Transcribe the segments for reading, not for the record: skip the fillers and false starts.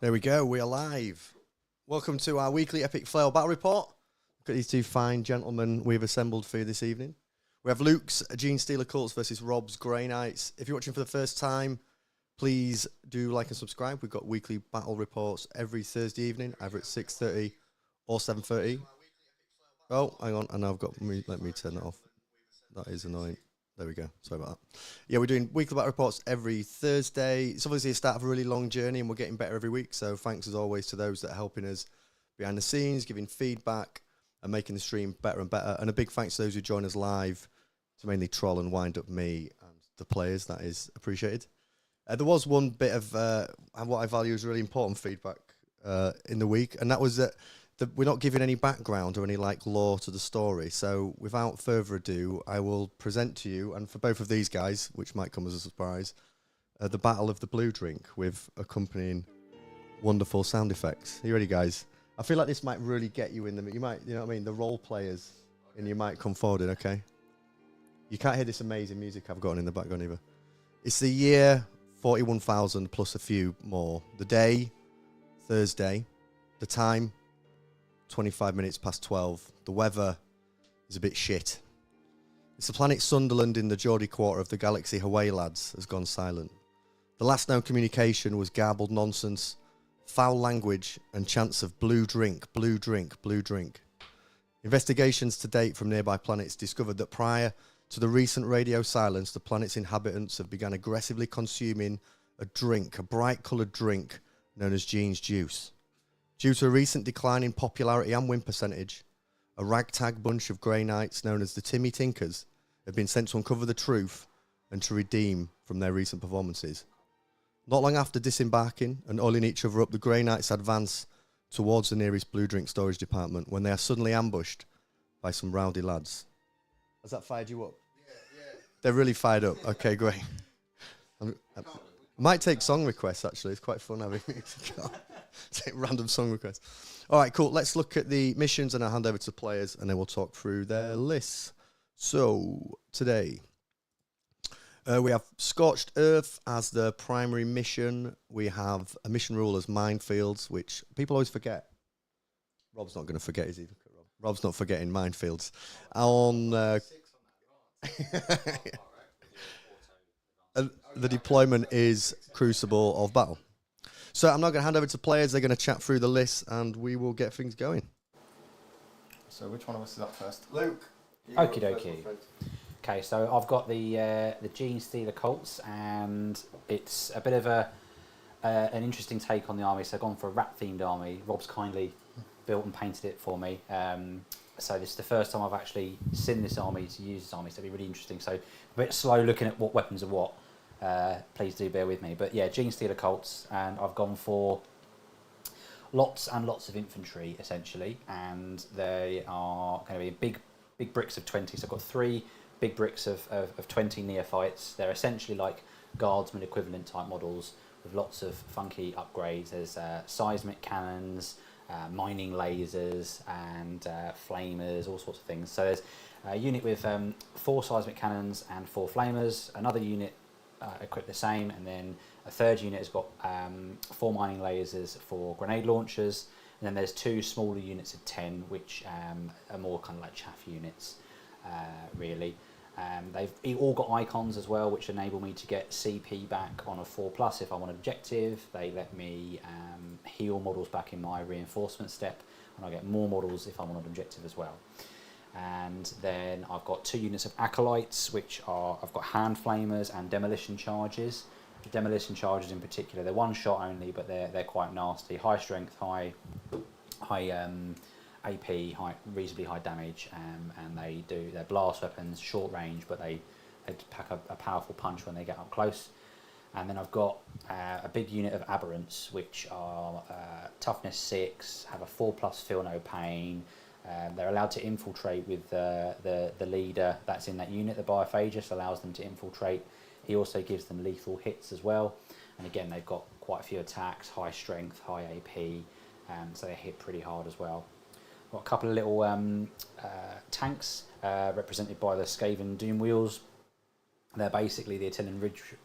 There we go, we are live. Welcome to our weekly Epic Flail battle report. Look at these two fine gentlemen we've assembled for you this evening. We have Luke's Genestealer cults versus Rob's Grey Knights. If you're watching for the first time, please do like and subscribe. We've got weekly battle reports every Thursday evening, either at 6:30 or 7:30. Oh, hang on, and I've got let me turn that off. That is annoying. There we go. Sorry about that. Yeah, we're doing weekly battle reports every Thursday. It's obviously a start of a really long journey, and we're getting better every week. So thanks as always to those that are helping us behind the scenes, giving feedback, and making the stream better and better. And a big thanks to those who join us live to mainly troll and wind up me and the players. That is appreciated. There was one bit of what I value as really important feedback in the week, and that was that we're not giving any background or any like lore to the story. So without further ado, I will present to you, and for both of these guys, which might come as a surprise, the Battle of the Blue Drink with accompanying wonderful sound effects. Are you ready, guys? I feel like this might really get you in the... You might, you know what I mean? The role players, and you might come forward, okay? You can't hear this amazing music I've got in the background either. It's the year 41,000 plus a few more. The day, Thursday. The time, 25 minutes past 12. The weather is a bit shit. It's the planet Sunderland in the Geordie quarter of the galaxy Hawaii, lads, has gone silent. The last known communication was garbled nonsense, foul language, and chants of blue drink, blue drink, blue drink. Investigations to date from nearby planets discovered that prior to the recent radio silence, the planet's inhabitants have begun aggressively consuming a drink, a bright-coloured drink known as Gene's Juice. Due to a recent decline in popularity and win percentage, a ragtag bunch of Grey Knights known as the Timmy Tinkers have been sent to uncover the truth and to redeem from their recent performances. Not long after disembarking and oiling each other up, the Grey Knights advance towards the nearest blue drink storage department when they are suddenly ambushed by some rowdy lads. Has that fired you up? Yeah. They're really fired up. Okay, great. I might take song requests, actually. It's quite fun having take random song requests. All right, cool. Let's look at the missions, and I'll hand over to the players, and then we'll talk through their lists. So, today, we have Scorched Earth as the primary mission. We have a mission rule as minefields, which people always forget. Rob's not going to forget, is he? Look at Rob. Rob's not forgetting minefields. And the deployment is Crucible of Battle. So I'm now going to hand over to players. They're going to chat through the list, and we will get things going. So which one of us is up first? Luke. Okie dokie. Okay, so I've got the Genestealer cults, and it's a bit of an interesting take on the army. So I've gone for a rat-themed army. Rob's kindly built and painted it for me. So this is the first time I've actually seen this army, to use this army, so it'll be really interesting. So a bit slow looking at what weapons are what. Please do bear with me. But yeah, Genestealer cults, and I've gone for lots and lots of infantry, essentially, and they are going to be big bricks of 20. So I've got 3 big bricks of 20 neophytes. They're essentially like guardsman equivalent type models with lots of funky upgrades. There's seismic cannons, mining lasers, and flamers, all sorts of things. So there's a unit with 4 seismic cannons and 4 flamers, another unit equipped the same, and then a third unit has got 4 mining lasers for grenade launchers, and then there's 2 smaller units of 10, which are more kind of like chaff units, really. They've all got icons as well, which enable me to get CP back on a 4+ if I want an objective. They let me heal models back in my reinforcement step, and I get more models if I want an objective as well. And then I've got 2 units of acolytes, which are, I've got hand flamers and demolition charges. The demolition charges in particular, they're 1 shot only, but they're quite nasty. High strength, high AP, reasonably high damage, and they're blast weapons, short range, but they pack a powerful punch when they get up close. And then I've got a big unit of aberrants, which are toughness 6, have a 4+ feel no pain. They're allowed to infiltrate with the leader that's in that unit. The Biophagus allows them to infiltrate. He also gives them lethal hits as well. And again, they've got quite a few attacks, high strength, high AP, so they hit pretty hard as well. Got a couple of little tanks represented by the Skaven Doom Wheels. They're basically the Attendant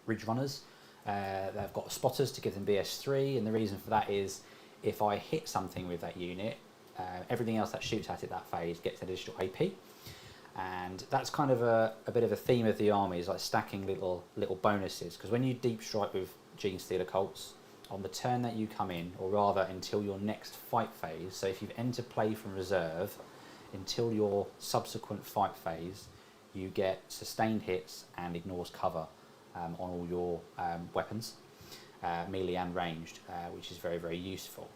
Ridge Runners. They've got spotters to give them BS3, and the reason for that is if I hit something with that unit, everything else that shoots at it that phase gets additional AP. And that's kind of a bit of a theme of the army, is like stacking little bonuses. Because when you deep strike with Genestealer Colts, on the turn that you come in, or rather until your next fight phase, so if you've entered play from reserve, until your subsequent fight phase, you get sustained hits and ignores cover on all your weapons, melee and ranged, which is very, very useful.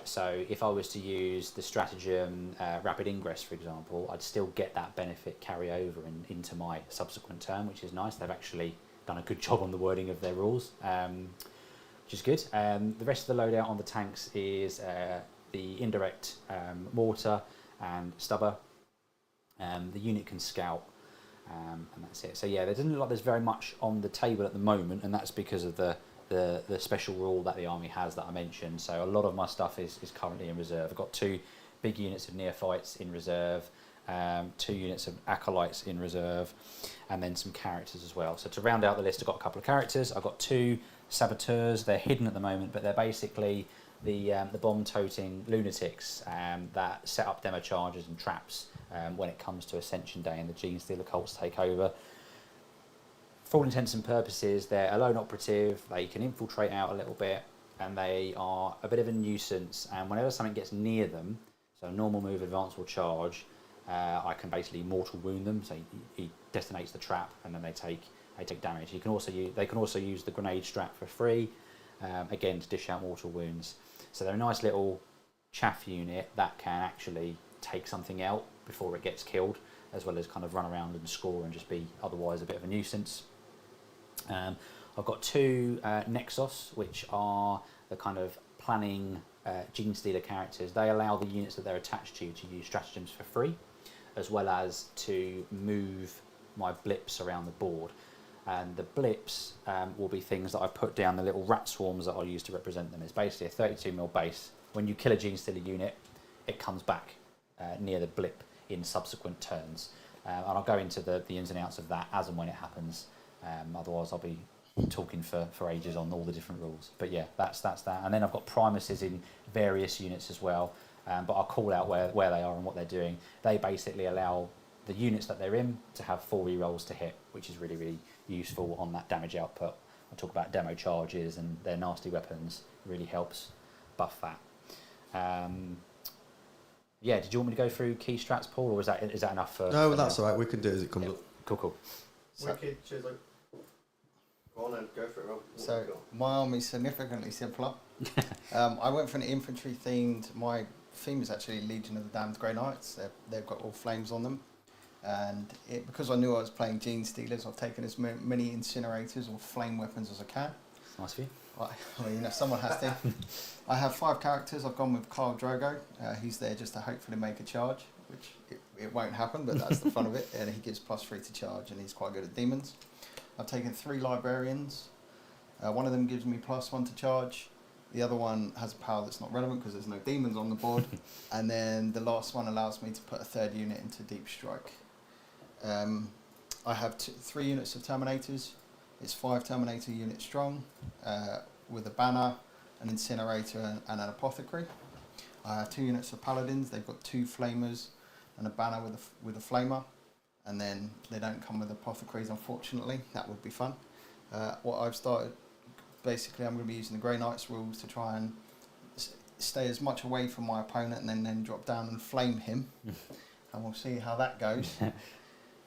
So if I was to use the stratagem Rapid Ingress, for example, I'd still get that benefit carry over into my subsequent turn, which is nice. They've actually done a good job on the wording of their rules, which is good. The rest of the loadout on the tanks is the indirect mortar and stubber. The unit can scout, and that's it. So yeah, there doesn't look like there's very much on the table at the moment, and that's because of the special rule that the army has that I mentioned. So a lot of my stuff is currently in reserve. I've got 2 big units of neophytes in reserve, 2 units of acolytes in reserve, and then some characters as well. So to round out the list, I've got a couple of characters. I've got 2 saboteurs. They're hidden at the moment, but they're basically the bomb-toting lunatics that set up demo charges and traps when it comes to Ascension Day and the Genestealer Colts take over. For all intents and purposes, they're a lone operative. They can infiltrate out a little bit, and they are a bit of a nuisance. And whenever something gets near them, so normal move, advance, or charge, I can basically mortal wound them. So he detonates the trap, and then they take damage. They can also use the grenade strap for free, again to dish out mortal wounds. So they're a nice little chaff unit that can actually take something out before it gets killed, as well as kind of run around and score and just be otherwise a bit of a nuisance. I've got 2 Nexos, which are the kind of planning Genestealer characters. They allow the units that they're attached to use stratagems for free, as well as to move my blips around the board. And the blips will be things that I put down, the little rat swarms that I'll use to represent them. It's basically a 32mm base. When you kill a Genestealer unit, it comes back near the blip in subsequent turns. And I'll go into the ins and outs of that as and when it happens. Otherwise, I'll be talking for ages on all the different rules. But yeah, that's that. And then I've got Primuses in various units as well. But I'll call out where they are and what they're doing. They basically allow the units that they're in to have 4 rerolls to hit, which is really, really useful on that damage output. I'll talk about demo charges and their nasty weapons. It really helps buff that. Yeah, did you want me to go through key strats, Paul, or is that enough for... No, that's all right. We can do it as it comes up. Cool. Wicked. Cheers, Luke. Go on and go for it, Rob. So my army's significantly simpler. I went for an infantry themed. My theme is actually Legion of the Damned Grey Knights. They've got all flames on them. And because I knew I was playing Genestealers, I've taken as many incinerators or flame weapons as I can. Nice of you. I mean, someone has to. I have 5 characters. I've gone with Kaldor Draigo. He's there just to hopefully make a charge, which it won't happen, but that's the fun of it. And he gives +3 to charge, and he's quite good at demons. I've taken 3 librarians. One of them gives me +1 to charge. The other one has a power that's not relevant because there's no demons on the board. And then the last one allows me to put a 3rd unit into deep strike. I have 3 units of Terminators. It's 5 Terminator units strong, with a banner, an Incinerator, and an Apothecary. I have 2 units of Paladins. They've got 2 Flamers and a banner with a Flamer. And then they don't come with Apothecaries, unfortunately. That would be fun. What I've started, basically, I'm going to be using the Grey Knights rules to try and stay as much away from my opponent and then drop down and flame him. And we'll see how that goes.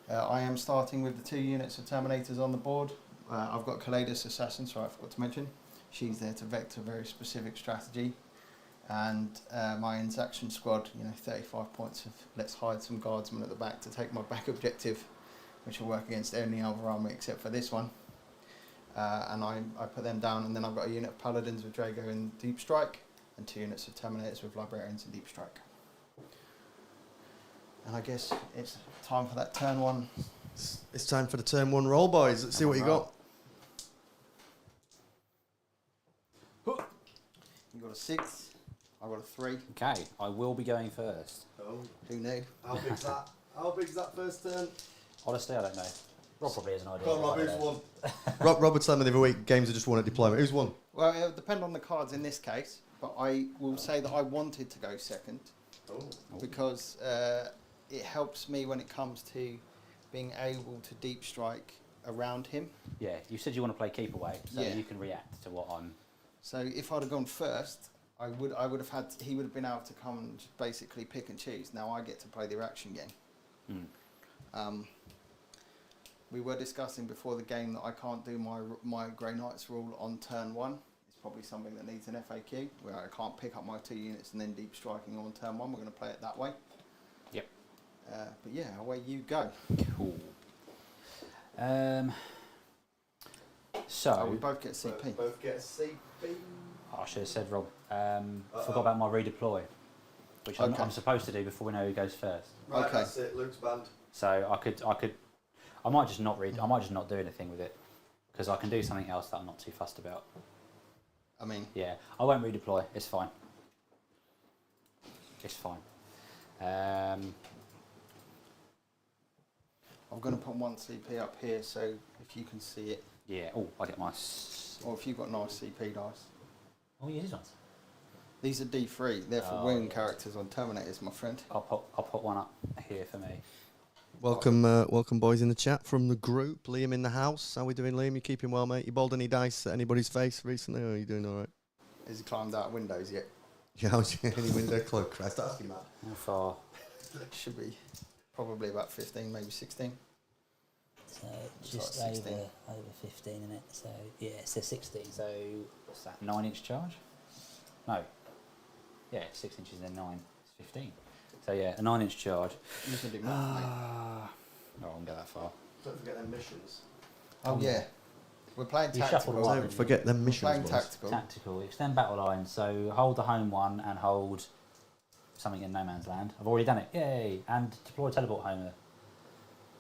I am starting with the 2 units of Terminators on the board. I've got Kaldor Assassin, sorry I forgot to mention. She's there to vector very specific strategy. And my Incinerator squad, 35 points of let's hide some guardsmen at the back to take my back objective, which will work against any other army except for this one. And I put them down, and then I've got a unit of Paladins with Draigo in Deep Strike, and 2 units of Terminators with Librarians in Deep Strike. And I guess it's time for that turn 1. It's time for the turn 1 roll, boys. Let's see what you got. You got a 6. I got a 3. Okay, I will be going first. Oh. Who knew? How big's that? How big's that first turn? Honestly, I don't know. Rob probably has an idea. Go on, Rob, who's won? Rob would tell me the other week games are just won at deployment. Who's won? Well, it'll depend on the cards in this case, but I will say that I wanted to go second because it helps me when it comes to being able to deep strike around him. Yeah, you said you want to play keep away, so Yeah. you can react to what I'm. So if I'd have gone first, I would have had he would have been able to come and just basically pick and choose. Now I get to play the reaction game. We were discussing before the game that I can't do my Grey Knights rule on turn 1. It's probably something that needs an FAQ where I can't pick up my 2 units and then deep striking on turn 1. We're going to play it that way. Yep. But yeah, away you go. Cool. We both get CP. Both get a CP. I should have said, Rob. Forgot about my redeploy, which I'm supposed to do before we know who goes first. Right, okay. that's it. Luke's banned. So I might just not read. I might just not do anything with it because I can do something else that I'm not too fussed about. I mean, yeah, I won't redeploy. It's fine. It's fine. I'm going to put 1 CP up here so if you can see it. Yeah. Oh, I get my. Or if you've got nice CP dice. Oh, yeah, these ones. These are D3. They're for wing characters on Terminators, my friend. I'll put one up here for me. Welcome, boys in the chat from the group. Liam in the house. How we doing, Liam? You keeping well, mate? You bowled any dice at anybody's face recently, or are you doing all right? Has he climbed out windows yet? Yeah, I was any window close. Christ, asking that. How far? Should be probably about 15, maybe 16. So just like over 16. 15 in it. So yeah, it's a 16. So what's that? 9-inch charge? No. Yeah, 6 inches and then 9. It's 15. So yeah, a 9-inch charge. You can do more, mate. I won't go that far. Don't forget them missions. Oh yeah, we're playing You tactical. shuffled one. Don't forget them We're missions, playing boys. tactical. Tactical. Extend battle line. So hold the home one and hold something in no man's land. I've already done it. Yay! And deploy teleport homer.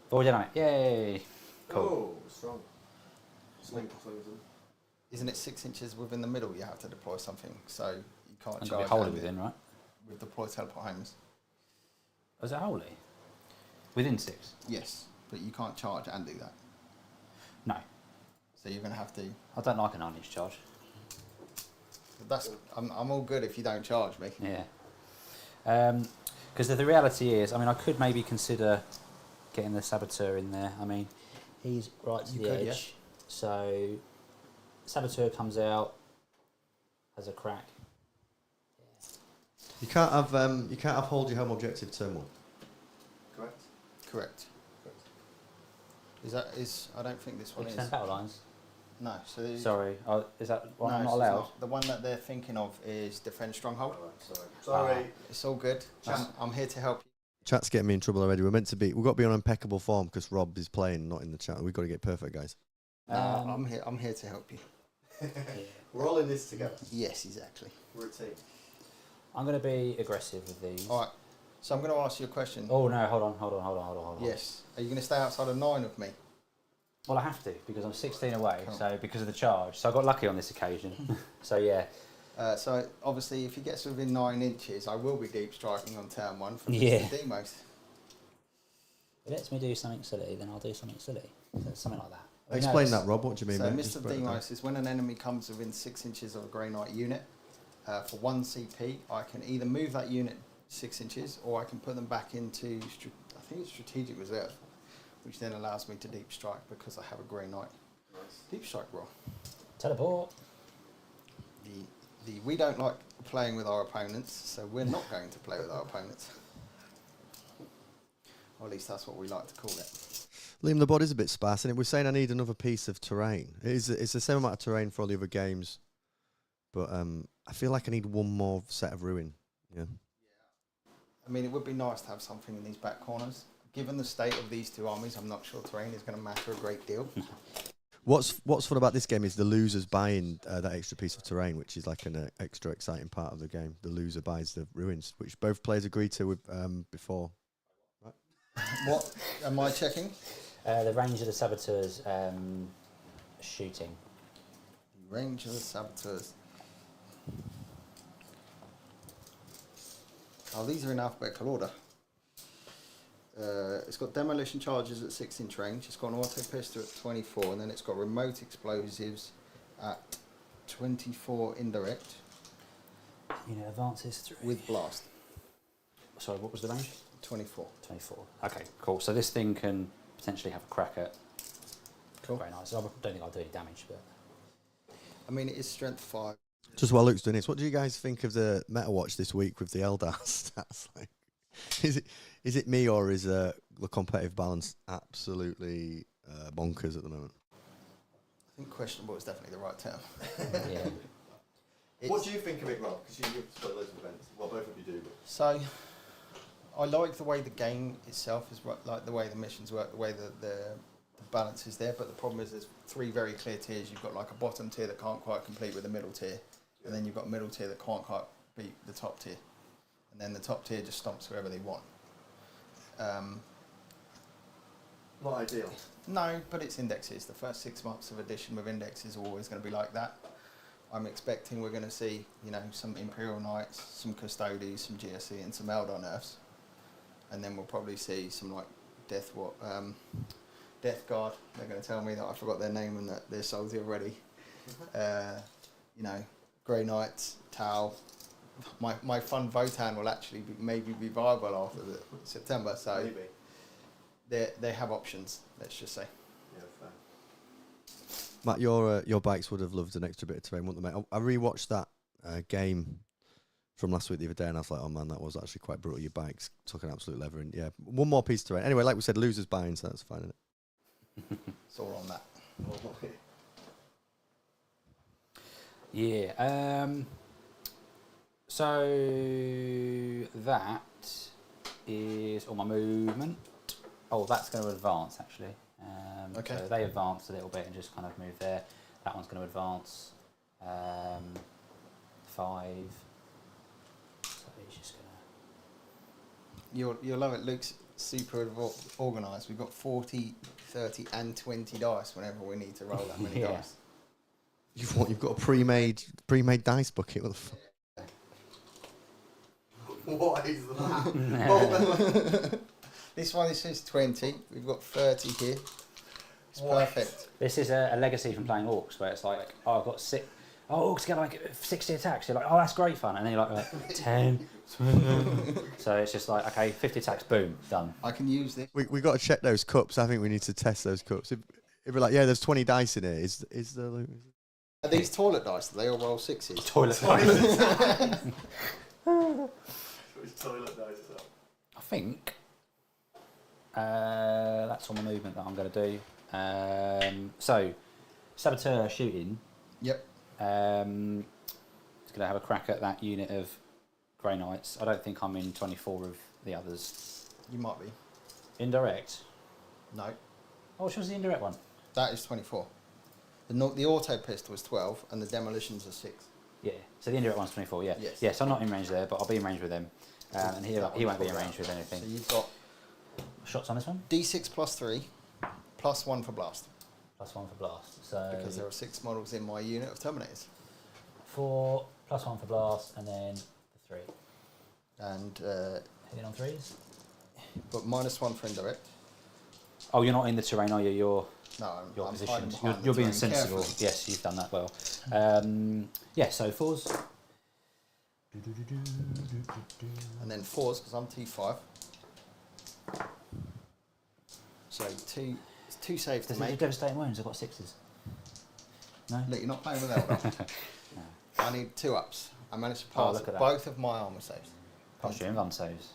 I've already done it. Yay! Cool. Oh, strong. Isn't it 6 inches within the middle? You have to deploy something, so you can't I'm going charge to be holding and within, right? with deploy teleport homers. Was it holy? Within 6? Yes, but you can't charge and do that. No. So you're going to have to. I don't like a 9-inch charge. I'm all good if you don't charge me. Yeah. Because the reality is, I mean, I could maybe consider getting the Saboteur in there. I mean, he's right to You the could, edge. yeah. So, Saboteur comes out, has a crack. You can't have hold your home objective turn 1. Correct. Correct. I don't think this one Extend is. battle lines. No. So Sorry, is that one no, not it's allowed? not. The one that they're thinking of is defend stronghold. Sorry. It's all good. I'm here to help you. Chat's getting me in trouble already. We've got to be on impeccable form because Rob is playing, not in the chat. We've got to get perfect, guys. No, I'm here to help you. We're all in this together. Yes, exactly. We're a team. I'm going to be aggressive with these. All right. So I'm going to ask you a question. Oh no! Hold on. Yes. Are you going to stay outside of 9 of me? Well, I have to because I'm 16 away. Cool. So because of the charge, so I got lucky on this occasion. So yeah. So obviously, if he gets within 9 inches, I will be deep striking on turn 1 from Yeah. Mr. Demos. If it lets me do something silly, then I'll do something silly. So something like that. Explain that, Rob. What do you mean, So mate? Mr. Just break it down. Demos is when an enemy comes within 6 inches of a Grey Knight unit, for 1 CP, I can either move that unit 6 inches or I can put them back into, I think it's strategic reserve, which then allows me to deep strike because I have a Grey Knight. Nice. Deep strike roll. Teleport. We don't like playing with our opponents, so we're not going to play with our opponents. Or at least that's what we like to call it. Liam, the body's a bit sparse, and we're saying I need another piece of terrain. It's the same amount of terrain for all the other games, but I feel like I need one more set of ruin. Yeah. I mean, it would be nice to have something in these back corners. Given the state of these two armies, I'm not sure terrain is going to matter a great deal. What's fun about this game is the losers buying that extra piece of terrain, which is like an extra exciting part of the game. The loser buys the ruins, which both players agreed to with, before. Right. What am I checking? The range of the saboteurs shooting. The range of the saboteurs. Oh, these are in alphabetical order. It's got demolition charges at 6-inch range. It's got an auto pistol at 24, and then it's got remote explosives at 24 indirect. Unit advances 3. With blast. Sorry, what was the range? 24. 24. Okay, cool. So this thing can potentially have a crack at. Cool. Very nice. I don't think I'll do any damage, but. I mean, it is strength 5. Just while Luke's doing this, what do you guys think of the meta watch this week with the Eldar stats? Like, is it me, or is the competitive balance absolutely bonkers at the moment? I think questionable is definitely the right term. Yeah. What do you think of it, Rob? Because you've played loads of events. Well, both of you do. But. So, I like the way the game itself is, like the way the missions work, the way the balance is there. But the problem is there's 3 very clear tiers. You've got like a bottom tier that can't quite compete with the middle tier. And then you've got a middle tier that can't quite beat the top tier. And then the top tier just stomps whoever they want. Not ideal. No, but it's indexes. The first 6 months of edition with indexes are always going to be like that. I'm expecting we're going to see, you know, some Imperial Knights, some Custodes, some GSE, and some Eldar nerfs. And then we'll probably see some like Death Guard. They're going to tell me that I forgot their name and that they're salty already. You know, Grey Knights, Tau. My fun Votan will actually maybe be viable after September. So maybe. They have options. Let's just say. Yeah, fair. Matt, your bikes would have loved an extra bit of terrain, wouldn't they, mate? I rewatched that game from last week the other day, and I was like, oh man, that was actually quite brutal. Your bikes took an absolute lever, and yeah, one more piece of terrain. Anyway, like we said, losers buying, so that's fine, isn't it? It's all on that. Yeah. So that is all my movement. Oh, that's going to advance actually. Okay. So they advanced a little bit and just kind of moved there. That one's going to advance 5. So he's just going to. You'll love it. Luke's super organised. We've got 40, 30, and 20 dice whenever we need to roll that many Yeah. dice. You've got a pre-made dice bucket. What the fuck? What is that? This one, this is 20. We've got 30 here. It's perfect. This is a legacy from playing Orcs, where it's like, oh, I've got 6. Oh, Orcs get like 60 attacks. You're like, oh, that's great fun. And then you're like 10. So it's just like, okay, 50 attacks, boom, done. I can use this. We got to check those cups. I think we need to test those cups. If we're like, yeah, there's 20 dice in here. Is there? Are these toilet dice? They all roll 6s. Toilet dice. Toilet dice. I think that's all my movement that I'm going to do. So, Saboteur shooting. Yep. It's going to have a crack at that unit of Grey Knights. I don't think I'm in 24 of the others. You might be. Indirect. No. Oh, which was the indirect one? That is 24. The auto pistol is 12, and the demolitions are 6. Yeah. So the indirect one's 24. Yeah. Yes. Yeah. So I'm not in range there, but I'll be in range with them. And he won't be in range with anything. So you've got Shots on this one? D6 plus 3, plus 1 for blast. Plus 1 for blast. So Because there are 6 models in my unit of Terminators. 4 plus 1 for blast, and then the 3. And Hitting on 3s. but minus 1 for indirect. Oh, you're not in the terrain, are you? You're No, your I'm position. hiding behind You're the being terrain sensible. carefully. Yes, you've done that well. Yeah, so 4s. And then 4s, because I'm T5. So 2 saves to Does it do make. devastating wounds? I've got 6s. No? Look, you're not playing with Eldar. I need 2 ups. I managed to Oh, pass look at that. both of my armour saves. Plus your invuln saves.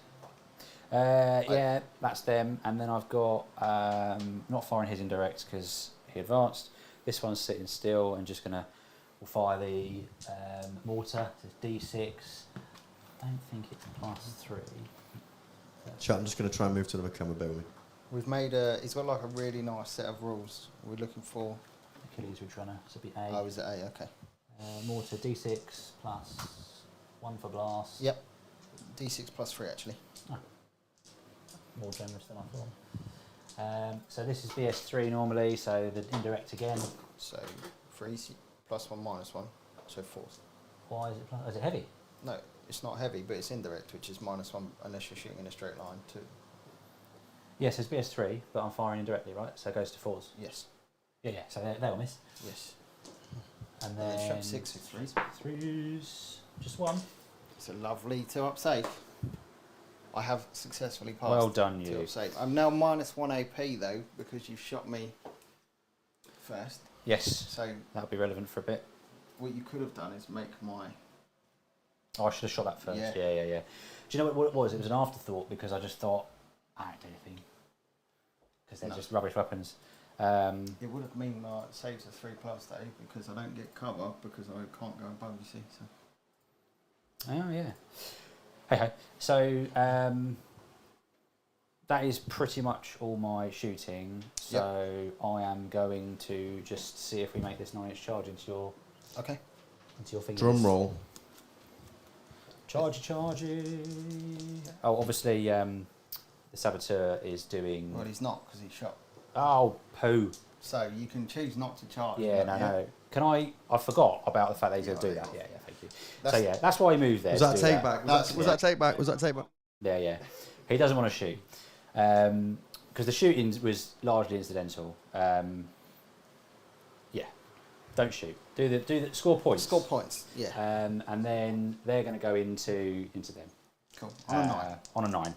Yeah, that's them. And then I've got not firing his indirect because he advanced. This one's sitting still and just gonna we'll fire the mortar. It's D6. I don't think it's plus 3. Chat, I'm just going to try and move to another camera, bear with me. We've made he's got like a really nice set of rules. We're looking for. Achilles Ridge Runner. So it'll be A. Oh, is it A? Okay. Mortar D6 plus 1 for blast. Yep. D6 plus 3 actually. More generous than I thought. So this is BS3 normally, so the indirect again. So 3 plus 1 minus 1, so 4. Why is it plus? Is it heavy? No, it's not heavy, but it's indirect, which is minus 1 unless you're shooting in a straight line too. Yes, it's BS3, but I'm firing indirectly, right? So it goes to 4s. Yes. Yeah, so they'll miss. Yes. And then then shot 6 with 3s. 3s. Just 1. It's a lovely 2-up save. I have successfully passed. Well done, 2-up you. save. I'm now -1 AP though because you've shot me first. Yes. So That'll be relevant for a bit. what you could have done is make my. Oh, I should have shot that first. Yeah. Yeah. Do you know what it was? It was an afterthought because I just thought, I don't do anything. Because they're just rubbish weapons. It would have mean my saves are 3+ though because I don't get cover because I can't go above. You see. So. Oh, yeah. Hey. So, that is pretty much all my shooting. So, I am going to just see if we make this 9-inch charge into your fingers. Drum roll. Charge. Oh, obviously, the Saboteur is doing... Well, he's not because he's shot. Oh, poo. So you can choose not to charge. Yeah, no. Can I forgot about the fact that he's going to do that. Yeah, thank you. That's why he moved there. Was that take back? Was that take back? Was that take back? Yeah. He doesn't want to shoot. Because the shooting was largely incidental. Yeah. Don't shoot. Do the score points. Score points. Yeah. And then they're going to go into them. Cool. On a 9. On a 9.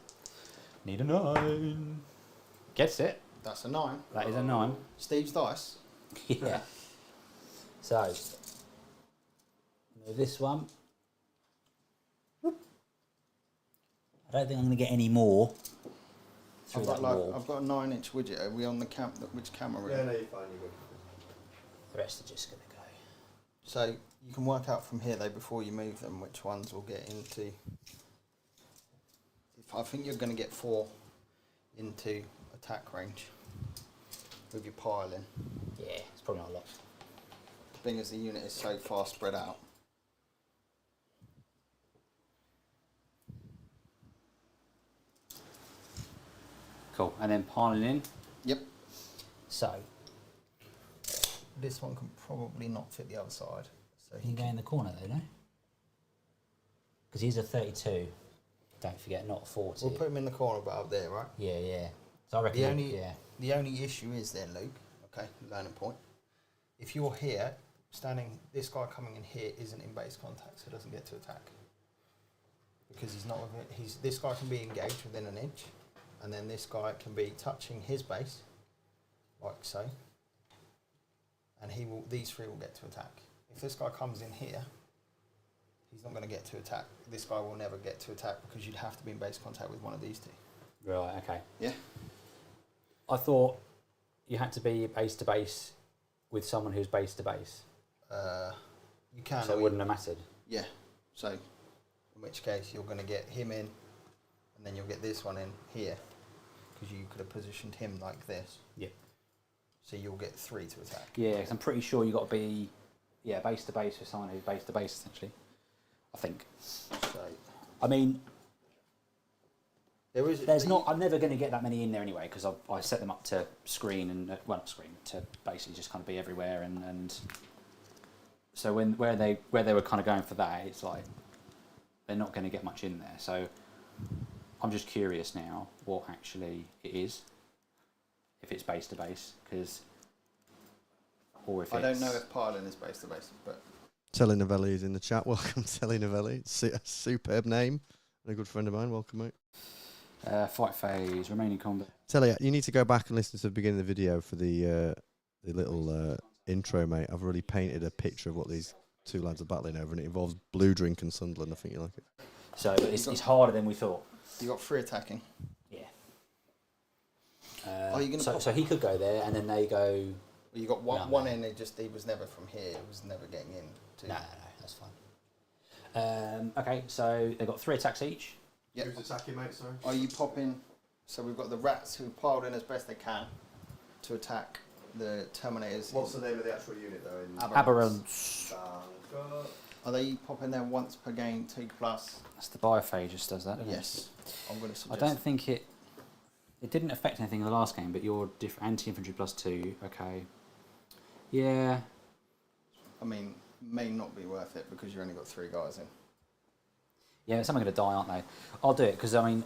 Need a 9. Gets it. That's a 9. That is a 9. Steve's dice. Yeah. So, move this one. I don't think I'm going to get any more through I've that wall. got a 9-inch widget. Are we on the which camera? Yeah, no, you're fine. You're good. The rest are just going to go. So you can work out from here though before you move them which ones will get into. I think you're going to get 4 into attack range with your piling. Yeah, it's probably not a lot. Being as the unit is so far spread out. Cool. And then piling in. Yep. So, This one can probably not fit the other side. So can you go in the corner though, no? Because he's a 32. Don't forget, not 40. we'll put him in the corner but up there, right? Yeah. So I reckon. The only issue is then, Luke, okay, learning point. If you're here, standing, this guy coming in here isn't in base contact, so doesn't get to attack. Because he's not with it. This guy can be engaged within an inch, and then this guy can be touching his base, like so. And these 3 will get to attack. If this guy comes in here, he's not going to get to attack. This guy will never get to attack because you'd have to be in base contact with one of these 2. Right, okay. Yeah. I thought you had to be base to base with someone who's base to base. You can. So it wouldn't have mattered. Yeah. So, in which case you're going to get him in, and then you'll get this one in here, because you could have positioned him like this. Yeah. So you'll get 3 to attack. Yeah, because I'm pretty sure you got to be, base to base with someone who's base to base essentially. I think. So, I mean, there's not. I'm never going to get that many in there anyway because I set them up to screen and not screen to basically just kind of be everywhere and so where they were kind of going for that, it's like they're not going to get much in there. So I'm just curious now what actually it is, if it's base to base, or if I don't know if piling is base to base, but Telly Novelli is in the chat. Welcome, Telly Novelli. A superb name and a good friend of mine. Welcome, mate. Fight phase, remaining combat. Telly, you need to go back and listen to the beginning of the video for the little intro, mate. I've already painted a picture of what these 2 lads are battling over, and it involves Blue Drink and Sunderland. I think you like it. So it's harder than we thought. you got 3 attacking. Yeah. Are you gonna so he could go there, and then they go. Well, you got one in. He was never from here. It was never getting in. No, that's fine. Okay, so they've got 3 attacks each. Yep. Who's attacking, mate? Sorry. Are you popping? So we've got the rats who piled in as best they can to attack the Terminators. What's the name of the actual unit, though? Aberrants. Are they popping there once per game, 2+? That's the Biophagist does that, doesn't Yes. I'm going to it? suggest. I don't think it didn't affect anything in the last game, but your anti-infantry +2, okay. Yeah. I mean, may not be worth it because you only got 3 guys in. Yeah, some are going to die, aren't they? I'll do it because I mean,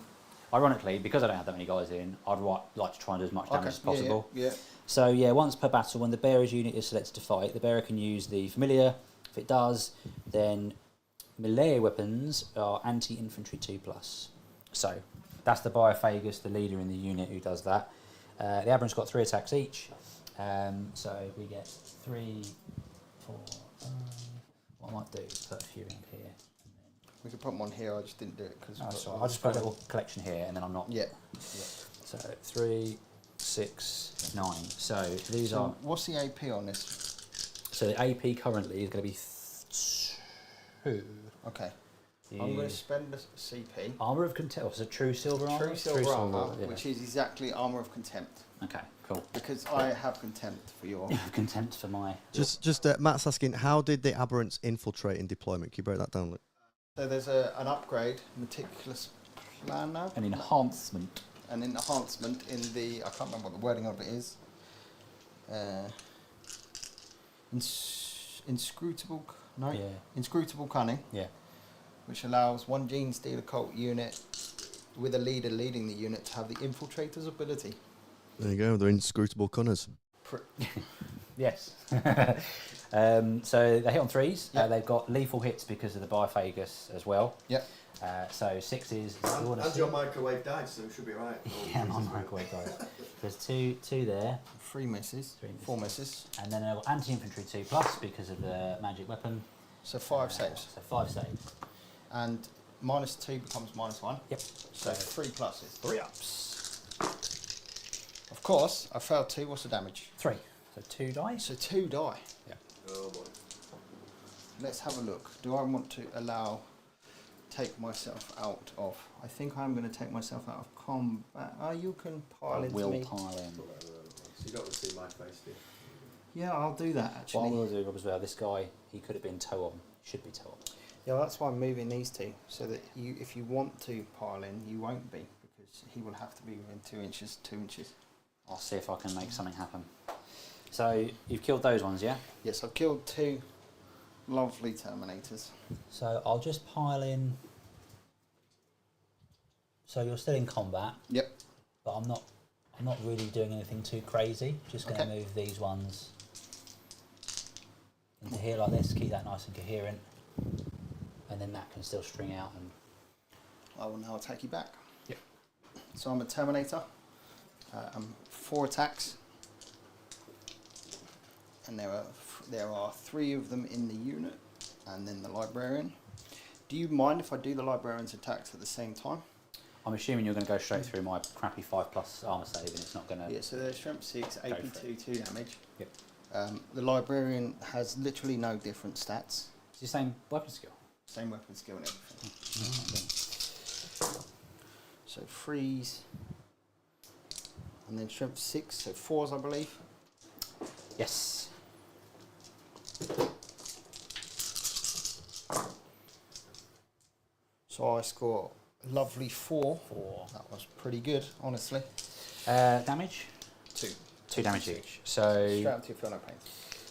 Ironically, because I don't have that many guys in, I'd like to try and do as much damage as possible. Yeah. So yeah, once per battle, when the bearer's unit is selected to fight, the bearer can use the familiar. If it does, then melee weapons are anti-infantry 2+. So that's the Biophagus, the leader in the unit who does that. The Aberrant's got 3 attacks each. So we get 3, 4, 5. What I might do is put a few in here. We could put one here. I just didn't do it because. Oh, sorry. I'll just put a little collection here, and then I'm not. Yeah. So 3, 6, 9. So these are. What's the AP on this? So the AP currently is going to be 2. Okay. I'm going to spend the CP. Armour of Contempt. So true silver armour. True silver armour, yeah. which is exactly armour of contempt. Okay, cool. Because I have contempt for your. Contempt for my. Just Matt's asking, how did the Aberrants infiltrate in deployment? Can you break that down? Luke? So there's an upgrade, meticulous planner. An enhancement. An enhancement in the. I can't remember what the wording of it is. Inscrutable. No. Yeah. Inscrutable cunning. Yeah. Which allows one Genestealer cult unit with a leader leading the unit to have the infiltrator's ability. There you go, they're inscrutable cunners. Yes. So they hit on 3s. Yep. They've got lethal hits because of the Biophagus as well. Yep. So 6s. And your microwave died, so it should be right. Yeah, my microwave died. There's two there. 3 misses. 4 misses. And then I've got anti-infantry 2+ because of the magic weapon. So 5 saves. So 5 saves. And -2 becomes -1. Yep. So 3 pluses. 3 ups. Of course, I failed 2. What's the damage? 3. So 2 dice. So 2 die. Yeah. Oh boy. Let's have a look. Do I want to take myself out of? I think I'm going to take myself out of combat. Oh, you can pile into Will me. pile in. So you don't want to see my face, do you? Yeah, I'll do that What I actually. will do, Rob, as well, this guy, he could have been toe on. Should be toe on. Yeah, that's why I'm moving these 2, so that you, if you want to pile in, you won't be, because he will have to be within 2 inches, 2 inches. I'll see if I can make something happen. So you've killed those ones, yeah? Yes, I've killed 2 lovely Terminators. So I'll just pile in. So you're still in combat. Yep. But I'm not really doing anything too crazy. Just going to Okay. move these ones into here like this, keep that nice and coherent, and then that can still string out. And I will now attack you back. Yep. So I'm a Terminator. 4 attacks, and there are 3 of them in the unit, and then the Librarian. Do you mind if I do the Librarian's attacks at the same time? I'm assuming you're going to go straight through my crappy 5+ armor save, and it's not going to. Yeah. So there's Strength 6, AP 2, 2 damage. Yep. The Librarian has literally no different stats. It's the same weapon skill. Same weapon skill and everything. So freeze. And then Strength 6, so 4s I believe. Yes. So I score a lovely 4. 4. That was pretty good, honestly. Damage? 2. 2 damage each. So Straight up to your feel no pain.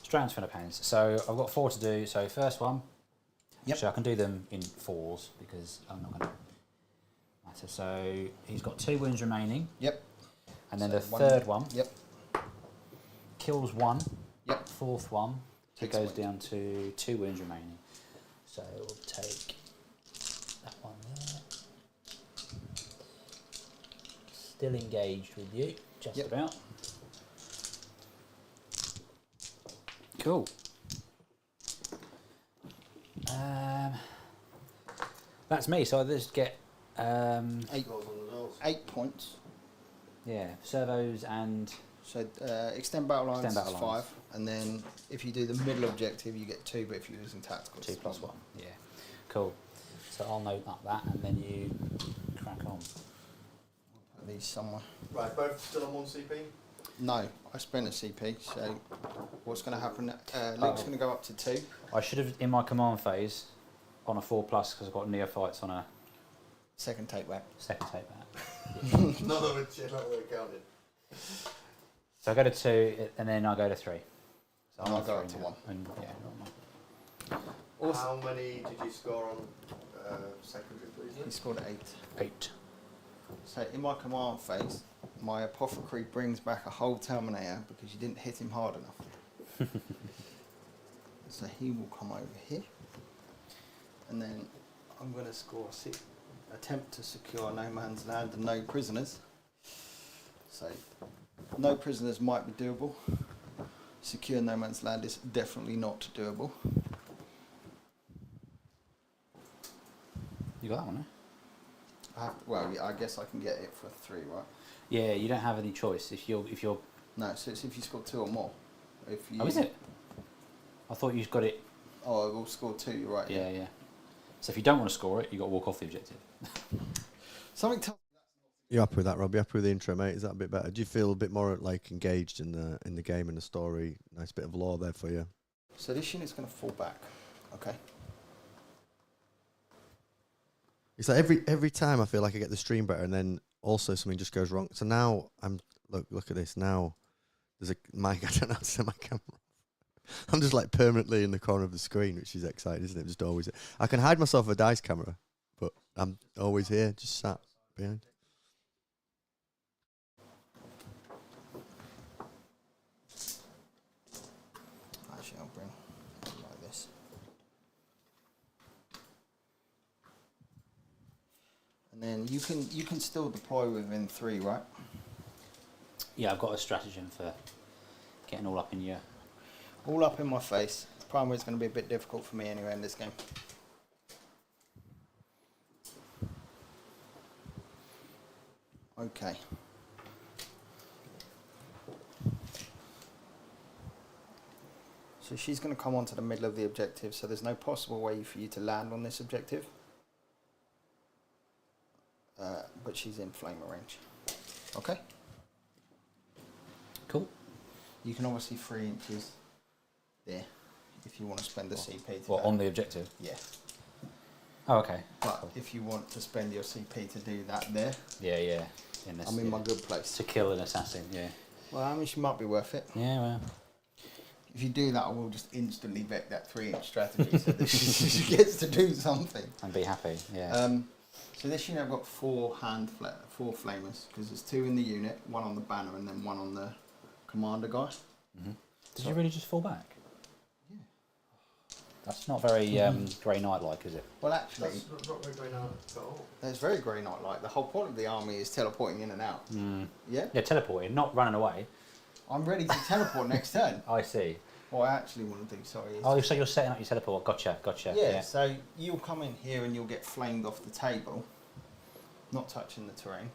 straight on to pounds. So I've got 4 to do. So first one. Yep. Actually, I can do them in 4s because I'm not going to matter. So he's got 2 wounds remaining. Yep. And then So the third one Yep. kills 1. Yep. Fourth one, it Takes a goes wound. down to 2 wounds remaining. So we'll take that one there. Still engaged with you, just Yep. about. Cool. That's me. So I just get 8 points. yeah, servos and So extend battle lines Extend battle is lines. 5, and then if you do the middle objective, you get 2. But if you're using tactical, 2 plus 1. Yeah, cool. So I'll note up that, and then you crack on. Put these somewhere. Right, both still on 1 CP? No, I spent a CP. So what's going to happen? Luke's going to go up to 2. I should have, in my command phase, on a 4+, because I've got neophytes on a Second take back. second take that. Not that it counted. So I go to 2, and then I go to 3. So And I'm I'll on go 3 up to now. 1. And, yeah, Also, How many did you score on secondary, please? he scored 8. 8. So in my command phase, my apothecary brings back a whole Terminator because you didn't hit him hard enough. So he will come over here. And then I'm going to score attempt to secure no man's land and no prisoners. So no prisoners might be doable. Secure no man's land is definitely not doable. You got that one, eh? Well, yeah, I guess I can get it for 3, right? Yeah, you don't have any choice if you're. No, so it's if you score 2 or more. If you, Oh, is it? I thought you got it. Oh, I will score 2. You're right. Yeah. So if you don't want to score it, you got to walk off the objective. Something. You happy with that, Rob? You happy with the intro, mate? Is that a bit better? Do you feel a bit more like engaged in the game and the story? Nice bit of lore there for you. So this unit's going to fall back. Okay. It's like every time I feel like I get the stream better, and then also something just goes wrong. So now I'm look at this. Now there's a mic. I don't know how to set my camera. I'm just like permanently in the corner of the screen, which is exciting, isn't it? Just always. I can hide myself with a dice camera, but I'm always here, just sat behind. Actually, I'll bring it like this. And then you can still deploy within 3, right? Yeah, I've got a stratagem for getting all up in your. All up in my face. Primary is going to be a bit difficult for me anyway in this game. Okay. So she's going to come onto the middle of the objective, so there's no possible way for you to land on this objective. But she's in flamer range. Okay? Cool. You can obviously 3 inches there if you want to spend the CP to What, go. on the objective? Yeah. Oh, okay. But Cool. if you want to spend your CP to do that there, Yeah. In this, I'm in my good place. to kill an assassin, yeah. Well, I mean, she might be worth it. Yeah, well. If you do that, I will just instantly vet that 3-inch strategy so that she gets to do something. And be happy, yeah. So this unit I've got 4 flamers because there's 2 in the unit, 1 on the banner and then 1 on the commander guy. Mm-hmm. Did you really just fall back? Yeah. That's not very Grey Knight-like, is it? Well, actually, That's not very Grey Knight at all. that's very Grey Knight-like. The whole point of the army is teleporting in and out. Mm. Yeah? Yeah, teleporting, not running away. I'm ready to teleport next turn. I see. What I actually want to do, sorry. Is Oh, so you're setting up your teleport. Gotcha. yeah, so you'll come in here and you'll get flamed off the table, not touching the terrain,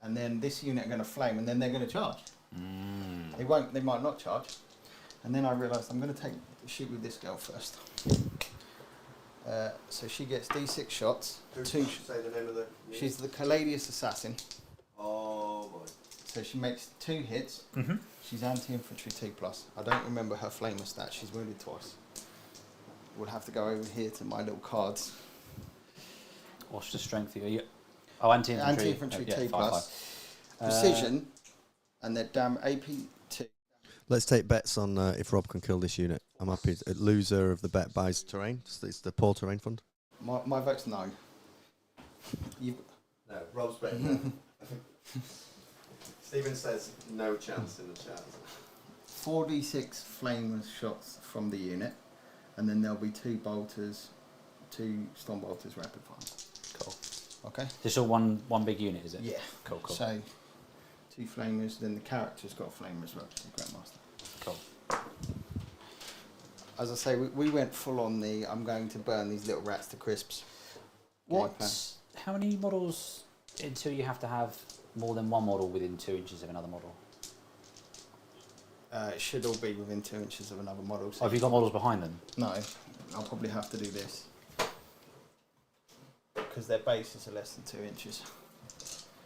and then this unit are going to flame, and then they're going to charge. Mm. They might not charge, and then I realised I'm going to shoot with this girl first. So she gets D6 shots. Say the name of the. She's the Caladius assassin. Oh boy. So she makes 2 hits. Mm-hmm. She's anti-infantry 2+. I don't remember her flamer stat. She's wounded twice. We'll have to go over here to my little cards. What's the strength of your... Oh, anti-infantry. Anti-infantry yeah, 2+. 5. Precision, and they're AP 2. Let's take bets on if Rob can kill this unit. I'm happy. Loser of the bet buys terrain. It's the poor terrain fund. My vote's no. No, Rob's betting. Stephen says no chance in the chat. 4d6 flame shots from the unit, and then there'll be 2 bolters, 2 storm bolters rapid fire. Cool. Okay? This all one big unit, is it? Yeah. Cool. So, 2 flamers, then the character's got a flamer as well, the Grandmaster. Cool. As I say, we went full on the I'm going to burn these little rats to crisps. How many models until you have to have more than one model within 2 inches of another model? It should all be within 2 inches of another model. So Oh, have you got models behind them? No, I'll probably have to do this. Because their bases are less than 2 inches.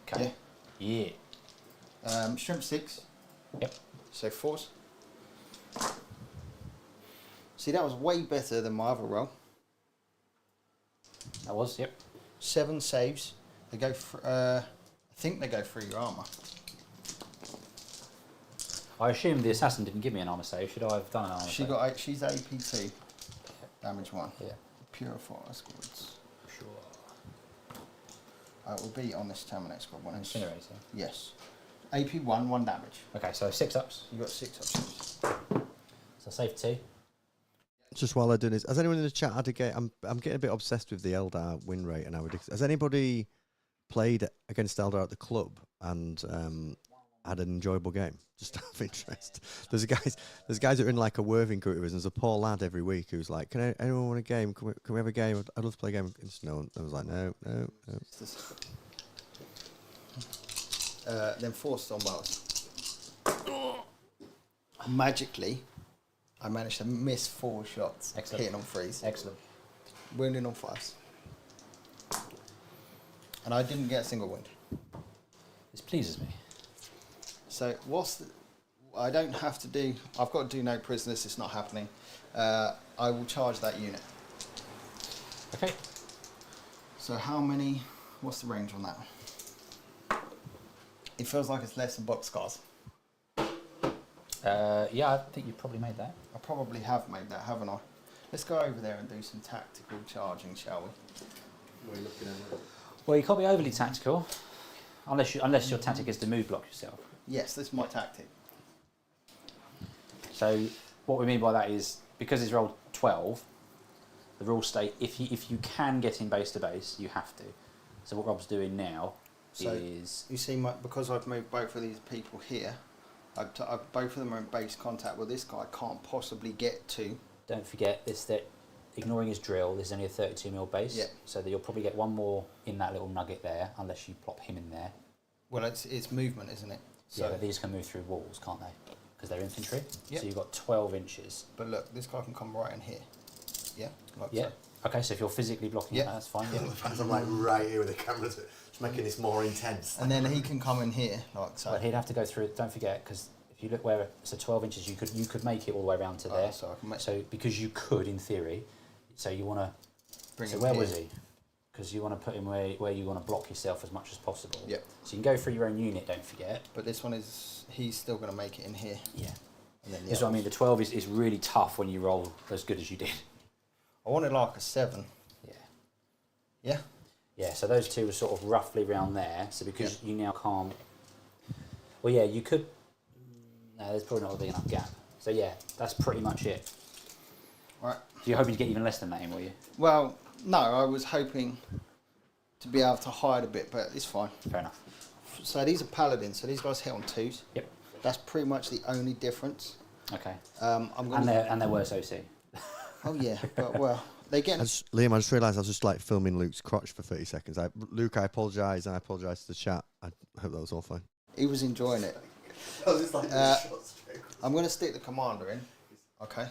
Okay. Yeah. Strength 6. Yep. So 4s. See, that was way better than my other roll. That was, yep. 7 saves. They go for, I think they go through your armour. I assume the assassin didn't give me an armor save. Should I have done an armor save? She's AP2. Damage 1. Yeah. Purify squads. Sure. It will be on this Terminator Squad one. Incinerator. Yes. AP 1 damage. Okay, so 6 ups. You got 6 options. So save 2. Just while I'm doing this, has anyone in the chat had a game? I'm getting a bit obsessed with the Eldar win rate and how ridiculous. Has anybody played against Eldar at the club and had an enjoyable game? Just out of interest. There's guys that are in like a Worthing group of us, and there's a poor lad every week who's like, anyone want a game? Can we have a game? I'd love to play a game. And no, I was like, no. Then 4 Stormbolts. Magically, I managed to miss 4 shots. Excellent. Hitting on 3s. Excellent. Wounding on 5s. And I didn't get a single wound. This pleases me. So I don't have to do, I've got to do no prisoners, it's not happening. I will charge that unit. Okay. So what's the range on that? It feels like it's less than boxcars. Yeah, I think you probably made that. I probably have made that, haven't I? Let's go over there and do some tactical charging, shall we? What are you looking at? Well, you can't be overly tactical, unless your tactic is to move block yourself. Yes, this is my tactic. So what we mean by that is, because it's rolled 12, the rules state if you can get in base to base, you have to. So what Rob's doing now is... You see, because I've moved both of these people here, both of them are in base contact. Well, this guy can't possibly get to. Don't forget this, that ignoring his drill, there's only a 32mm base, yeah. So that you'll probably get one more in that little nugget there, unless you plop him in there. Well, it's movement, isn't it? So yeah, but these can move through walls, can't they? Because they're infantry. Yep. So you've got 12 inches. But look, this guy can come right in here. Yeah? Like Yeah. so. Okay, so if you're physically blocking Yeah. that, that's fine. Yeah, I'm like right here with the cameras, just making this more intense. And then he can come in here, like so. But he'd have to go through, don't forget, because if you look where, so 12 inches, you could make it all the way around to there. So I can make So because you could, in theory, so you want to, bring so him where here. was he? Because you want to put him where you want to block yourself as much as possible. Yep. So you can go through your own unit, don't forget. But this one he's still going to make it in here. Yeah. And then That's what I mean, the 12 is really tough when you roll as good as you did. I wanted like a 7. Yeah. Yeah? Yeah, so those two are sort of roughly around there. So because you now can't... Well, yeah, you could... No, there's probably not a big enough gap. So yeah, that's pretty much it. Right. So you're hoping to get even less than that in, were you? Well, no, I was hoping to be able to hide a bit, but it's fine. Fair enough. So these are paladins, so these guys hit on 2s. Yep. That's pretty much the only difference. Okay. I'm gonna And they're worse OC. Oh yeah, but well, they get. Liam, I just realised I was just like filming Luke's crotch for 30 seconds. Luke, I apologise, and I apologise to the chat. I hope that was all fine. He was enjoying it. I'm going to stick the commander in. Okay.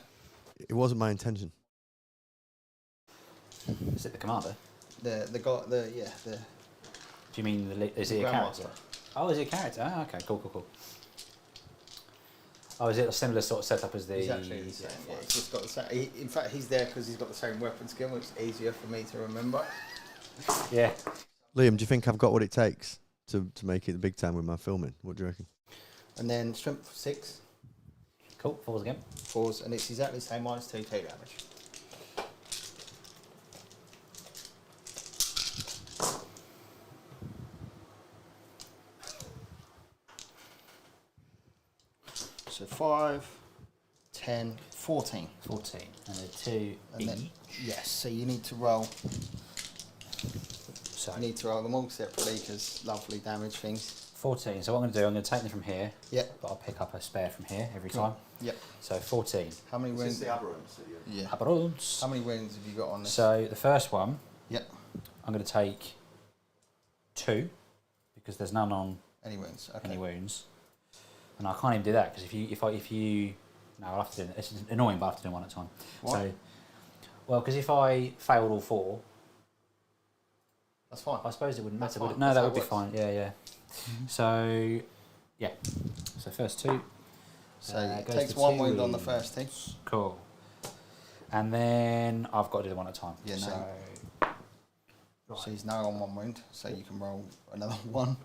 It wasn't my intention. Is it the commander? The guy. The. Do you mean is he a character? Oh, is he a character? Ah, okay, cool. Oh, is it a similar sort of setup as the... He's actually the same. Yeah, he's just got the same. In fact, he's there because he's got the same weapon skill, which is easier for me to remember. Yeah. Liam, do you think I've got what it takes to make it the big time with my filming? What do you reckon? And then strength 6. Cool, 4s again. 4s, and it's exactly the same, -2 damage. So 5, 10, 14. 14. And a 2 And each. then, yes, so you need to roll. So You need to roll them all separately because lovely damage things. 14. So what I'm going to do, I'm going to take them from here. Yep. But I'll pick up a spare from here every Cool. time. Yep. So 14. How many wounds? aberrants? Yeah. Aberrants. How many wounds have you got on this? So the first one, Yep. I'm going to take 2 because there's none on Any wounds? Okay. any wounds. And I can't even do that because if you no, I'll have to do it. It's annoying, but I have to do one at a time. Why? So, well, because if I failed all 4, That's fine. I suppose it wouldn't That's matter. Would it? fine. No, That's that how would be it works. fine. Yeah. So, yeah. So first 2. So it goes takes for 1 2 wound on the wounds. first team. Cool. And then I've got to do them one at a time. Yeah, no. So, So he's now on 1 wound, so you can roll another 1.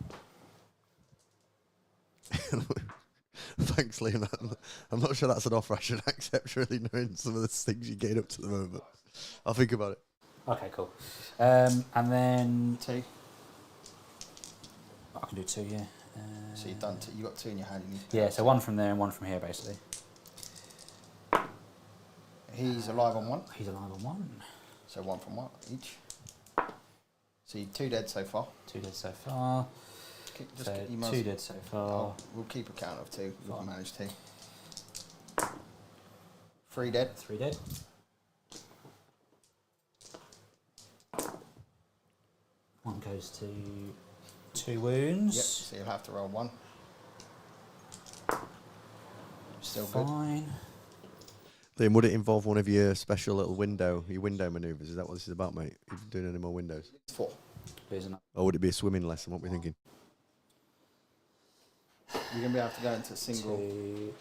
Thanks, Liam. I'm not sure that's an offer I should accept, really, knowing some of the things you're getting up to at the moment. I'll think about it. okay, cool. And then 2. I can do 2, yeah. So you've done 2. You got 2 in your hand. You need to Yeah, so 1 from there and 1 from here, basically. He's alive on 1. He's alive on 1. So 1 from 1 each. So you're 2 dead so far. 2 dead so far. Just So you must- 2 dead so far. We'll keep a count of 2 if we Fine. manage to. 3 dead. 3 dead. One goes to 2 wounds. Yep. So you'll have to roll 1. Still good. Fine. Liam, would it involve one of your special little window manoeuvres? Is that what this is about, mate? You doing any more windows? 4. There's another. Or would it be a swimming lesson? What are we thinking? You're going to be able to go into single. 2,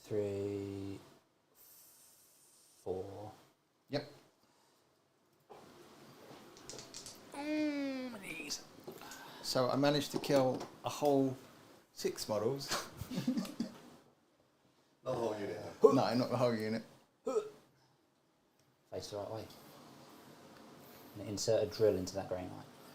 3, 4. Yep. So I managed to kill a whole 6 models. Not the whole unit. No, not the whole unit. Face the right way. And insert a drill into that grey knight.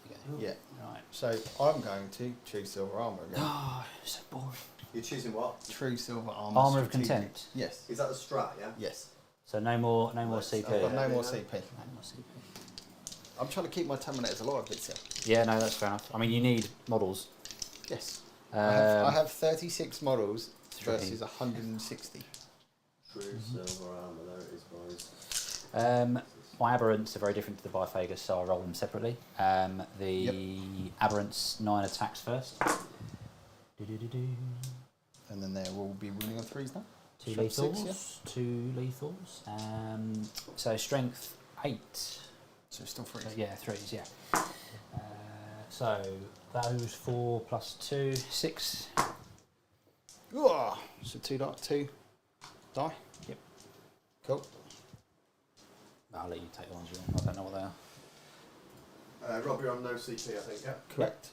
There you go. Yeah. Right. So I'm going to true silver armor again. Oh, so boring. You're choosing what? True silver armor. Armour of strategic. Contempt. Yes. Is that the strat, yeah? Yes. So no more Nice. CP. I've got Yeah, no more yeah. CP. No more CP. I'm trying to keep my Terminators alive, bits here. Yeah, no, that's fair enough. I mean, you need models. Yes. Um, I have 36 models versus 160. True silver armor, there it is, boys. My aberrants are very different to the Biphagus, so I roll them separately. The aberrants 9 attacks first. Do-do-do-do. And then there will be ruling on 3s now. 2 From lethals. 6, 2 lethals. So strength 8. So still 3. So, yeah, 3s, yeah. So those 4 plus 2, 6. So 2 die. Yep. Cool. I'll let you take the ones you want. I don't know what they are. Rob, you're on no CP, I think, yeah? Correct.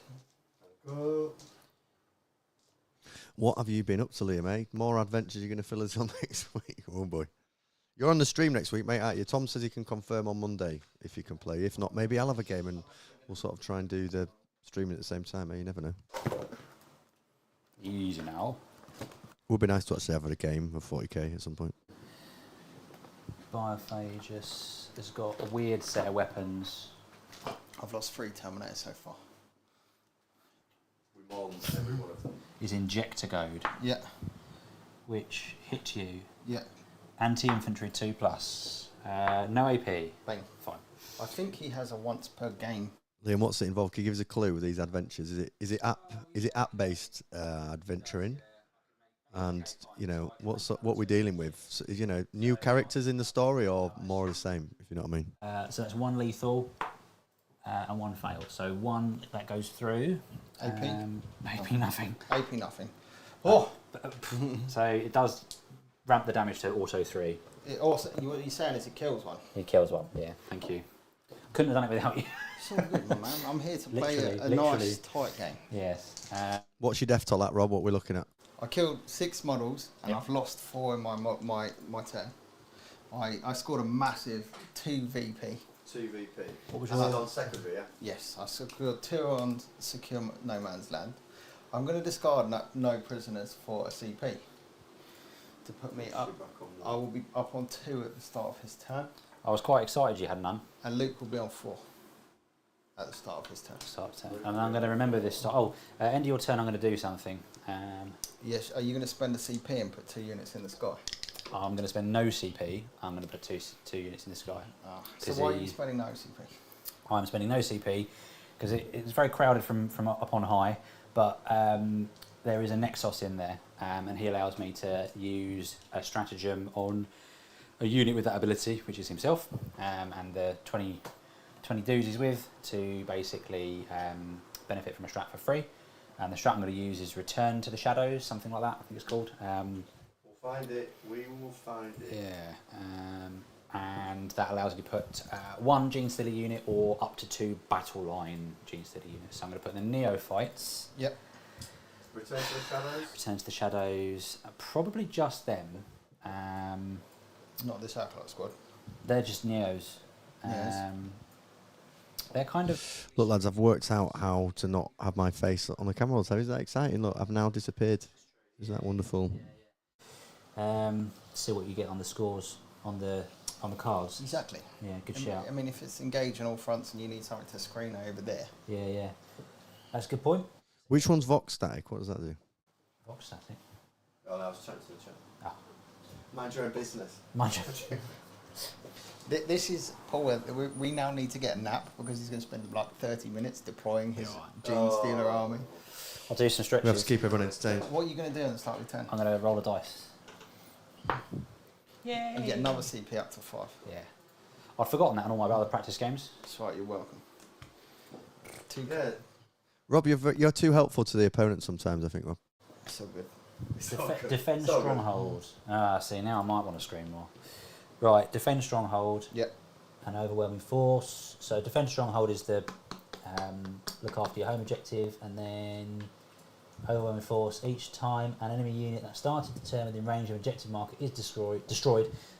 What have you been up to, Liam, eh? More adventures you're going to fill us on next week? Oh, boy. You're on the stream next week, mate, aren't you? Tom says he can confirm on Monday if you can play. If not, maybe I'll have a game and we'll sort of try and do the streaming at the same time, eh? You never know. Easy now. Would be nice to actually have a game of 40k at some point. Biphagus has got a weird set of weapons. I've lost 3 Terminators so far. We mourned every one of them. Is Injector Goad, Yeah. which hit you. Yeah. Anti-infantry 2+. No AP. Bang. Fine. I think he has a once per game. Liam, what's it involved? Can you give us a clue with these adventures? Is it app based adventuring? And you know what we're dealing with. So, you know, new characters in the story or more of the same, if you know what I mean. So that's 1 lethal and 1 fail. So 1 that goes through. AP? AP nothing. AP nothing. Oh! So it does ramp the damage to auto 3. It also, what you're saying is it kills 1. It kills 1. Yeah. Thank you. Couldn't have done it without you. It's all good, my man. I'm here to play a Literally. nice, tight game. Yes. What's your death toll at, Rob? What we're looking at? I killed 6 models and Yep. I've lost 4 in my turn. I scored a massive 2 VP. 2 VP. What was And your- that's on secondary, yeah? Yes, I scored 2 on secure no man's land. I'm going to discard no prisoners for a CP to put me up. I will be up on 2 at the start of his turn, I was quite excited you had none. and Luke will be on 4 at the start of his turn. Start turn. And I'm going to remember this. End of your turn, I'm going to do something. Yes, are you going to spend a CP and put 2 units in the sky? I'm going to spend no CP. I'm going to put two units in the sky. So 'Cause why are you spending no CP? I'm spending no CP because it's very crowded from up on high, but there is a Nexus in there, and he allows me to use a stratagem on a unit with that ability, which is himself, and the 20 dudes he's with to basically benefit from a strat for free. And the strat I'm going to use is Return to the Shadows, something like that, I think it's called. We'll find it. We will find it. Yeah, and that allows you to put 1 Genestealer unit or up to 2 BATTLELINE Genestealer units. So I'm going to put the Neophytes. Yep. Return to the shadows. Return to the Shadows, probably just them. Not this Acolyte squad. They're just Neos. Neos. They're kind of... Look, lads, I've worked out how to not have my face on the camera all the time. Is that exciting? Look, I've now disappeared. Isn't that wonderful? See what you get on the scores on the cards. Exactly. Yeah, good shout. I mean, if it's engaged on all fronts and you need something to screen over there. Yeah, yeah. That's a good point. Which one's Vox static? What does that do? Vox static. Oh, no, I was trying to the chat. Ah. Mind your own business. Mind you. This is Paul. We now need to get a nap because he's going to spend like 30 minutes deploying his Genestealer army. I'll do some stretches. We have to keep everyone entertained. What are you going to do on the start of your turn? I'm going to roll a dice. Yeah. And get another CP up to 5. Yeah. I'd forgotten that on all my other practice games. That's right, you're welcome. Rob, you're too helpful to the opponent sometimes, I think, Rob. So good. Defend So stronghold. See, now I might want to scream more. Right, defend stronghold. Yep. An overwhelming force. So defend stronghold is the look after your home objective, and then overwhelming force. Each time an enemy unit that started the turn within range of objective marker is destroyed,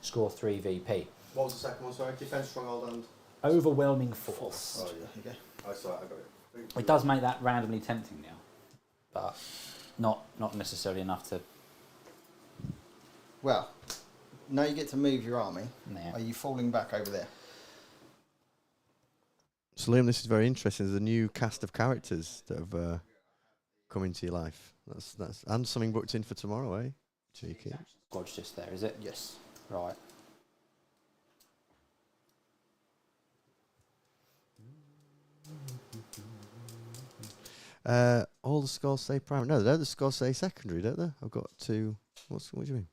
score 3 VP. What was the second one? Sorry, defense stronghold and Overwhelming force. Oh, yeah, you go. oh, sorry, I got it. It does make that randomly tempting now, but not necessarily enough to... Well, now you get to move your army. Yeah. Are you falling back over there? So Liam, this is very interesting. There's a new cast of characters that have come into your life. That's and something booked in for tomorrow, eh? Cheeky. Squad's just there, is it? Yes. Right. All the scores say primary. No, the scores say secondary, don't they? I've got two. What do you mean?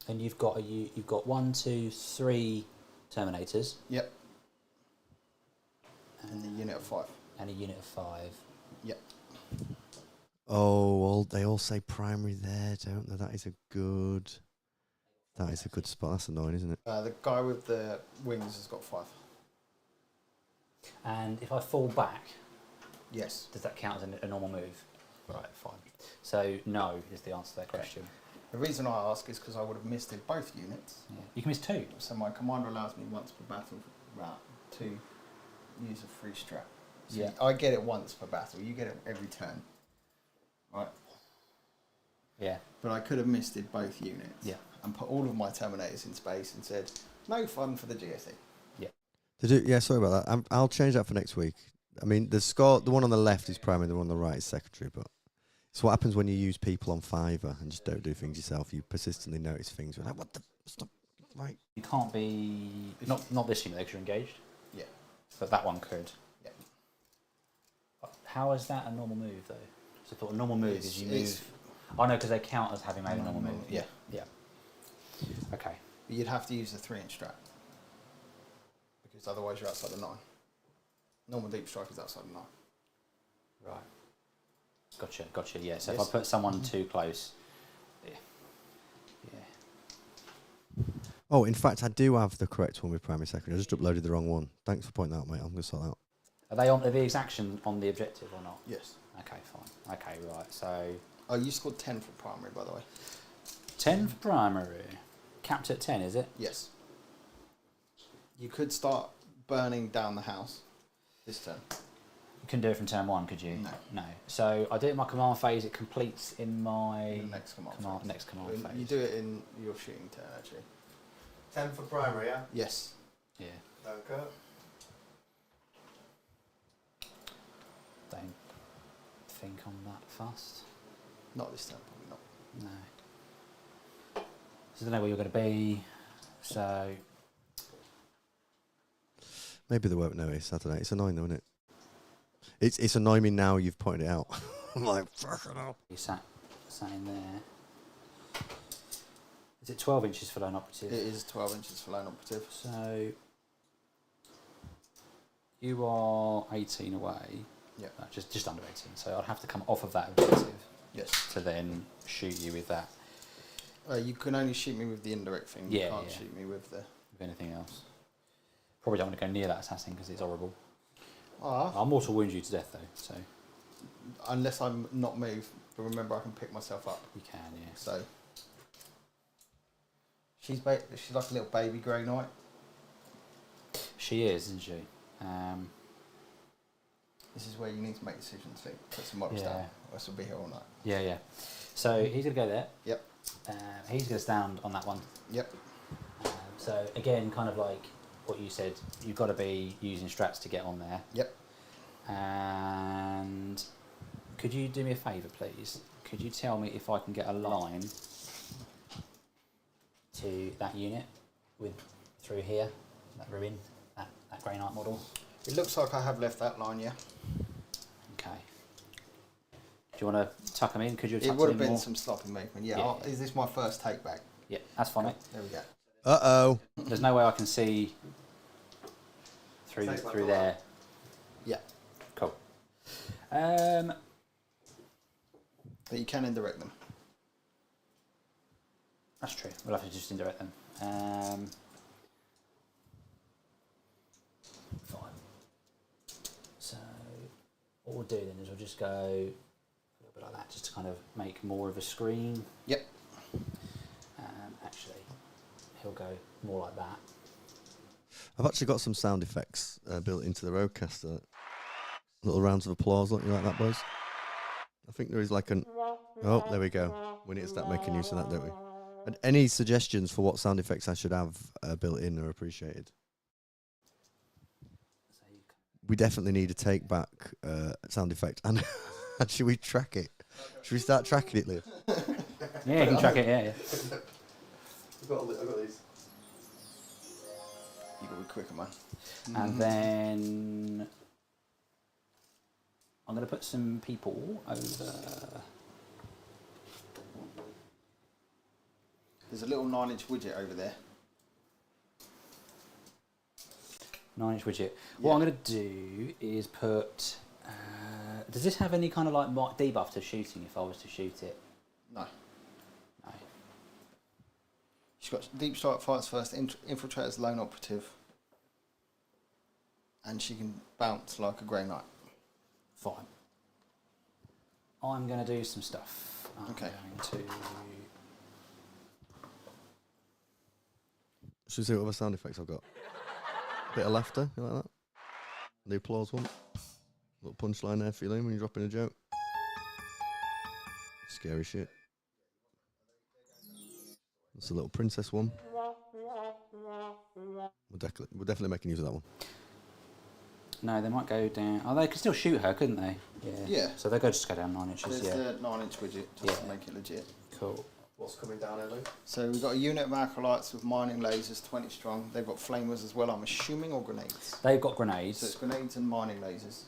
And you've got you've got 1, 2, 3 Terminators. Yep. And the unit of 5. And a unit of 5. Yep. Oh, they all say primary there, don't they? That is a good spot. That's annoying, isn't it? The guy with the wings has got 5. And if I fall back, Yes. does that count as a normal move? Right, fine. So, no is the answer to that question. The reason I ask is because I would have missed it both units. Yeah. You can miss 2. So my commander allows me once per battle to use a free strap. So Yeah. I get it once per battle. You get it every turn. Right. Yeah. But I could have missed it both units. Yeah. And put all of my Terminators in space and said, no fun for the GSE. Yeah, sorry about that. I'll change that for next week. I mean, the one on the left is primary, the one on the right is secondary, but it's what happens when you use people on Fiverr and just don't do things yourself. You persistently notice things. You're like, what the... Stop. Right. You can't be... Not this unit, because you're engaged. Yeah. But that one could. Yeah. How is that a normal move, though? So I thought a normal move is you it's- move... Oh, no, because they count as having made a normal move. Yeah. Yeah. Okay. But you'd have to use the 3-inch strap. Because otherwise you're outside the 9. Normal deep strike is outside the 9. Right. Gotcha, yeah. So Yes. if I put someone too close... Yeah. Oh, in fact, I do have the correct one with primary secondary. I just uploaded the wrong one. Thanks for pointing that out, mate. I'm going to sort that out. Are the exaction on the objective or not? Yes. Okay, fine. Okay, right. So... Oh, you scored 10 for primary, by the way. 10 for primary. Capped at 10, is it? Yes. You could start burning down the house this turn. You couldn't do it from turn 1, could you? No. No. So I do it in my command phase. It completes in my The next command phase. next command You phase. do it in your shooting turn, actually. 10 for primary, yeah? Yes. Yeah. Okay. Don't think I'm that fast. Not this turn, probably not. No. So I don't know where you're going to be. So Maybe they won't notice. I don't know. It's annoying, though, isn't it? It's annoying me now you've pointed it out. I'm like, fucking hell. you sat in there. Is it 12 inches for lone operative? It is 12 inches for lone operative. So you are 18 away. Yeah. Just under 18. So I'd have to come off of that objective Yes. to then shoot you with that. You can only shoot me with the indirect thing. Yeah, You can't yeah. shoot me with the... With anything else. Probably don't want to go near that assassin because it's horrible. Ah, I'll mortal wound you to death though, so unless I'm not moved. But remember, I can pick myself up. you can, yeah. So, She's like a little baby Grey Knight. She is, isn't she? This is where you need to make decisions. Put some mobs down. This will be here all night. Yeah. So he's going to go there. Yep. He's going to stand on that one. Yep. So again, kind of like what you said, you've got to be using strats to get on there. Yep. And could you do me a favour, please? Could you tell me if I can get a line to that unit through here, that ruin, that Grey Knight model? It looks like I have left that line, yeah. Okay. Do you want to tuck them in? Could you tuck It would have them in been more? some sloppy movement, yeah. Yeah. Is this my first take back? Yeah, that's fine, mate. There we go. Uh-oh. There's no way I can see through there. Yeah. Cool. But you can indirect them. That's true. We'll have to just indirect them. Fine. So what we'll do then is we'll just go a little bit like that, just to kind of make more of a screen. Yep. Actually, he'll go more like that. I've actually got some sound effects built into the roadcaster. Little rounds of applause, don't you like that, boys? I think there is like an... Oh, there we go. We need to start making use of that, don't we? And any suggestions for what sound effects I should have built in are appreciated. We definitely need a take back sound effect. And should we track it? Should we start tracking it, Liv? Yeah, you can track it, yeah. I've got these. You got to be quicker, man. And then I'm going to put some people over. There's a little 9-inch widget over there. 9-inch widget. What I'm going to do is put. Does this have any kind of like debuff to shooting if I was to shoot it? No. No. She's got deep strike, fights first, infiltrator's lone operative. And she can bounce like a Grey Knight. Fine. I'm going to do some stuff. Okay. I'm going to. Should we see what other sound effects I've got? Bit of laughter, you like that? The applause one. Little punchline there for you, Liam, when you're dropping a joke. Scary shit. That's a little princess one. We're definitely making use of that one. No, they might go down. Oh, they could still shoot her, couldn't they? Yeah. So they could just go down 9 inches. There's Yeah. the 9-inch widget just to make it legit. Cool. What's coming down here, Luke? So we've got a unit of acolytes with mining lasers, 20 strong. They've got flamers as well, I'm assuming, or grenades. They've got grenades. So it's grenades and mining lasers.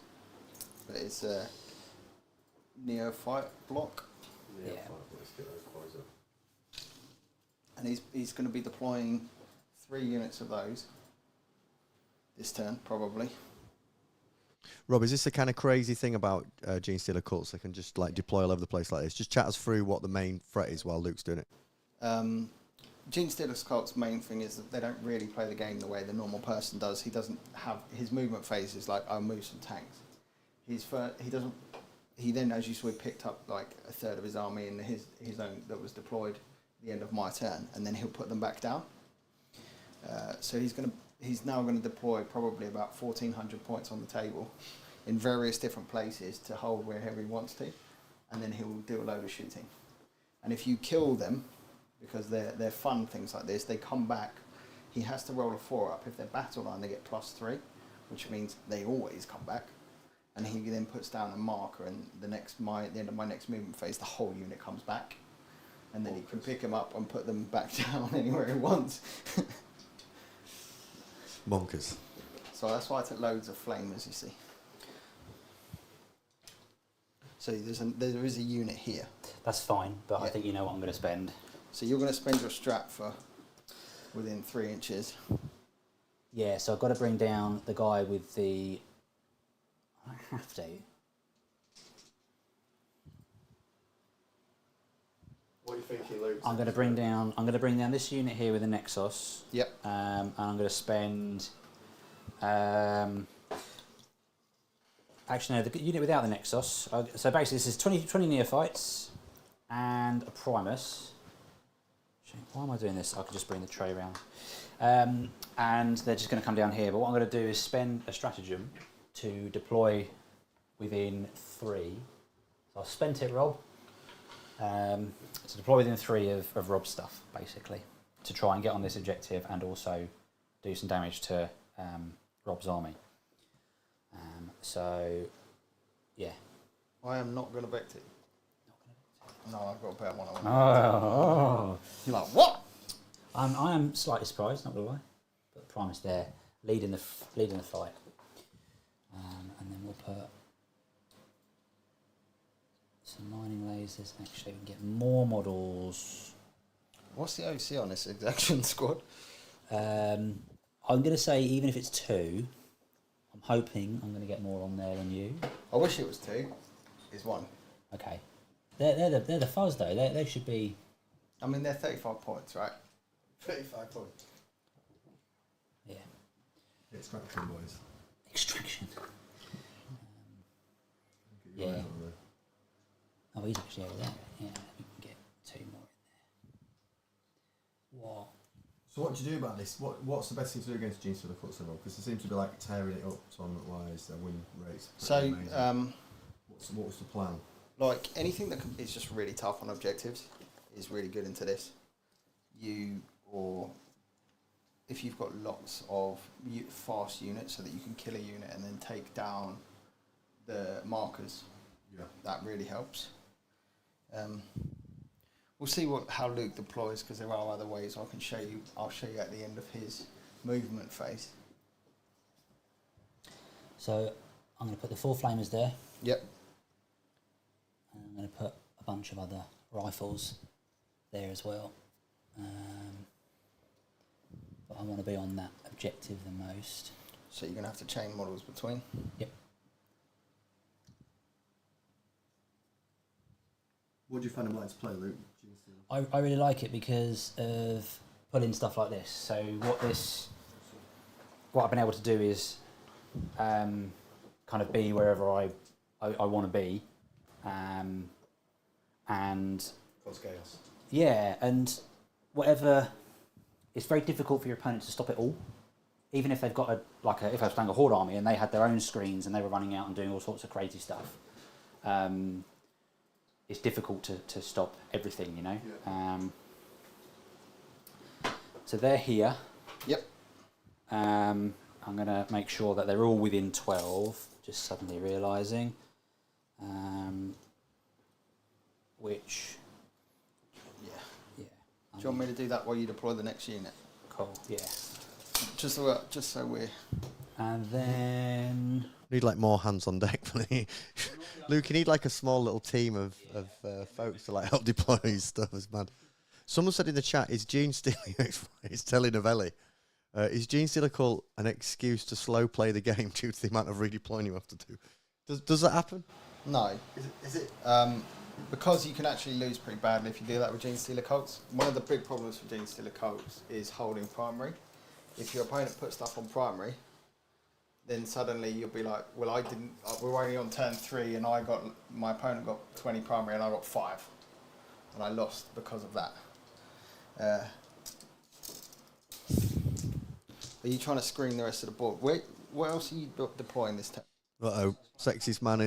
But it's a neophyte block. Yeah. And he's going to be deploying 3 units of those this turn, probably. Rob, is this the kind of crazy thing about Genestealer cults? They can just like deploy all over the place like this. Just chat us through what the main threat is while Luke's doing it. Genestealer cult's main thing is that they don't really play the game the way the normal person does. He doesn't have his movement phase is like, I'll move some tanks. He then, as you saw, picked up like a third of his army in his own that was deployed at the end of my turn, and then he'll put them back down. So he's now going to deploy probably about 1,400 points on the table in various different places to hold wherever he wants to, and then he'll do a load of shooting. And if you kill them, because they're fun things like this, they come back. He has to roll a 4 up. If they're battle line, they get +3, which means they always come back. And he then puts down a marker, and at the end of my next movement phase, the whole unit comes back, and then he can pick them up and put them back down anywhere he wants. Bonkers. So that's why I took loads of flamers, you see. So there is a unit here. That's fine, but I Yeah. think you know what I'm going to spend. So you're going to spend your strat for within 3 inches. Yeah, so I've got to bring down the guy with the. I have to. What do you think, Luke? I'm going to bring down this unit here with the Nexus. Yep. And I'm going to spend. Actually, no, the unit without the Nexus. So basically, this is 20 neophytes and a Primus. Actually, why am I doing this? I could just bring the tray around. And they're just going to come down here. But what I'm going to do is spend a stratagem to deploy within 3. So I've spent it, Rob. To deploy within 3 of Rob's stuff, basically, to try and get on this objective and also do some damage to Rob's army. So, yeah. I am not going to vect it. No, I've got a better one. Oh. You're like, what? I am slightly surprised, not gonna lie, but Primus there, leading the fight, and then we'll put some mining lasers. Actually, we can get more models. What's the OC on this Exaction squad? I'm gonna say even if it's 2, I'm hoping I'm gonna get more on there than you. I wish it was 2. It's 1. Okay, they're the fuzz though. They should be. I mean, they're 35 points, right? 35 points. Yeah. Extraction, boys. Extraction. Yeah. Oh, he's actually over there. Yeah, we can get 2 more in there. What? So what do you do about this? What's the best thing to do against Genestealer Cuts then? Because they seem to be like tearing it up tournament-wise, their win rates. So, what's the plan? like anything that is just really tough on objectives is really good into this. Or if you've got lots of fast units so that you can kill a unit and then take down the markers, that really helps. We'll see how Luke deploys, because there are other ways I can show you. I'll show you at the end of his movement phase. So I'm going to put the 4 flamers there. Yep. And I'm going to put a bunch of other rifles there as well. But I want to be on that objective the most. So you're going to have to chain models between? Yep. What do you find him like to play, Luke? I really like it because of pulling stuff like this. So what I've been able to do is kind of be wherever I want to be, and Cause chaos. yeah, and whatever. It's very difficult for your opponent to stop it all, even if they've got if I was playing a Horde army and they had their own screens and they were running out and doing all sorts of crazy stuff. It's difficult to stop everything, you know. Yeah. So they're here. Yep. I'm going to make sure that they're all within 12, just suddenly realising. Which... Yeah. Yeah. Do you want me to do that while you deploy the next unit? Cool, yeah. Just so we're... And then... Need like more hands on deck for me. Luke, you need like a small little team of folks to like help deploy his stuff. It's mad. Someone said in the chat, is Genestealer, it's Telenovelli, is Genestealer Cult an excuse to slow play the game due to the amount of redeploying you have to do? Does that happen? No. Is it because you can actually lose pretty badly if you do that with Genestealer Cults. One of the big problems for Genestealer Cults is holding primary. If your opponent puts stuff on primary, then suddenly you'll be like, well, I didn't, we're only on turn 3 and my opponent got 20 primary and I got 5. And I lost because of that. Are you trying to screen the rest of the board? Where else are you deploying this time? Uh-oh, sexiest man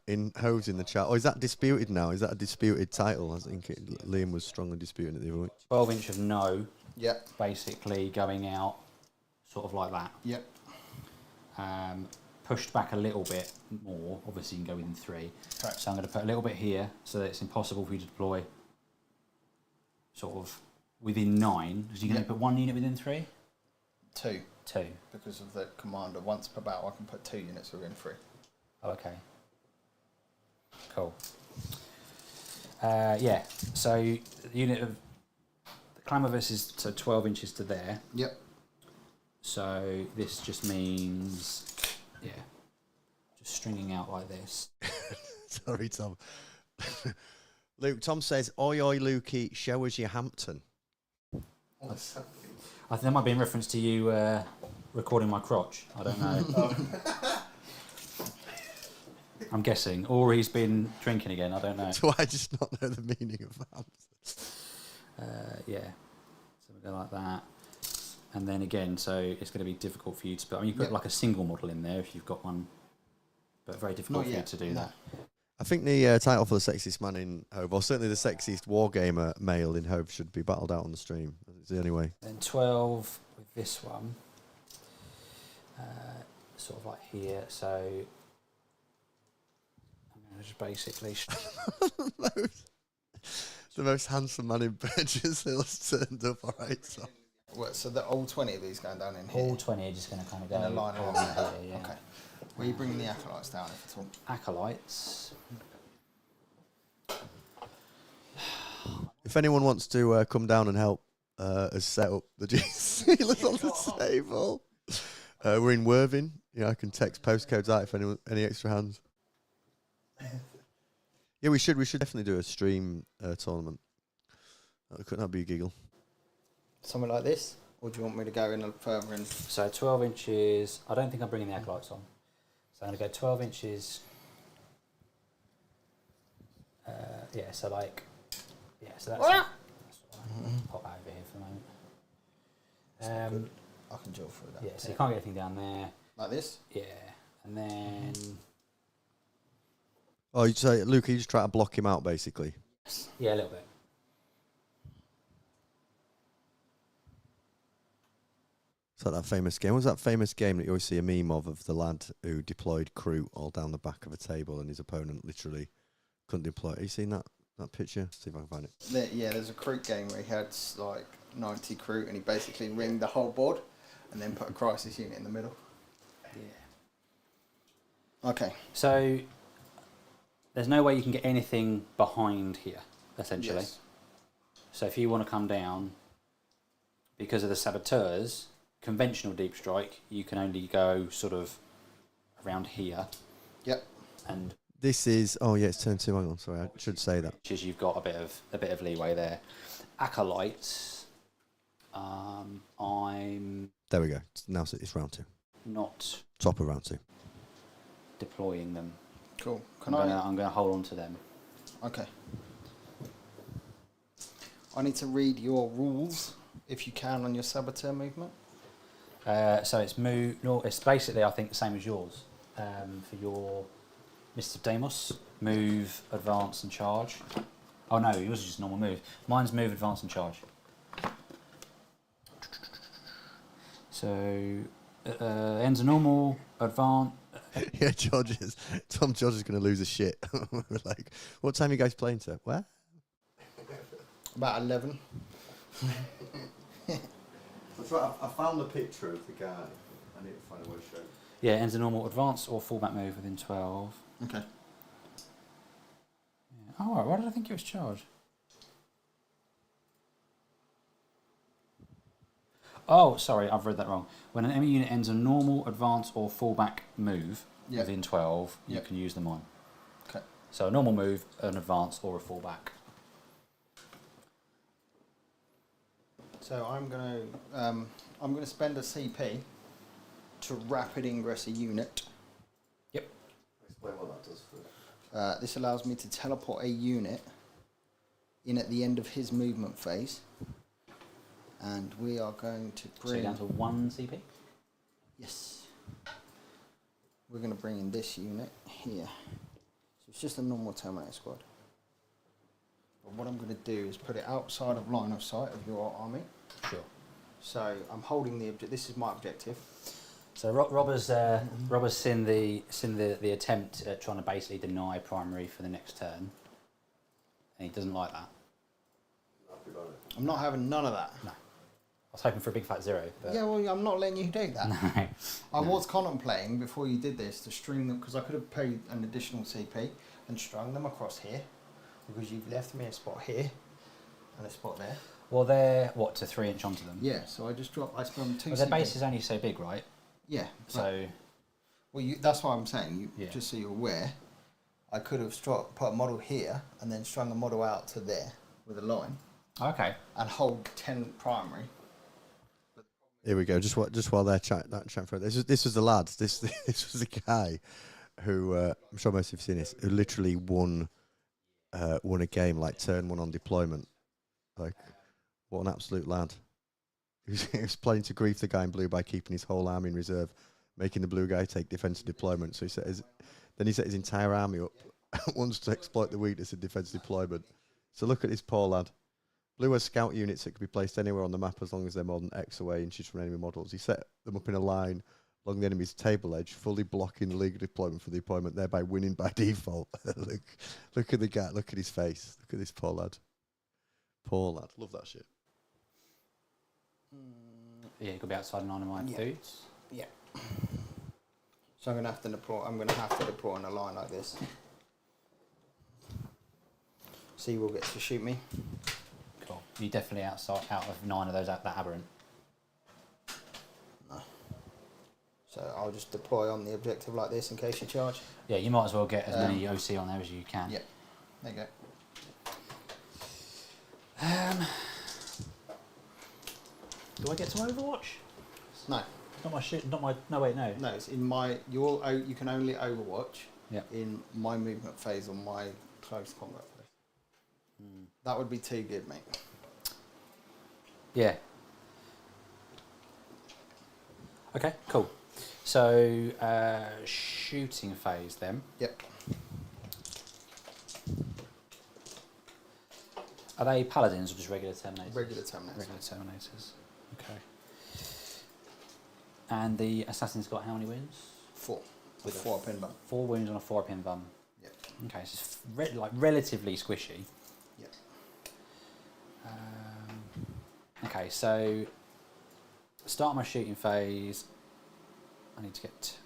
in Hoves in the chat. Oh, is that disputed now? Is that a disputed title? I think Liam was strongly disputing it the other week. 12 inch of no. Yep. Basically going out sort of like that. Yep. Pushed back a little bit more. Obviously you can go within 3. Okay. So I'm going to put a little bit here so that it's impossible for you to deploy sort of within 9. Because you're going to put 1 unit within 3? 2. 2. Because of the commander. Once per battle, I can put 2 units within 3. Oh, okay. Cool. Yeah. So the unit of the Clamovis is to 12 inches to there. Yep. So this just means, yeah, just stringing out like this. Sorry, Tom. Luke, Tom says, oi, oi, Lukey, show us your Hampton. What's that? I think that might be in reference to you recording my crotch. I don't know. I'm guessing. Or he's been drinking again. I don't know. Do I just not know the meaning of Hampton? Yeah, so we go like that. And then again, so it's going to be difficult for you to put. I mean, you put like a single model in there if you've got one, but very difficult for you to do that. I think the title for the sexiest man in Hove, or certainly the sexiest wargamer male in Hove, should be battled out on the stream. It's the only way. Then 12 with this one, sort of like here. So I'm going to just basically. The most handsome man in Burgess Hill's turned up. All right, so. So the all 20 of these going down in here? All 20 are just going to kind of go in a line along along here, here. yeah. Okay. Where are you bringing the acolytes down, if at all? Acolytes. If anyone wants to come down and help us set up the Genestealers on the table, we're in Worthing. I can text postcodes out if anyone any extra hands. Yeah, we should definitely do a stream tournament. Couldn't that be a giggle? Something like this? Or do you want me to go in a further in? So 12 inches. I don't think I'm bringing the acolytes on. So I'm going to go 12 inches. Yeah, so like, yeah, so that's what pop that over here for the moment. I can drill through that. Yeah, so you can't get anything down there. Like this? Yeah, and then Oh, you say, Luke, you just try to block him out, basically. yeah, a little bit. It's like that famous game. What was that famous game that you always see a meme of the lad who deployed crew all down the back of a table and his opponent literally couldn't deploy? Have you seen that picture? See if I can find it. Yeah, there's a crew game where he had like 90 crew and he basically ringed the whole board and then put a crisis unit in the middle. Yeah. Okay. So there's no way you can get anything behind here, essentially. Yes. So if you want to come down, because of the saboteurs, conventional deep strike, you can only go sort of around here. Yep. And This is it's turn 2. Hang on, sorry, I should say that. which is you've got a bit of leeway there. Acolytes, I'm There we go. Now it's round 2. not Top of round 2. deploying them. Cool. I'm going to hold on to them. Okay. I need to read your rules, if you can, on your saboteur movement. So it's move. No, it's basically I think the same as yours. For your Mr. Deimos, move, advance, and charge. Oh no, yours is just normal move. Mine's move, advance, and charge. So ends a normal, advance. Yeah, Tom George is going to lose his shit. We're like, what time are you guys playing to? Where? About 11. That's right. I found the picture of the guy. I need to find a way to show. Yeah, ends a normal, advance, or fullback move within 12. Okay. Yeah. Oh, right, why did I think it was charge? Oh, sorry, I've read that wrong. When an enemy unit ends a normal, advance, or fullback move within 12, you can use them on. Okay. So a normal move, an advance, or a fullback. So I'm gonna spend a CP to rapid ingress a unit. Yep. Explain what that does for. This allows me to teleport a unit in at the end of his movement phase, and we are going to So bring. you're down to 1 CP. Yes. We're going to bring in this unit here. So it's just a normal Terminator Squad. But what I'm going to do is put it outside of line of sight of your army. Sure. So I'm holding the objective. This is my objective. So Robber's seen the attempt at trying to basically deny primary for the next turn, and he doesn't like that. I'm not having none of that. No. I was hoping for a big fat 0. But Yeah, well, I'm not letting you do that. no. I was contemplating before you did this to string them, because I could have paid an additional CP and strung them across here, because you've left me a spot here and a spot there. Well, they're what, to 3 inch onto them. Yeah, so I spent 2 Well, their base is only so big, right? Yeah. So Well, that's why I'm saying, Yeah. just so you're aware, I could have put a model here and then strung a model out to there with a line okay. and hold 10 primary. Here we go. Just while they're chat for this was the lads. This was the guy who I'm sure most of you've seen this. Who literally won a game like turn 1 on deployment. Like What an absolute lad. He was planning to grief the guy in blue by keeping his whole army in reserve, making the blue guy take defensive deployment. So he set his entire army up once to exploit the weakness of defensive deployment. So look at this poor lad. Blue has scout units that could be placed anywhere on the map as long as they're more than X away inches from enemy models. He set them up in a line along the enemy's table edge, fully blocking the legal deployment for the deployment, thereby winning by default. Look at the guy. Look at his face. Look at this poor lad. Poor lad. Love that shit. Yeah, you could be outside 9 of my dudes. Yeah. So I'm gonna have to deploy on a line like this. So you will get to shoot me. Cool. You're definitely out of 9 of those that aberrant. No. So I'll just deploy on the objective like this in case you charge. Yeah, you might as well get as many OC on there as you can. Yeah. There you go. Do I get to Overwatch? No. Not my shit. Not my. No wait, no. No, it's in my. You can only Overwatch Yep. in my movement phase or my close combat phase. That would be too good, mate. Yeah. Okay, cool. So, shooting phase then. Yep. Are they paladins or just regular Terminators? Regular Terminators. Regular Terminators. Okay. And the assassin's got how many wounds? 4. With 4 pin bump. 4 wounds on a 4-pin bum. Yep. Okay, so it's relatively squishy. Yep. Okay, so start my shooting phase. I need to get.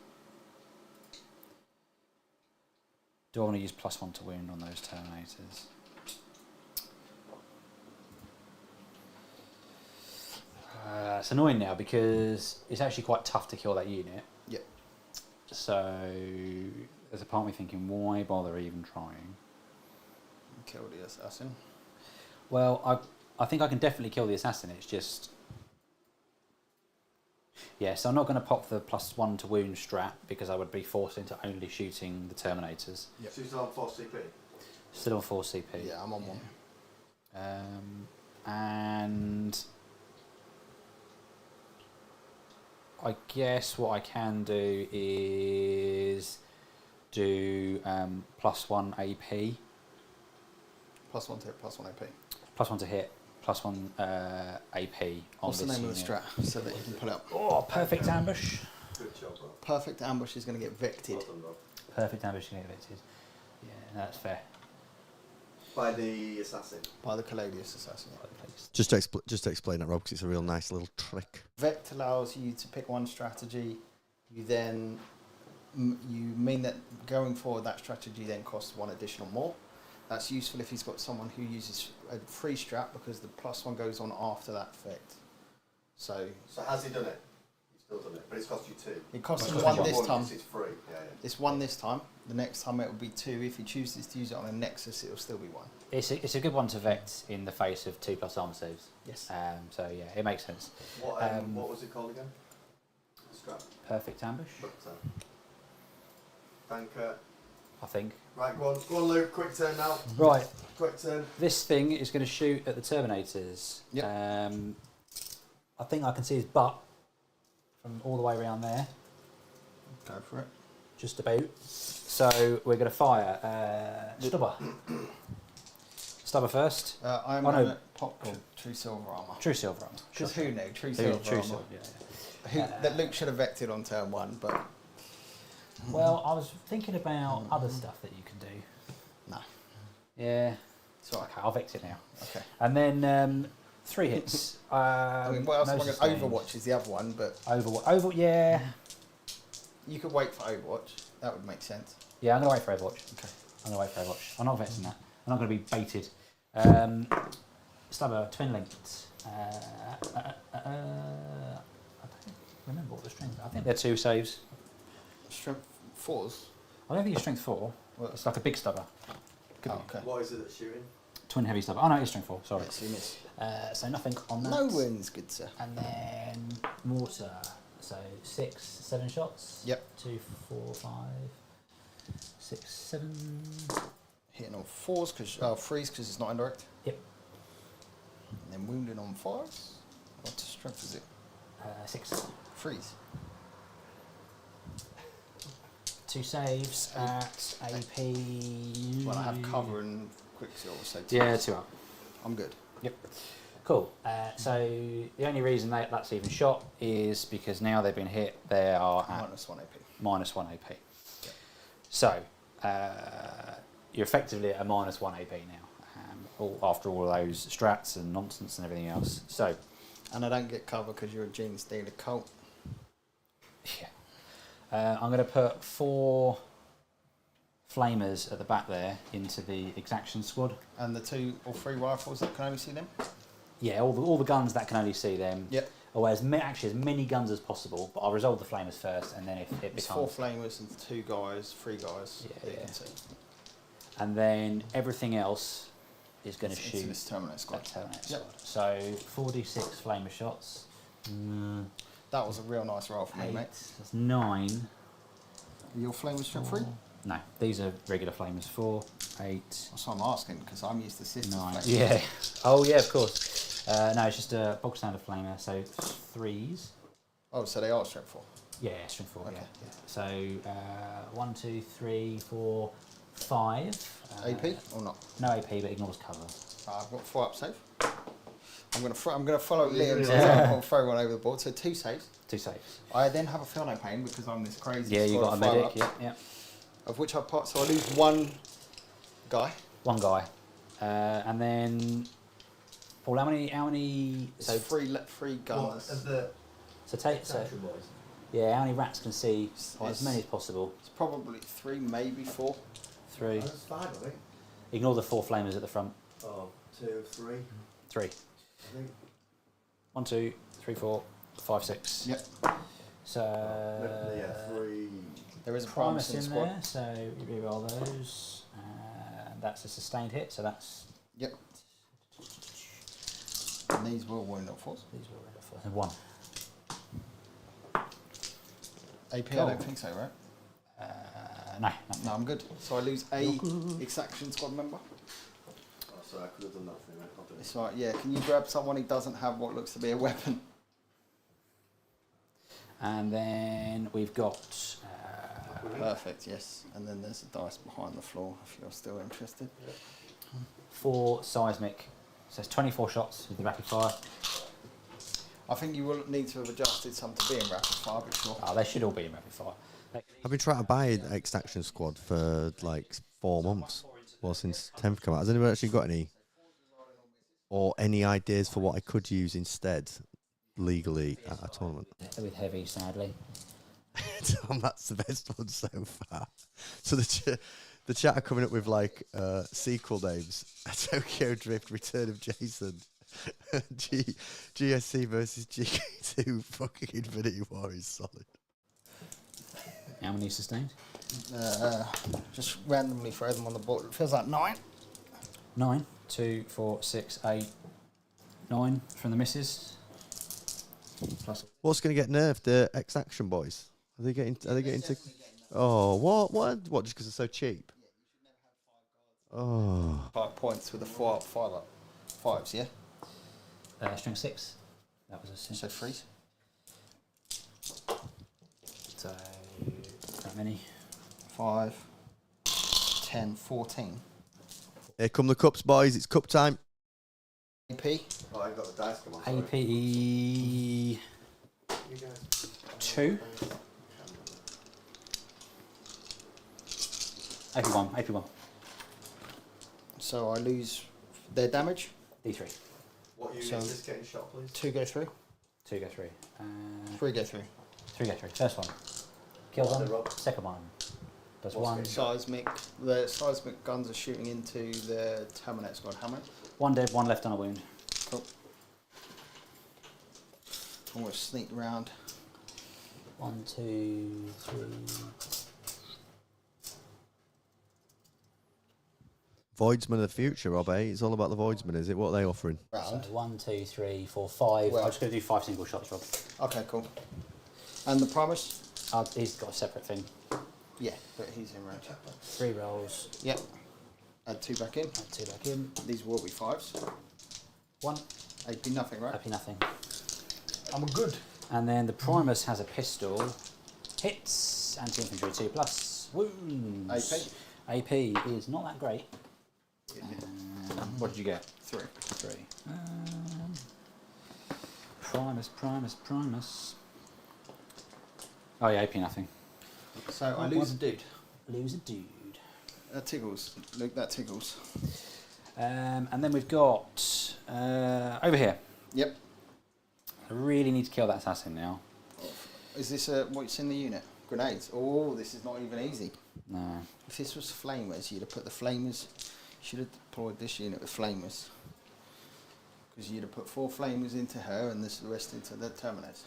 Do I want to use +1 to wound on those Terminators? It's annoying now because it's actually quite tough to kill that unit. Yep. So there's a part of me thinking, why bother even trying? Kill the assassin. Well, I think I can definitely kill the assassin. It's just, yeah. So I'm not going to pop the +1 to wound strat because I would be forced into only shooting the Terminators. Yep. So he's on 4 CP? Still on 4 CP. Yeah, I'm on 1. And I guess what I can do is do +1 AP. +1 to hit, +1 AP. +1 to hit, +1 AP on What's the this name of the unit. strat so that you can pull it up? Oh, perfect ambush. Good job, bro. Perfect ambush is going to get victed. Well done, bro. Perfect ambush can get evicted. Yeah, that's fair. By the assassin. By the Caladius assassin. Just to explain that, Rob, because it's a real nice little trick. Vect allows you to pick one strategy. You then you mean that going forward that strategy then costs 1 additional more. That's useful if he's got someone who uses a free strat because the +1 goes on after that effect. So has he done it? He's still done it, but it's cost you 2. it costs him It's 1 this time. It's free. Yeah. It's 1 this time. The next time it will be 2. If he chooses to use it on a Nexus, it will still be 1. It's a good one to vect in the face of 2+ armor saves. Yes. So yeah, it makes sense. What was it called again? Strap. Perfect ambush, Thank I think. Right, go on, Luke. Quick turn now. Right. Quick turn. This thing is going to shoot at the Terminators. Yep. I think I can see his butt from all the way around there. Go for it. Just about. So we're going to fire Stubber. Stubber first. I'm Oh, no. going to pop True Silver Armour. True silver armor. Because who knew? True True Silver Armour. silver. Yeah. That Luke should have vected on turn 1, but Well, I was thinking about other stuff that you can do. no. Yeah. Sorry. Okay, I'll vex it now. Okay. And then 3 hits. I mean, what else no am I going sustained. Overwatch is the other one, but Overwatch. Yeah. you could wait for Overwatch. That would make sense. Yeah, I'm going to wait for Overwatch. Okay. I'm going to wait for Overwatch. I'm not vexing that. I'm not going to be baited. Stubber, twin linked. I don't remember what the strength. I think they're 2 saves. Strength 4s. I don't think it's strength 4. Well, It's like a big stubber. Could be. okay. What is it that's shooting? Twin heavy stubber. Oh no, it's strength 4. Sorry. Yes, you miss. So nothing on that. No wins, good sir. And then mortar. So 6, 7 shots. Yep. 2, 4, 5, 6, 7. Hitting on 4s, because 3s, because it's not indirect. Yep. And then wounded on 5s. What strength is it? 6. Freeze. 2 saves at AP. Well, I have cover and quicksilver, so 2. Yeah, 2 up. I'm good. Yep. Cool. So the only reason that's even shot is because now they've been hit, they are at -1 AP. -1 AP. Yep. So you're effectively at a -1 AP now, after all those strats and nonsense and everything else. So, And I don't get cover because you're a Genestealer cult. yeah. I'm going to put 4 flamers at the back there into the Exigence squad. And the 2 or 3 rifles that can only see them? Yeah, all the guns that can only see them. Yep. Or actually as many guns as possible, but I'll resolve the flamers first, and then if it It's becomes 4 flamers and 2 guys, 3 guys Yeah, that you yeah. can see. and then everything else is going to It's shoot this Terminator Squad. that Terminator Yep. squad. So 4d6 flamer shots. That was a real nice roll for me, 8. mate. That's 9. Are your flamers strength 3? No, these are regular flamers. 4, 8, That's what I'm asking because I'm used to system 9. flamers. Yeah. Oh yeah, of course. No, it's just a bog standard flamer. So 3s. Oh, so they are strength 4. Yeah, strength 4. Okay. Yeah. So 1, 2, 3, 4, 5. AP or not? No AP, but ignores cover. I've got 4 up save. I'm gonna follow Liam's Yeah. example and throw one over the board. So 2 saves. 2 saves. I then have a feel no pain because I'm this crazy. Yeah, you squad got a of 5 medic. ups, Yeah, yeah. Of which I part. So I lose 1 guy. 1 guy, and then. Paul, how many? So 3 guns. So take so. Yeah, how many rats can see? As It's- many as possible. It's probably 3, maybe 4. 3. That's 5, I think. Ignore the 4 flamers at the front. Oh, 2, 3. 3. I think. 1, 2, 3, 4, 5, 6. Yep. So. Yeah, 3. There is a Primus Primus in the in squad. there, so you re-roll those. That's a sustained hit, so that's. Yep. And these will wound up force. These were red for 1. AP, Cool. I don't think so, right? No. No, I'm good. So I lose a Exaction squad member. Oh, sorry, I could have done that for you, mate. I'll do it. It's like, yeah, can you grab someone who doesn't have what looks to be a weapon? And then we've got. Perfect, yes. And then there's a dice behind the floor if you're still interested. 4 seismic. So it's 24 shots with the rapid fire. I think you will need to have adjusted some to be in rapid fire, but sure. Oh, they should all be in rapid fire. I've been trying to buy an Extraction Squad for like 4 months. Well, since 10th come out. Has anyone actually got any? Or any ideas for what I could use instead legally at a tournament? With heavy, sadly. Tom, that's the best one so far. So the chat are coming up with like sequel names: Tokyo Drift, Return of Jason, GSC versus GK2. Fucking Infinity War is solid. How many sustained? Just randomly throw them on the board. It feels like 9. 9. 2, 4, 6, 8, 9 from the misses. Plus. What's going to get nerfed? The X-Action boys. Are they getting to? Oh, what? Just because they're so cheap? Oh. 5 points with a 4 up, 5 up. 5s, yeah? Strength 6. That was a 6. So 3s. So that many. 5, 10, 14. Here come the cups, boys. It's cup time. AP. Oh, I got the dice. Come on. AP 2. AP1. So I lose their damage. D3. What unit is this getting shot, please? 2 go through. 2 go through. 3 go through. 3 go through. First one. Kills What's one. the roll? Second one. Does What's one. it? Seismic. The seismic guns are shooting into the Terminator Squad. How many? 1 dead, 1 left on a wound. Cool. Almost sneaked around. 1, 2, 3. Voidsman of the future, Rob. It's all about the Voidsman, is it? What are they offering? So Round. 1, 2, 3, 4, 5. Well- I'm just going to do 5 single shots, Rob. Okay, cool. And the Primus? He's got a separate thing. Yeah, but he's in range. 3 rolls. Yep. Add 2 back in. Add 2 back in. These will be 5s. 1. AP nothing, right? AP nothing. I'm good. And then the Primus has a pistol. Hits, anti-infantry 2+. Wounds. AP is not that great. What did you get? 3. 3. Primus. Oh yeah, AP nothing. So I lose a dude. Lose a dude. That tickles. Luke, that tickles. And then we've got over here. Yep. I really need to kill that assassin now. Is this what's in the unit? Grenades. Oh, this is not even easy. No. If this was flamers, you'd have put the flamers. You should have deployed this unit with flamers. Because you'd have put 4 flamers into her and the rest into the Terminators.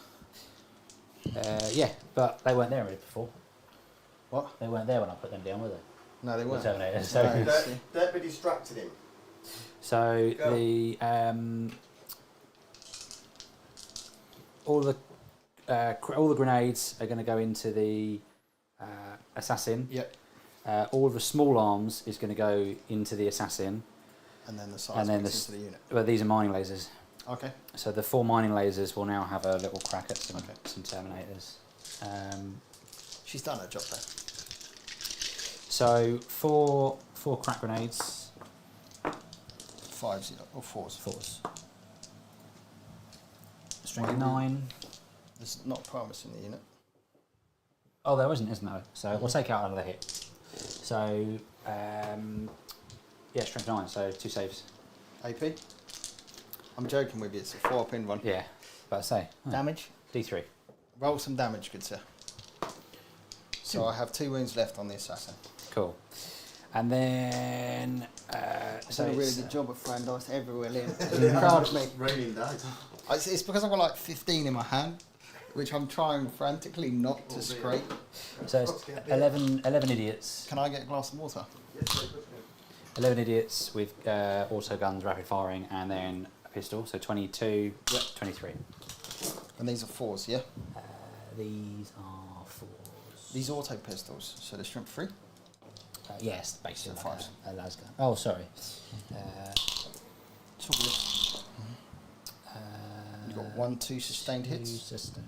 Yeah, but they weren't there before. What? They weren't there when I put them down, were they? No, they weren't. The Terminator. No, So, Don't be distracted him. so Go. the all the grenades are going to go into the assassin. Yep. All of the small arms is going to go into the assassin. And then the size And then into the unit. Well, these are mining lasers. Okay. So the 4 mining lasers will now have a little crack at some Okay. some Terminators. She's done her job there. So four crack grenades. 5s or 4s. 4s. Strength 9. There's not promise in the unit. Oh, there isn't there? So we'll take out another hit. So yeah, strength 9. So 2 saves. AP? I'm joking with you. It's a 4-pin one. Yeah, about to say. Damage? D3. Roll some damage, good sir. So I have 2 wounds left on the assassin. Cool. And then So done a really good job of throwing dice everywhere, Liam. Yeah. Proud of me. Raining dice. It's because I've got like 15 in my hand, which I'm trying frantically not to scrape. So it's 11 idiots. Can I get a glass of water? 11 idiots with auto guns, rapid firing, and then a pistol. So 22, Yep. 23. And these are 4s, yeah? These are 4s. These auto pistols, so they're strength 3? Yes, basically So like 5s. a lasgun. Oh, sorry. You've got 1, 2 sustained 2 hits. Sustained.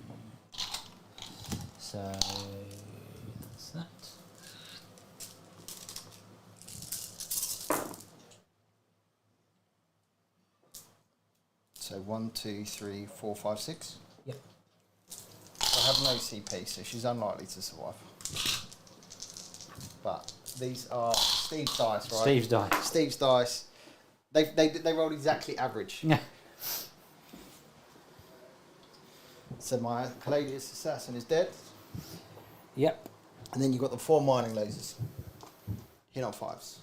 So that's that. So 1, 2, 3, 4, 5, 6. Yep. I have no CP, so she's unlikely to survive. But these are Steve's dice, right? Steve's die. Steve's dice. They rolled exactly average. Yeah. So my Caladius assassin is dead. Yep. And then you've got the 4 mining lasers. Hit on 5s.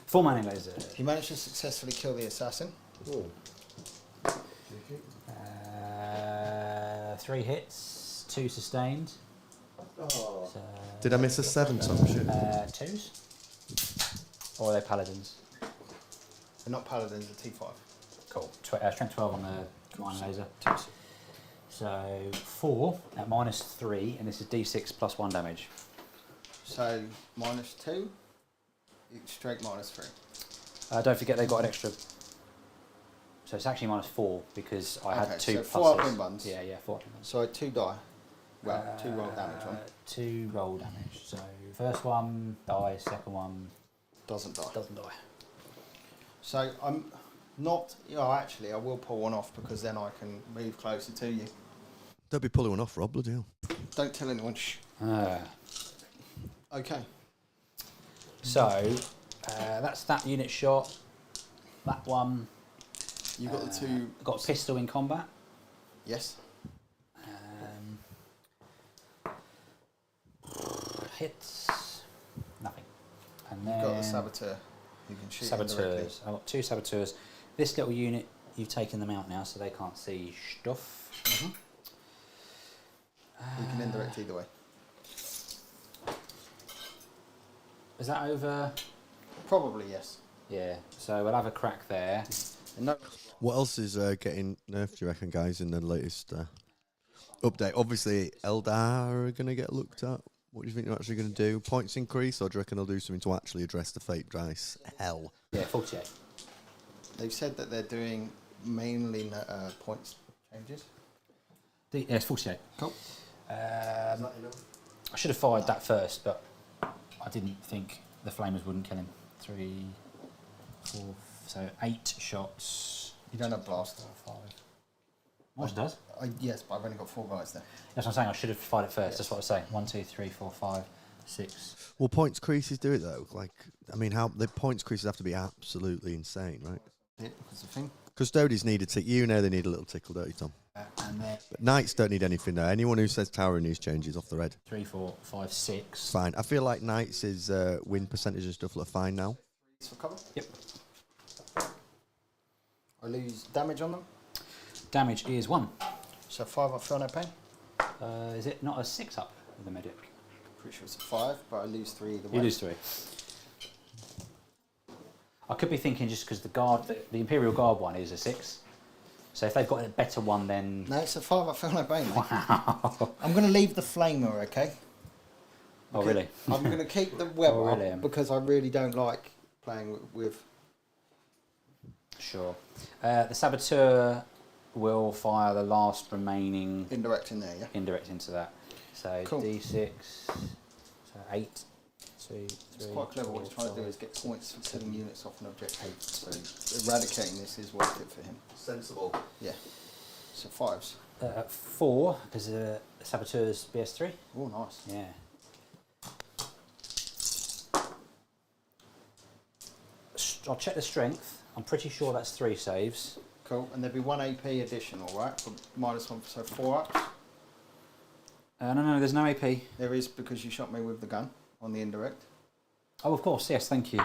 4 mining laser. He managed to successfully kill the assassin. 3 hits, 2 sustained. Oh. So, Did I miss a 7 some shit? 2s? Or are they paladins? They're not paladins, they're T5. Cool. Strength 12 on the mining laser. 2s. So 4 at -3, and this is D6 plus 1 damage. So -2, straight -3. Don't forget they've got an extra. So it's actually -4 because I had Okay, 2 so pluses. 4 up in buns. Yeah, 4 up in buns. So 2 die. Well, 2 roll damage on. 2 roll damage. So first one dies, second one Doesn't die. doesn't die. So I'm not. Actually, I will pull one off because then I can move closer to you. Don't be pulling one off, Rob. Bloody hell. Don't tell anyone. Shh. Okay. So that's that unit shot. That one You've got the 2. got a pistol in combat. Yes. Hits nothing. And then You've got the saboteur. You can shoot indirectly. saboteurs. I've got 2 saboteurs. This little unit, you've taken them out now, so they can't see stuff. You can indirect either way. Is that over? Probably yes. Yeah. So we'll have a crack there. And no. What else is getting nerfed, do you reckon, guys, in the latest update? Obviously, Eldar are going to get looked at. What do you think they're actually going to do? Points increase, or do you reckon they'll do something to actually address the fake dice hell? Yeah, 48. They've said that they're doing mainly points changes. Yeah, it's 48. Cool. I should have fired that first, but I didn't think the flamers wouldn't kill him. 3, 4, so 8 shots. You don't have blast. 5. What it does? Yes, but I've only got 4 guys there. That's what I'm saying. I should have fired it first. Yes. That's what I was saying. 1, 2, 3, 4, 5, 6. Will points creases do it though? Like, I mean, how the points creases have to be absolutely insane, right? Yeah, because the thing. Custodians need a tick. You know they need a little tickle, don't you, Tom? And then But knights don't need anything there. Anyone who says tower in these changes off the red. 3, 4, 5, 6. Fine. I feel like knights' win percentage and stuff look fine now. For cover. Yep. I lose damage on them. Damage is 1. So 5, I feel no pain. Is it not a 6 up with the medic? Pretty sure it's a 5, but I lose 3 either way. You lose 3. I could be thinking just because the Imperial Guard one is a 6. So if they've got a better one, then No, it's a 5, I feel no pain, mate. wow. I'm going to leave the flamer, okay? Oh really? I'm going to keep the web Oh, up really? because I really don't like playing with... Sure. The Saboteur will fire the last remaining Indirect in there, yeah? indirect into that. So Cool. D6. So 8, 2, 3. It's quite clever. What he's trying to do is get points for killing units off an objective. So eradicating this is worth it for him. Sensible. Yeah. So 5s. 4 because the Saboteur's BS3. Oh, nice. Yeah. I'll check the strength. I'm pretty sure that's 3 saves. Cool. And there'd be 1 AP additional, right? For -1, so 4 ups. No, there's no AP. There is because you shot me with the gun on the indirect. Oh, of course, yes, thank you.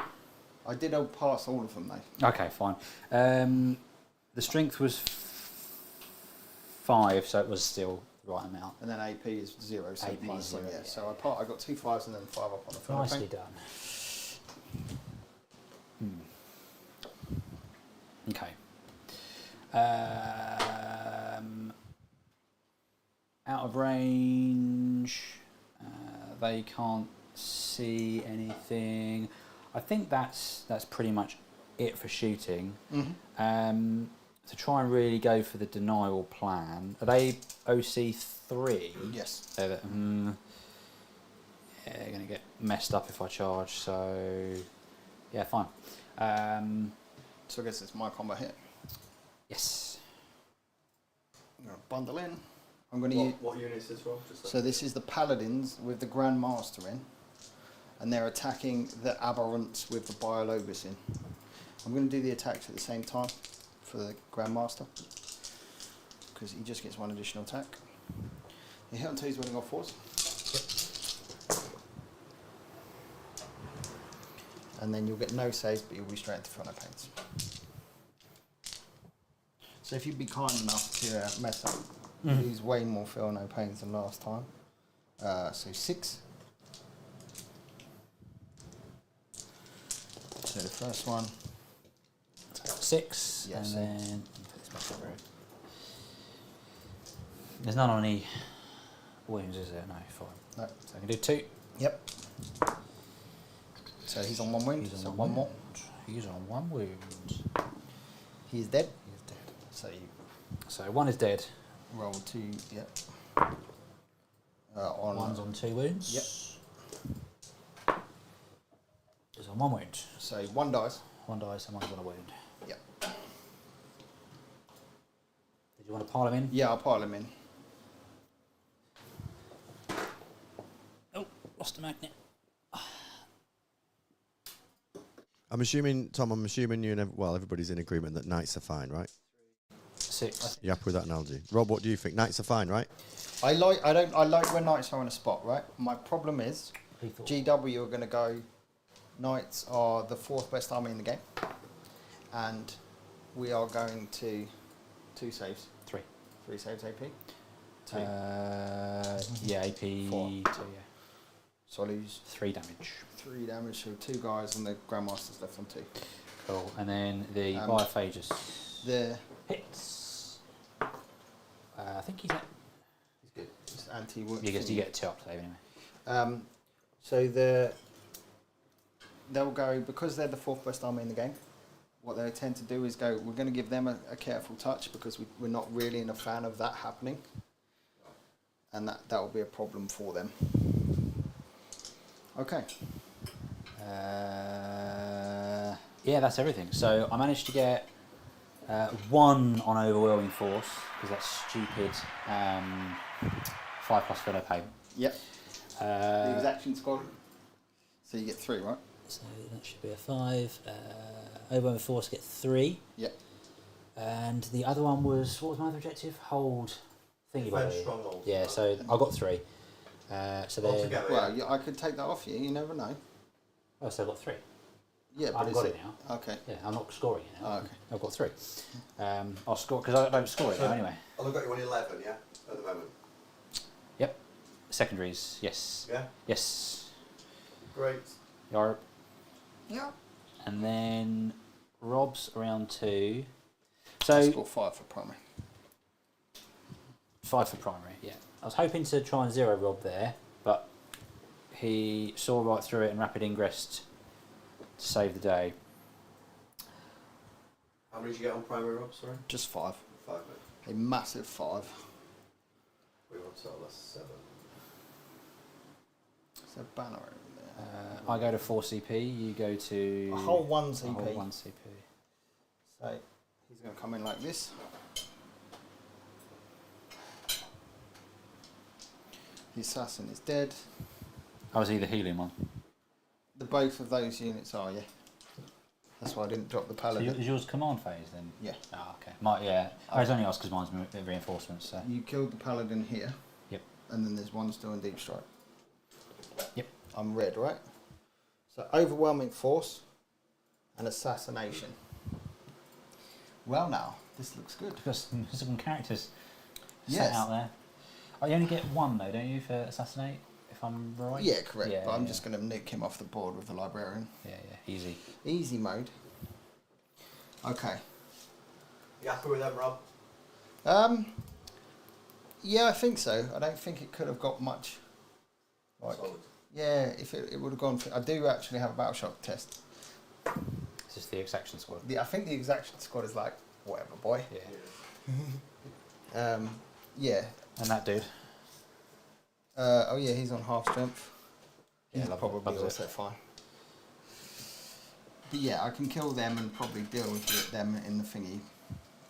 I did pass all of them though. Okay, fine. The strength was 5, so it was still the right amount. And then AP is 0, so AP minus is 1, 0, yeah. yeah. So I got 2 5s and then 5 up on the front. Nicely done. Okay. Out of range. They can't see anything. I think that's pretty much it for shooting. Mm-hmm. To try and really go for the denial plan. Are they OC3? Yes. So that, yeah, they're going to get messed up if I charge. So yeah, fine. So I guess it's my combat hit. Yes. I'm going to bundle in. I'm going to use... What unit is this from? So this is the Paladins with the Grand Master in. And they're attacking the Aberrants with the Biologos in. I'm going to do the attacks at the same time for the Grand Master. Because he just gets 1 additional attack. You hit until he's winning off 4s. And then you'll get no saves, but you'll be straight into front of paints. So if you'd be kind enough to mess up, use way more feel no pains than last time. So 6. So the first one. 6. Yes. And then there's none on any wounds, is there? No, fine. No. So I can do 2. Yep. So he's on 1 wound. He's on so 1 one more. He's on 1 wound. He's dead. He's dead. So you So 1 is dead. roll 2. Yep. On 1's on 2 wounds. Yep. He's on 1 wound. So 1 dies. 1 dies and 1's on a wound. Yep. Did you want to pile him in? Yeah, I'll pile him in. Oh, lost the magnet. I'm assuming, Tom, you and everybody's in agreement that knights are fine, right? 6. You happy with that analogy? Rob, what do you think? Knights are fine, right? I like when knights are on a spot, right? My problem is Lethal. GW are going to go. Knights are the 4th best army in the game, and we are going to 2 saves, 3. 3 saves AP. 2. Yeah, AP 4. 2, yeah. So I lose 3 damage. 3 damage to 2 guys, and the Grandmaster's left on 2. Cool. And then the Biophagus The hits. I think he's at... he's good. It's anti-wound. Because you get 2 up save anyway. So they'll go because they're the 4th best army in the game. what they tend to do is go, we're going to give them a careful touch because we're not really a fan of that happening. And that will be a problem for them. Okay. Yeah, that's everything. So I managed to get 1 on overwhelming force because that's stupid. 5 plus fellow pay. Yep. The exaction squad. So you get 3, right? So that should be a 5. Overwhelming force get 3. Yep. And the other one was, what was my other objective? Hold thingy body. stronghold. Yeah, so I got 3. So then, Altogether, Well, I could take that off you. You never know. oh, so I got 3. Yeah, but I've got it now. Okay. Yeah, I'm not scoring it now. Oh, okay. I've got 3. I'll score because I don't score it now anyway. I've got you on 11, yeah, at the moment. Yep. Secondaries, yes. Yeah. Yes. Great. Yarp. Yeah. And then Rob's around 2. I So scored 5 for primary. 5 for primary, yeah. I was hoping to try and 0 Rob there, but he saw right through it and rapid ingressed to save the day. How many did you get on primary, Rob? Sorry? Just 5. 5, mate. A massive 5. We want total, that's 7. There's a banner over there. I go to 4 CP, you go to... A whole 1 a CP. whole 1 CP. So he's going to come in like this. The assassin is dead. I was either healing one. The both of those units are, yeah. That's why I didn't drop the So paladin. is yours command phase then? Yeah. Oh, okay. I was only asked because mine's reinforcements, so... You killed the paladin here. Yep. And then there's one still in deep strike. Yep. I'm red, right? So overwhelming force and assassination. Well now, this looks good. You've got some characters Yes. set out there. Oh, you only get 1 though, don't you, for assassinate? If I'm right. Yeah, correct. Yeah, but I'm yeah. just going to nick him off the board with the librarian. Yeah, easy. Easy mode. Okay. You happy with them, Rob? Yeah, I think so. I don't think it could have got much. Like, Solid. yeah, if it would have gone. I do actually have a battle shock test. It's just the extraction squad. I think the exaction squad is like whatever, boy. Yeah. Yeah. And that dude. Oh yeah, he's on half strength. Yeah, He's love it, probably loves also fine. But yeah, I can kill them and probably deal with them in the thingy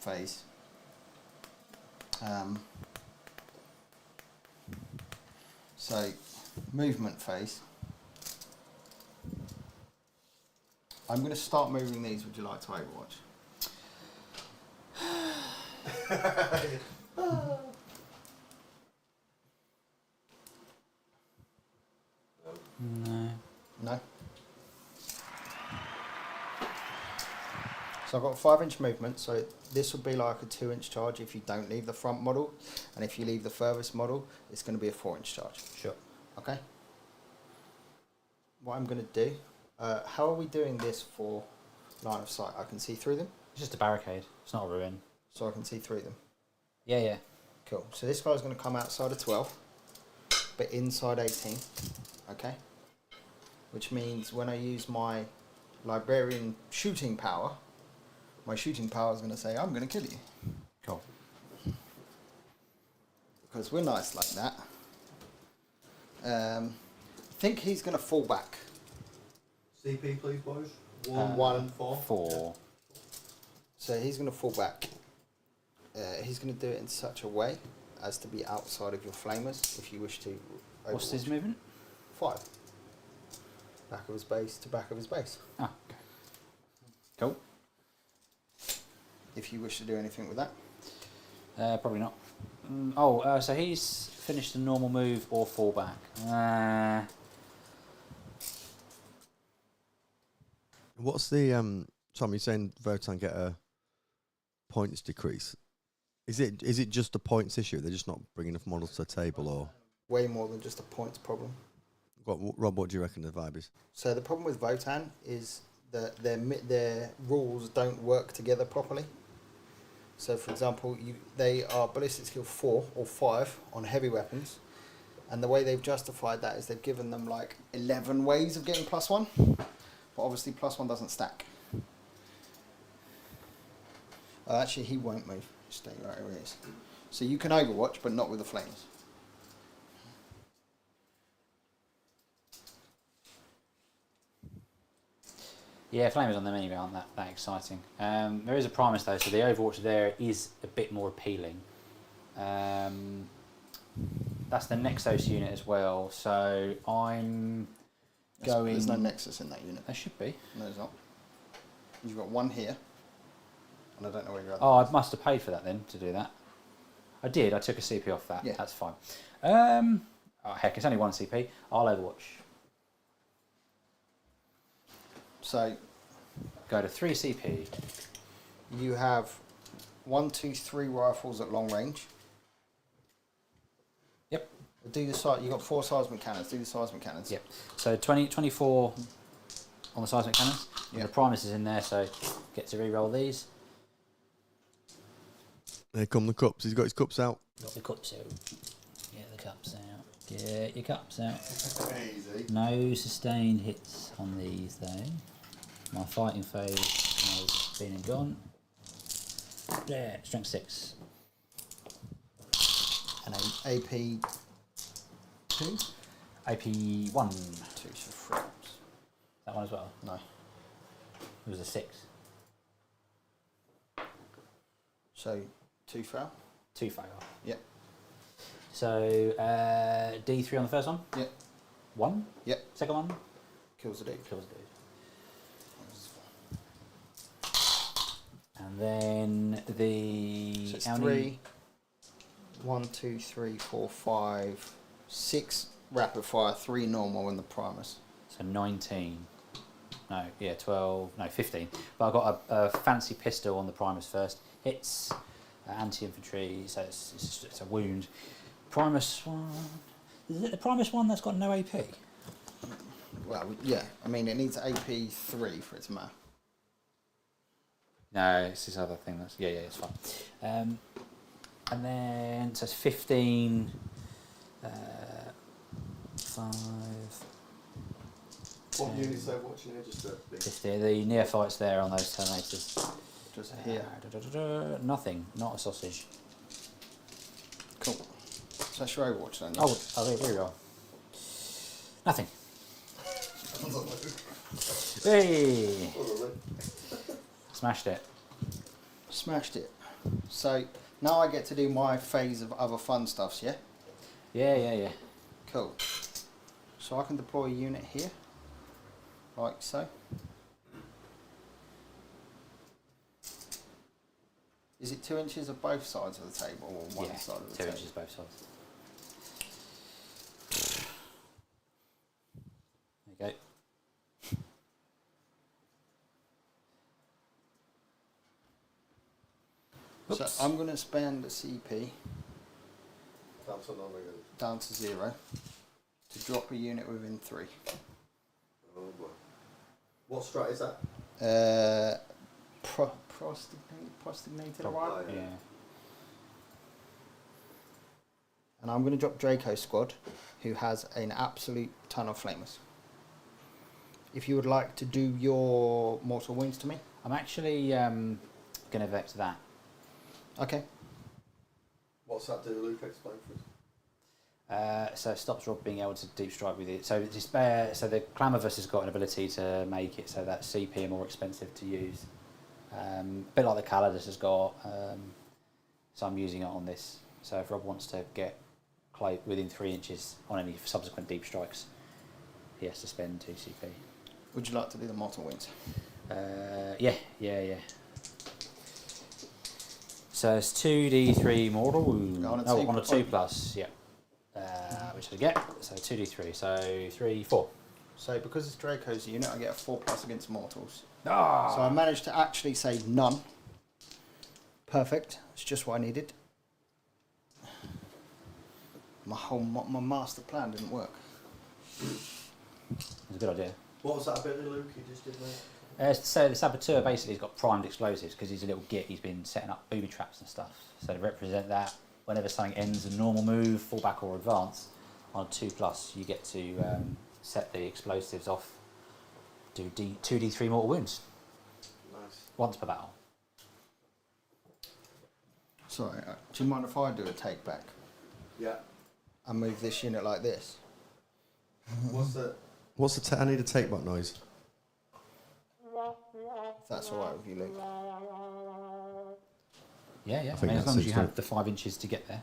phase. So, movement phase. I'm going to start moving these. Would you like to Overwatch? No. No. So I've got a 5-inch movement, so this would be like a 2-inch charge if you don't leave the front model, and if you leave the furthest model, it's going to be a 4-inch charge. Sure. Okay? What I'm going to do, how are we doing this for line of sight? I can see through them, It's just a barricade. It's not a ruin. so I can see through them. Yeah. Cool. So this guy's going to come outside of 12, but inside 18. Okay? Which means when I use my librarian shooting power, my shooting power is going to say, I'm going to kill you. Cool. Because we're nice like that. I think he's going to fall back. CP, please, boys. 1, 4. So he's going to fall back. He's going to do it in such a way as to be outside of your flamers if you wish to. What's his Overwatch. movement? 5. Back of his base to back of his base. Ah, okay. Cool. If you wish to do anything with that. Probably not. So he's finished a normal move or fall back. What's the Tom? You're saying Votan get a points decrease? Is it just a points issue? They're just not bringing enough models to the table, or Way more than just a points problem. Rob? What do you reckon the vibe is? So the problem with Votan is that their rules don't work together properly. So for example, they are ballistic skill 4 or 5 on heavy weapons, and the way they've justified that is they've given them like 11 ways of getting +1, but obviously +1 doesn't stack. Actually, he won't move. Stay right where he is. So you can overwatch, but not with the flames. Yeah, flamers on them anyway aren't that exciting. There is a Primus though, so the Overwatch there is a bit more appealing. That's the Nexus unit as well, so I'm going... There's no Nexus in that unit. There should be. No, there's not. You've got one here, and I don't know where you're at. Oh, I must have paid for that then, to do that. I did, I took a CP off that, Yeah. that's fine. Oh heck, it's only one CP. I'll Overwatch. So Go to 3 CP. you have 1, 2, 3 rifles at long range. Yep. Do the side. You got 4 seismic cannons. Do the seismic cannons. Yep. So 24 on the seismic cannons. And Yep. the Primus is in there, so get to re-roll these. There come the cups. He's got his cups out. Got the cups out. Get the cups out. Get your cups out. Easy. No sustained hits on these though. My fighting phase has been and gone. Yeah, strength 6. And AP 2. AP 1. 2 for fraps. That one as well. No. It was a 6. So 2 fail. 2 fail. Yep. So D3 on the first one. Yep. 1. Yep. Second one. Kills the dude. Kills the dude. And then the... So it's how 3. many- 1, 2, 3, 4, 5, 6 rapid fire, 3 normal in the Primus. So 19. No, yeah, 12. No, 15. But I've got a fancy pistol on the Primus first. Hits anti-infantry, so it's a wound. Primus 1. Is it the Primus 1 that's got no AP? Well, yeah. I mean, it needs AP 3 for it to matter. No, it's this other thing. That's yeah, it's fine. And then so it's 15. 5. What 10, units are watching here? Just 50. The neophytes there on those Terminators. Just here. Nothing. Not a sausage. Cool. So that's your Overwatch then. Oh, I'll reroll. Nothing. Hey! Smashed it. Smashed it. So now I get to do my phase of other fun stuffs, yeah? Yeah. Cool. So I can deploy a unit here, like so. Is it 2 inches of both sides of the table or one Yeah, side of the 2 table? inches both sides. There you go. So Oops. I'm going to spend a CP That's a number again. down to 0 to drop a unit within 3. Oh boy. What strat is that? Prostagnated arrival. Yeah. And I'm going to drop Draco Squad, who has an absolute ton of flamers. If you would like to do your mortal wounds to me. I'm actually going to vex that. Okay. What's that do, Luke? Explain for us. So it stops Rob being able to deep strike with it. So so the Clamavus has got an ability to make it so that CP are more expensive to use. A bit like the Calidus has got. So I'm using it on this. So if Rob wants to get within 3 inches on any subsequent deep strikes, he has to spend 2 CP. Would you like to do the mortal wounds? Yeah. So it's 2d3 mortal wound. On a Oh, two on a plus 2 one. plus, yeah. Which I get. So 2d3. So 3, 4. So because it's Draco's unit, I get a 4+ against mortals. Ah! So I managed to actually save none. Perfect. It's just what I needed. My master plan didn't work. It's a good idea. What was that ability, Luke? You just did there? So the Saboteur basically has got primed explosives because he's a little git. He's been setting up booby traps and stuff. So to represent that, whenever something ends a normal move, fall back or advance, on 2+, you get to set the explosives off. Do 2d3 mortal wounds Nice. once per battle. Sorry, do you mind if I do a take back? Yeah. And move this unit like this? What's the I need a take back noise. If that's alright with you, Luke. Yeah. I I think mean, as that long as suits you me. have the 5 inches to get there.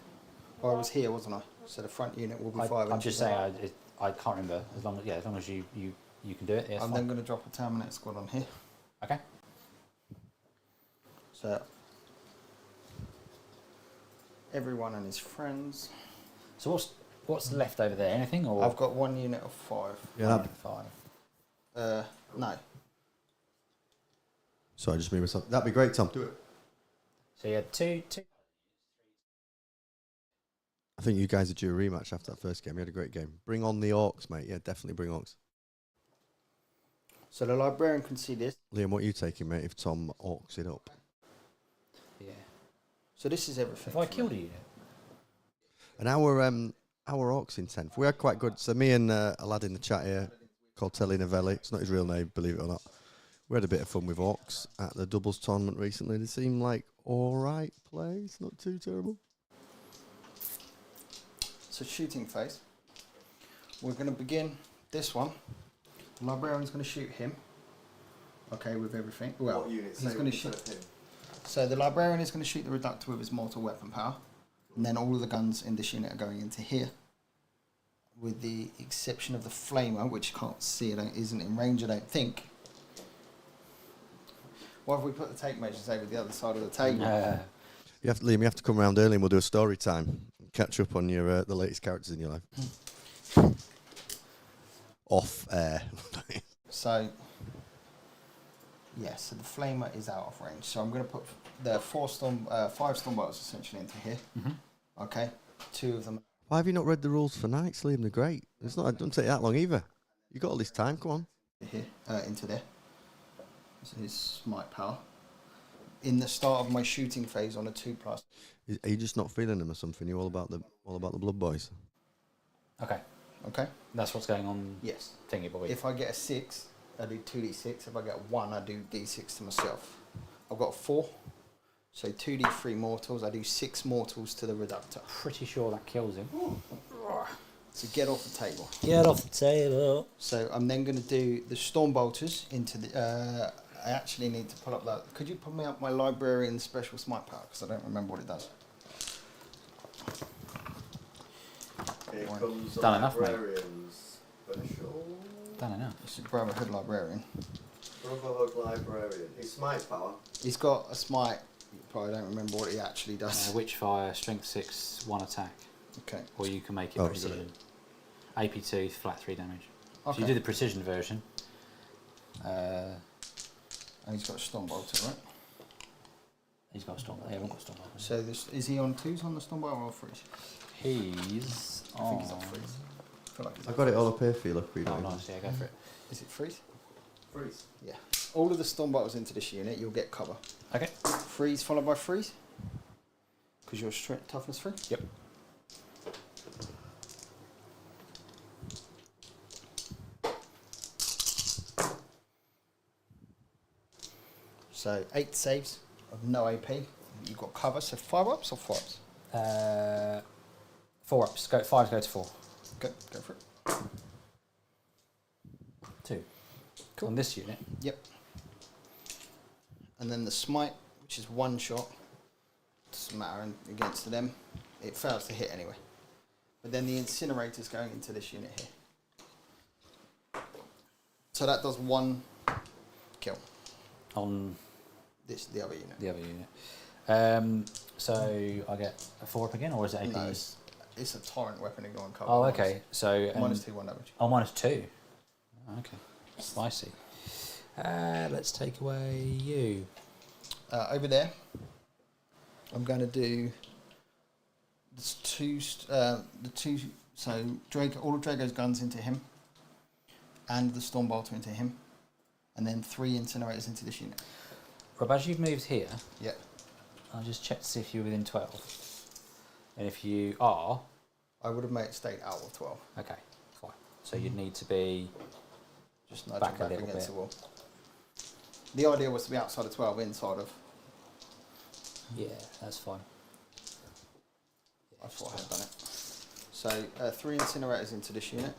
I was here, wasn't I? So the front unit will be 5 inches. I'm just saying, I can't remember. As long as you can do it. Yeah, I'm then going to drop a Terminator Squad on here. Okay. So everyone and his friends. So what's left over there? Anything or? I've got 1 unit of 5. Yeah. 5. No. So I just made myself. That'd be great, Tom. Do it. So you had two. I think you guys are due a rematch after that first game. You had a great game. Bring on the Orcs, mate. Yeah, definitely bring Orcs. So the Librarian can see this. Liam, what are you taking, mate, if Tom Orcs it up? Yeah. So this is everything. If I for killed a me. unit. And our Orcs in 10th. We had quite good. So me and a lad in the chat here called Telly Novelli. It's not his real name, believe it or not. We had a bit of fun with Orcs at the doubles tournament recently. They seem like alright plays, not too terrible. So shooting phase. We're going to begin this one. The Librarian's going to shoot him. Okay, with everything. Well, he's going to shoot him. So the Librarian is going to shoot the Reductor with his mortal weapon power. And then all of the guns in this unit are going into here. With the exception of the Flamer, which you can't see, isn't in range, I don't think. Why have we put the tape measures over the other side of the table? Liam, you have to come around early and we'll do a story time. Catch up on your the latest characters in your life. Off air. So, so the Flamer is out of range. So I'm going to put the 5 Stormbolters essentially into here. Mm-hmm. Okay, 2 of them. Why have you not read the rules for Knights, Liam? They're great. It doesn't take that long either. You got all this time, come on. Here, into there. This is his smite power. In the start of my shooting phase on a 2+. Are you just not feeling them or something? You all about the Blood Boys? Okay. Okay. That's what's going on. Yes. Thingy boy. If I get a 6, I do 2d6. If I get 1, I do d6 to myself. I've got 4, so 2d3 mortals. I do 6 mortals to the Reductor. Pretty sure that kills him. So get off the table. Get off the table. So I'm then going to do the Stormbolters into the. I actually need to pull up that. Could you pull me up my Librarian special smite power? Because I don't remember what it does. Done enough, mate. Done enough. This is Brotherhood Librarian. Brotherhood Librarian. His smite power. He's got a smite. You probably don't remember what he actually does. Witchfire, strength 6, 1 attack. Okay. Or you can make it precision. AP2, flat 3 damage. Okay. So you do the precision version. And he's got a Stormbolter, right? He's got a storm. They haven't got a storm. So this, is he on 2s on the Stormbolter or 3s? He's I think he's on 3s. I feel like he's I've on got it threes. all up here for you, look. Oh, nice. Yeah, go for it. Is it 3s? 3s. Yeah. All of the Stormbolters into this unit, you'll get cover. Okay. 3s followed by 3s. Because you're strength toughness 3. Yep. So 8 saves of no AP. You've got cover. So 5 ups or 4 ups? 4 ups. 5 go to 4. Go for it. 2. Cool. On this unit. Yep. And then the smite, which is 1 shot. Doesn't matter against them. It fails to hit anyway. But then the Incinerator's going into this unit here. So that does 1 kill. On The other unit. the other unit. So I get a 4 up again, or is it AP? No, it's a torrent weapon and go on cover. Oh, okay. So Minus 2, 1 damage. Oh, minus 2. Okay, spicy. Let's take away you. Over there, I'm going to do the 2. So Draigo, all of Draigo's guns into him, and the Stormbolter into him, and then 3 Incinerators into this unit. Rob, as you've moved here, Yeah. I'll just check to see if you're within 12. And if you are, I would have made it stay out of 12. okay, fine. So you'd need to be Just nudge back it back a little against bit. the wall. The idea was to be outside of 12, inside of. Yeah, that's fine. I thought I had done it. So 3 incinerators into this unit.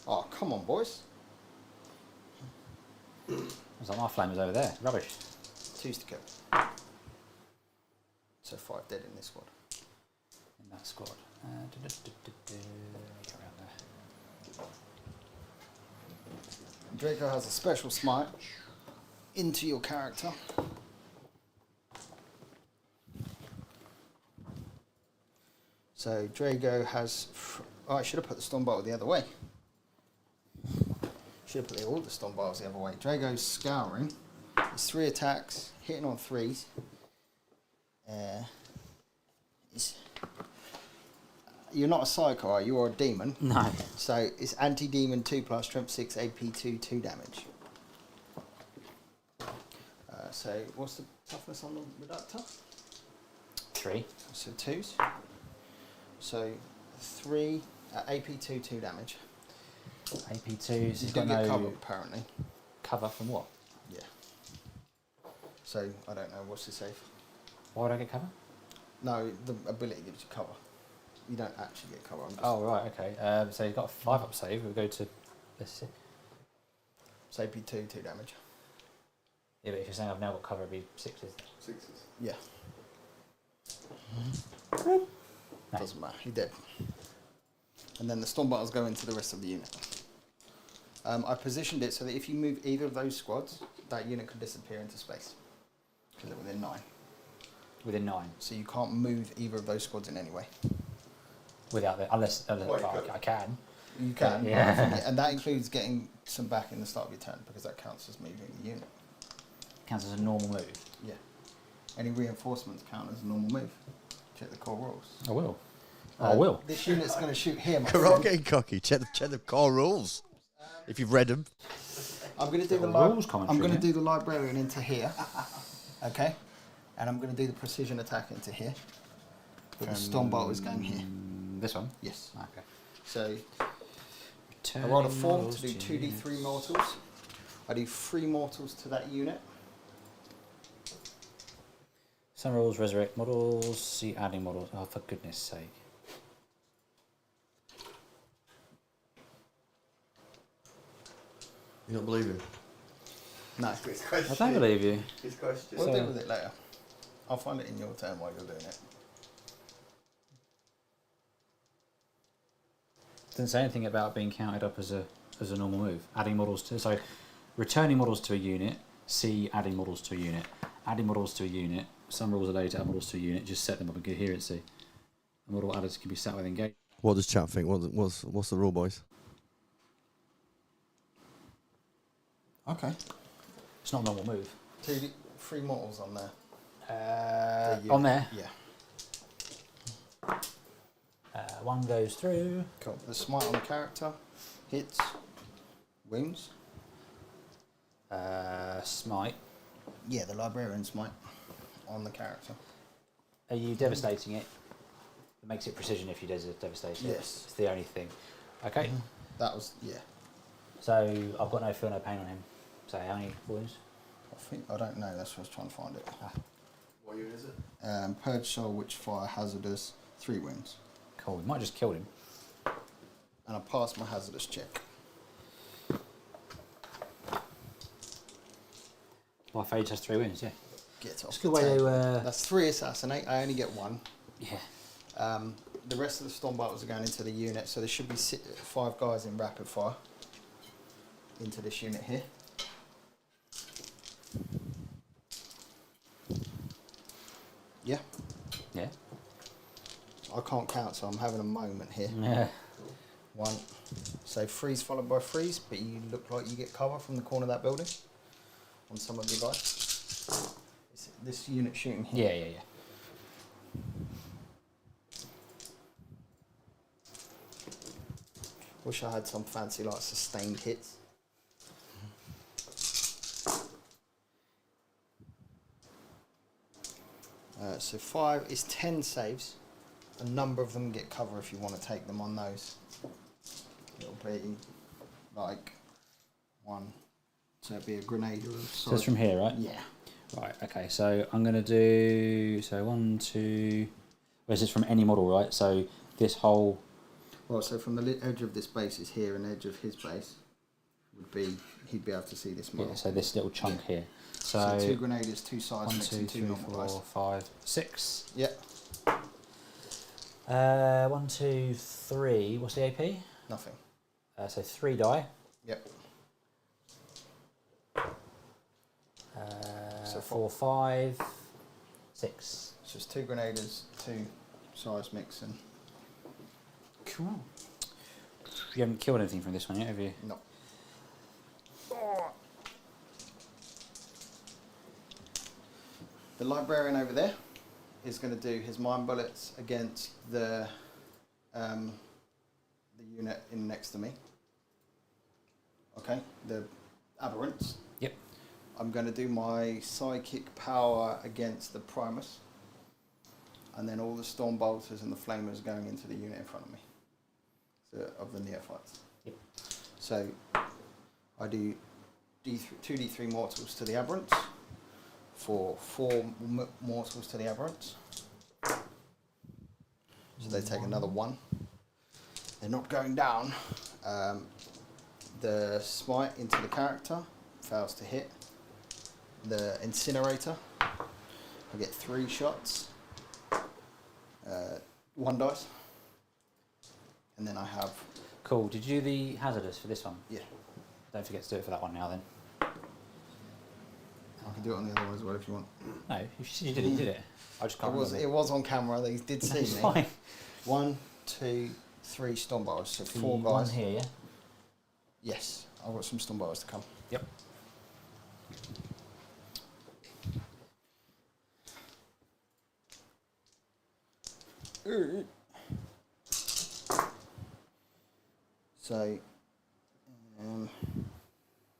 Oh, come on, boys. It's like my flame was over there. Rubbish. 2's to kill. So 5 dead in this squad. In that squad. Let me get around there. Draco has a special smite into your character. So Draigo has... Oh, I should have put the storm bottle the other way. Should have put all the storm bottles the other way. Drago's scouring. It's 3 attacks, hitting on 3s. You're not a psycho, are you? Or a demon. No. So it's anti-demon 2+, strength 6, AP 2 damage. So what's the toughness on the reductor? 3. So 2s. So 3 AP 2 2 damage. AP2s. You He's do got get no cover apparently. cover from what? Yeah. So I don't know what's the safe. Why would I get cover? No, the ability gives you cover. You don't actually get cover. I'm just Oh right, okay. So he's got a 5-up save. We'll go to. Let's see. It's AP 2 damage. Yeah, but if you're saying I've now got cover, it'd be 6s. 6s. Yeah. No. Doesn't matter. You're dead. And then the storm bottles go into the rest of the unit. I positioned it so that if you move either of those squads, that unit can disappear into space. Because they're within 9. Within 9. So you can't move either of those squads in any way. Without the unless Well, I can. You can. Yeah. And that includes getting some back in the start of your turn, because that counts as moving the unit. Counts as a normal move. Yeah. Any reinforcements count as a normal move. Check the core rules. I will. I will. This unit's going to shoot here, my Carrot friend. getting cocky. Check the core rules. If you've read them. I'm going to do the rules commentary, I'm going to yeah? do the librarian into here. Okay? And I'm going to do the precision attack into here. But the storm bolt is going here. This one? Yes. Okay. So I Turning rolled a 4 models to do 2d3 mortals. I do 3 mortals to that unit. Some rules resurrect models, see adding models. Oh, for goodness sake. You don't believe him? No. I don't believe you. His question. We'll So- deal with it later. I'll find it in your turn while you're doing it. Doesn't say anything about being counted up as a normal move. Adding models to returning models to a unit. See adding models to a unit. Adding models to a unit. Some rules allow you to add models to a unit. Just set them up and coherency. A model added can be sat with engage. What does chat think? What's the rule, boys? Okay. It's not a normal move. 3 mortals on there. On there, Yeah. One goes through. Cool. The smite on the character. Hits. Wounds. smite. Yeah, the librarian smite on the character. Are you devastating it? It makes it precision if you devastate it. Yes. It's the only thing. Okay. That was, yeah. So I've got no feel, no pain on him. So how many wounds? I don't know, that's what I was trying to find it. What unit is it? Purge Soul, Witchfire, Hazardous, 3 wounds. Cool. We might just killed him. And I passed my hazardous check. Well, Phage has 3 wins, yeah. Get off It's a the good way table. to. That's 3 assassinate, I only get 1. Yeah. The rest of the storm battles are going into the unit, so there should be 5 guys in rapid fire into this unit here. Yeah, Yeah. I can't count, so I'm having a moment here. Yeah. 1. So 3's followed by 3's, but you look like you get cover from the corner of that building on some of your guys. It's this unit shooting here. Yeah, yeah, yeah. Wish I had some fancy like sustained hits. So 5 is 10 saves. A number of them get cover if you want to take them on those. It'll be like 1. So it'll be a grenade or a So it's from here, right? Yeah. Right, okay, so I'm going to do... So 1, 2... Whereas it's from any model, right? So this whole... Well, so from the edge of this base is here, and the edge of his base would be, he'd be able to see this model. Yeah, so this little chunk here. So 2 grenadiers, 2 sides, 1, mixed 2, and 2 3, normal 4, dice. 5, 6. Yeah, 1, 2, 3. What's the AP? nothing. So 3 die. Yep. So 4, 5, 6. It's just 2 grenadiers, 2 size mix, and Cool. You haven't killed anything from this one yet, have you? no. The librarian over there is going to do his mind bullets against the unit in next to me. Okay, the aberrants. Yep. I'm going to do my psychic power against the primus, and then all the storm bolters and the flamers going into the unit in front of me, so, of the neophytes. Yep. So I do 2d3 mortals to the aberrants for 4 mortals to the aberrants. So they take another 1. They're not going down. The smite into the character fails to hit. The incinerator, I get 3 shots, 1 dice, and then I have... Cool. Did you do the hazardous for this one? Yeah, Don't forget to do it for that one now then. I can do it on the other one as well if you want. No, you said you did it, you did it. I just can't remember. It was on camera, they did see It's me. fine. 1, 2, 3 stormbolters, so 4 One guys. here, yeah? Yes, I've got some stormbolters to come. Yep. So,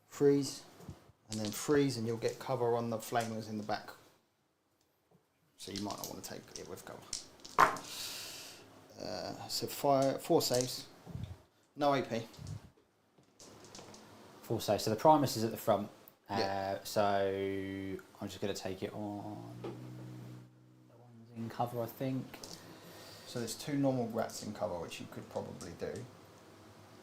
freeze, and then freeze, and you'll get cover on the flamers in the back. So you might not want to take it with cover. So 4 saves, no AP. Full save. So the Primus is at the front. Yeah. So I'm just going to take it on the ones in cover, I think. So there's 2 normal rats in cover, which you could probably do.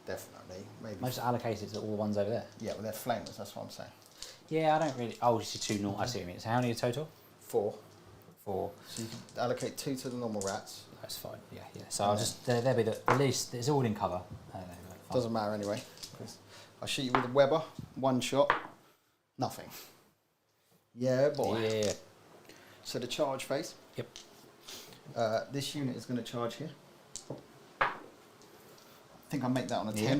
Definitely, maybe. I just allocate it to all the ones over there. Yeah, well, they're flamers. That's what I'm saying. Yeah, I don't really. Oh, you see 2 normal. I see what you mean. So how many total? 4. 4. So you can allocate 2 to the normal rats. That's fine. Yeah, yeah. So I'll just they'll be the least. It's all in cover. Fine. Doesn't matter anyway. 'Cause I shoot you with a Weber, 1 shot, nothing. Yeah, boy. Yeah. So the charge phase. Yep. This unit is going to charge here. I think I make that on a 10. Yeah.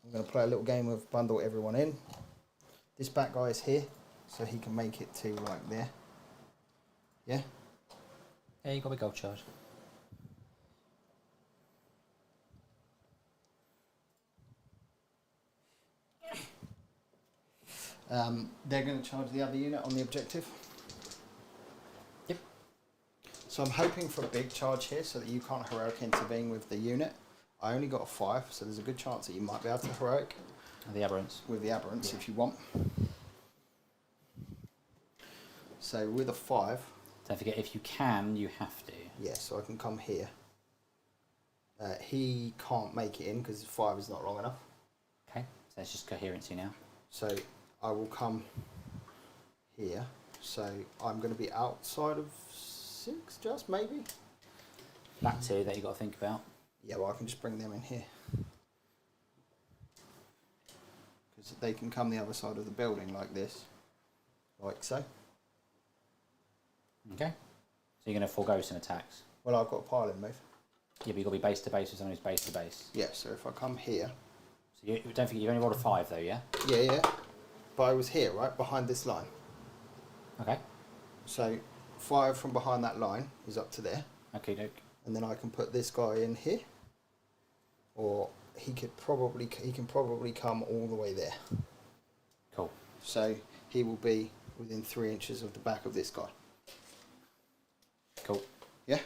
I'm going to play a little game of bundle everyone in. This back guy is here, so he can make it to like there. Yeah? Yeah, you got a gold charge. They're going to charge the other unit on the objective. Yep. So I'm hoping for a big charge here so that you can't heroic intervene with the unit. I only got a 5, so there's a good chance that you might be able to heroic The aberrants. with the aberrants Yeah. if you want. So with a 5, Don't forget, if you can, you have to. yeah, so I can come here. He can't make it in because 5 is not long enough. Okay. So it's just coherency now. So I will come here. So I'm going to be outside of 6, just maybe. Back 2 that you got to think about. Yeah, well, I can just bring them in here. Because they can come the other side of the building like this. Like so. Okay. So you're going to forego some attacks. Well, I've got a pile in move. Yeah, but you've got to be base to base with someone who's base to base. Yeah, so if I come here. So you don't forget, you've only rolled a 5 though, yeah? Yeah, yeah. But I was here, right, behind this line. Okay. So 5 from behind that line is up to there. Okay, doke. And then I can put this guy in here. Or he can probably come all the way there. Cool. So he will be within 3 inches of the back of this guy. Cool. Yeah?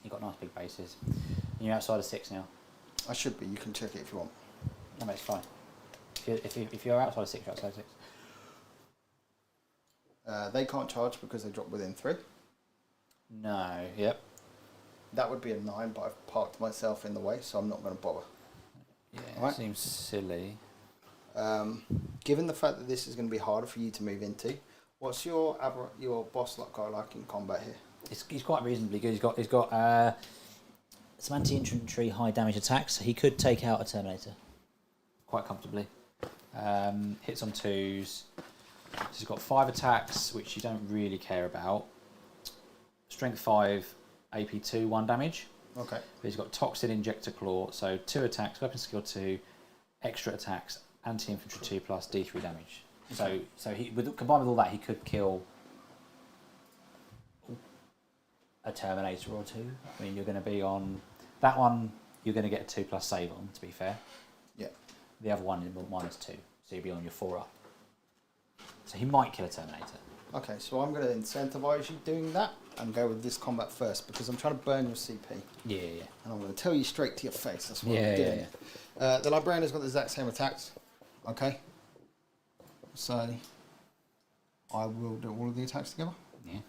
You've got nice big bases. And you're outside of 6 now. I should be. You can check it if you want. No, mate, it's fine. If you're outside of 6, you're outside of 6. They can't charge because they drop within 3. No. Yep. That would be a 9, but I've parked myself in the way, so I'm not going to bother. Yeah. Right. Seems silly. Given the fact that this is going to be harder for you to move into, what's your boss guy like in combat here? He's quite reasonably good. He's got Some anti-infantry high damage attacks. He could take out a Terminator. quite comfortably. Hits on 2s. So he's got 5 attacks, which you don't really care about. Strength 5, AP 2, 1 damage. Okay. But he's got Toxin Injector Claw, so 2 attacks, weapon skill 2, extra attacks, anti-infantry 2 plus D3 damage. Okay. So he combined with all that, he could kill a Terminator or 2. I mean, you're going to be on that one. You're going to get a 2 plus save on. To be fair. Yeah. The other one is -2, so you'll be on your 4 up. So he might kill a Terminator. Okay, so I'm going to incentivise you doing that and go with this combat first because I'm trying to burn your CP. Yeah. And I'm going to tell you straight to your face. That's what Yeah, I'm doing. yeah. The Librarian has got the exact same attacks. Okay. So I will do all of the attacks together. Yeah.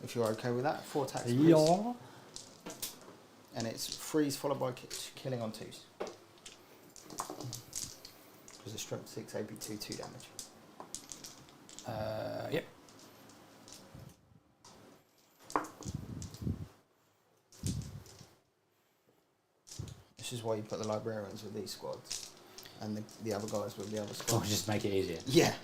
If you're okay with that. 4 attacks. Please. Yeah. And it's freeze followed by killing on 2s. Because it's strength 6, AP 2, 2 damage. Yep. This is why you put the Librarians with these squads. And the other guys with the other Oh, squads. just make it easier. Yeah.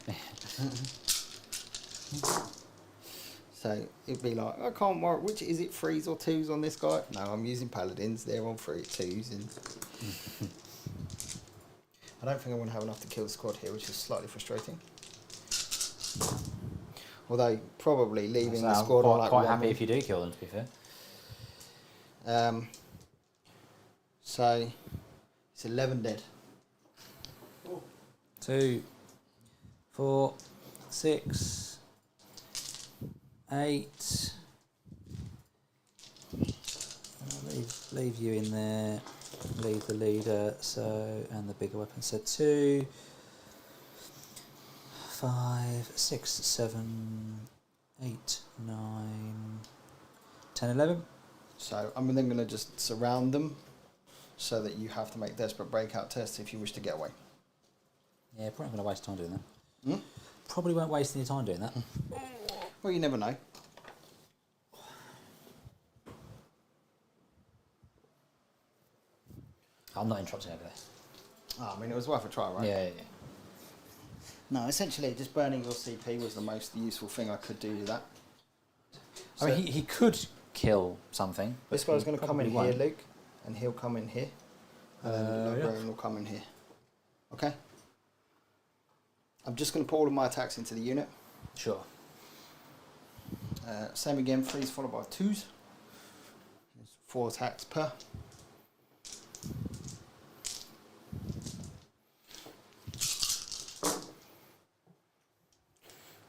So it'd be like, I can't work. Which is it, 3s or 2s on this guy? No, I'm using paladins. They're on 2s. And I don't think I'm going to have enough to kill the squad here, which is slightly frustrating. Although probably leaving So the I'm squad on like quite one happy if you do kill them. To be fair. So it's 11 dead. 2, 4, 6, 8. I'll leave you in there. Leave the leader. So and the bigger weapon. So 2, 5, 6, 7, 8, 9, 10, 11. So I'm then going to just surround them so that you have to make desperate breakout tests if you wish to get away. Yeah, probably not going to waste time doing that. Hmm? Probably won't waste any time doing that. Well, you never know. I'm not interrupting over this. I mean, it was worth a try, right? Yeah. No, essentially, just burning your CP was the most useful thing I could do to that. I mean, he could kill something. This guy's going to come in probably here, won't. Luke, and he'll come in here. And then the Librarian will come in here. Okay? I'm just going to put all of my attacks into the unit. Sure. Same again, freeze followed by 2s. There's 4 attacks per.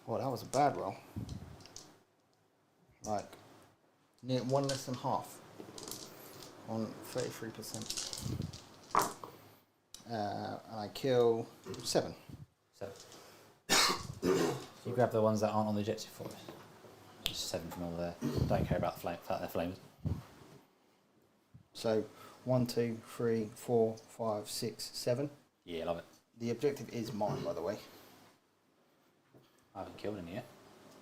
Oh, that was a bad roll. Like, near 1 less than half. On 33%. And I kill 7. So you grab the ones that aren't on the objective for us. Just 7 from over there. Don't care about the they're flames. So 1, 2, 3, 4, 5, 6, 7. Yeah, love it. The objective is mine, by the way. I haven't killed any yet.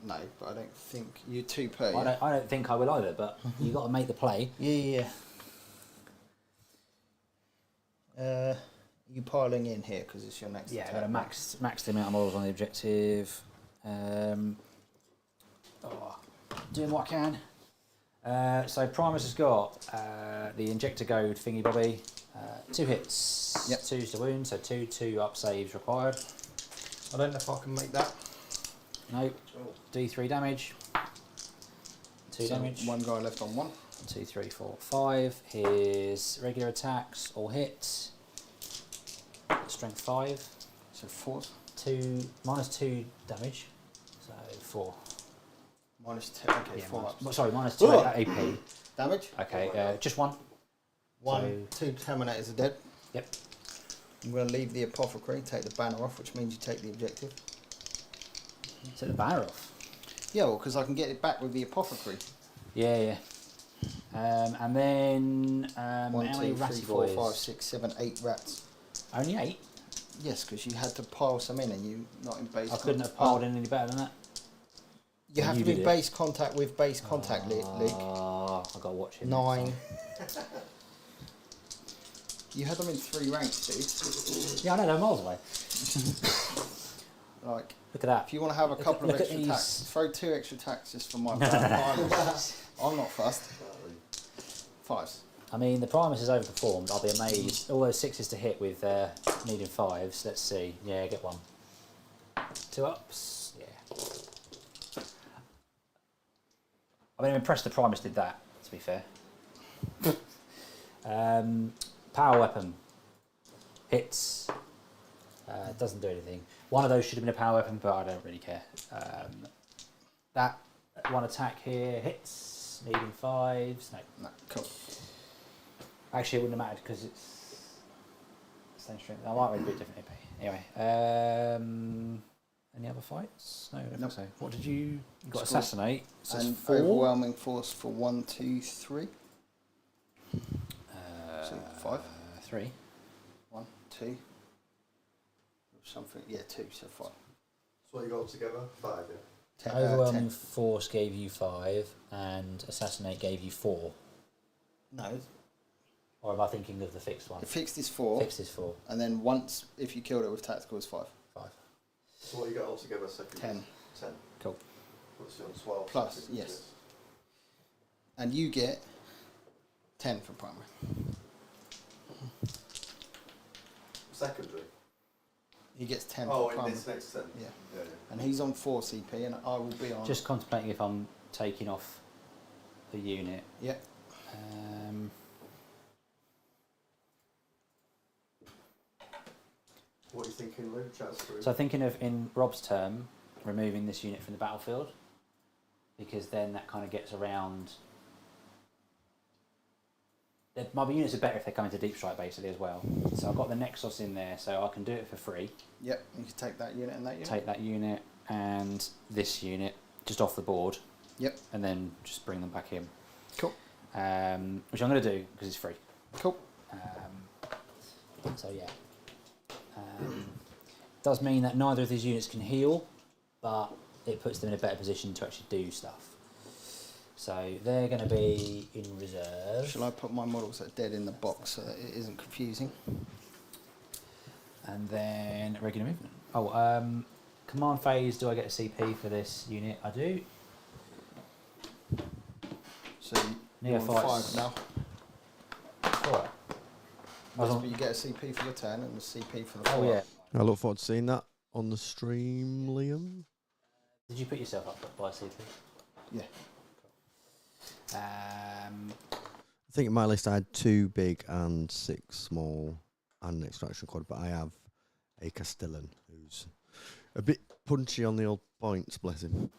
No, but I don't think you 2 per. I don't think I will either, but you got to make the play. Yeah. You piling in here because it's your next. Yeah, attack. I've got to max the amount of models on the objective. Doing what I can. So Primus has got the injector goad thingy bobby. 2 hits. Yep. 2's to wound, so 2 up saves required. I don't know if I can make that. Nope. D3 damage. 2 So damage. 1 guy left on 1. 2, 3, 4, 5. His regular attacks all hit. Strength 5. So 4s. -2 damage. So 4. Minus 2. Okay, Yeah, 4 ups. -2 Ugh. AP. Damage. Okay, just 1. 1, 2 Terminators are dead. Yep. I'm going to leave the apothecary, take the banner off, which means you take the objective. Take the banner off. Yeah, well, because I can get it back with the apothecary. Yeah. And then how 1, many 2, 3, ratty 4, boys? 5, 6, 7, 8 rats. Only 8? Yes, because you had to pile some in and you not in base. I couldn't have piled in any better than that. You Well, have you to be did it. base contact with base contact, Luke. I got to watch him. 9. You had them in 3 ranks, dude. Yeah, I know, they're miles away. Like, Look at that. if you want to have a couple of look at extra these. attacks, throw 2 extra attacks just for my Primus. I'm not fussed. 5s. I mean, the Primus is overperformed. I'll be amazed. All those 6s to hit with needing 5s. Let's see. Yeah, get 1. 2 ups. Yeah. I mean, I'm impressed the Primus did that, to be fair. Power weapon. Hits. Doesn't do anything. One of those should have been a power weapon, but I don't really care. That 1 attack here hits, needing 5s. No, cool. Actually, it wouldn't have mattered because it's same strength. I might read a bit differently. Anyway, any other fights? No, I don't think so. What did you got? Score. Assassinate. So it's And 4. overwhelming force for 1, 2, 3. So 5. 3. 1, 2. Something. Yeah, 2. So 5. So what you got together? 5, yeah. 10, Overwhelming force gave you 5, and assassinate gave you 4. No, Or am I thinking of the fixed one? the fixed is 4. Fixed is 4. And then once, if you killed it with tactical, is 5. 5. So what you got altogether? Second. 10. 10. Cool. What's you on 12? Plus, six, yes. six. And you get 10 for primary. Secondary. He gets 10 Oh, for in primary. this next 10. Yeah. Yeah. And he's on 4 CP, and I will be on. Just contemplating if I'm taking off the unit. Yeah. What are you thinking, Luke? Chat us through. So I'm thinking of, in Rob's term, removing this unit from the battlefield, because then that kind of gets around. My units are better if they come into deep strike basically as well. So I've got the Nexus in there, so I can do it for free. Yep. You can take that unit and that unit. Take that unit and this unit just off the board. Yep. And then just bring them back in. Cool. Which I'm going to do because it's free. Cool. So yeah. Does mean that neither of these units can heal, but it puts them in a better position to actually do stuff. So they're going to be in reserve. Shall I put my models that are dead in the box so that it isn't confusing? And then regular movement. Oh, command phase. Do I get a CP for this unit? I do. So you're on Neophytes. 5 now. Alright. I was Yes, on- but you get a CP for your turn and a CP for the 4. Oh yeah. I look forward to seeing that on the stream, Liam. Did you put yourself up by CP? Yeah. I think in my list I had 2 big and 6 small and an extraction quad, but I have a Castellan who's a bit punchy on the old points, bless him.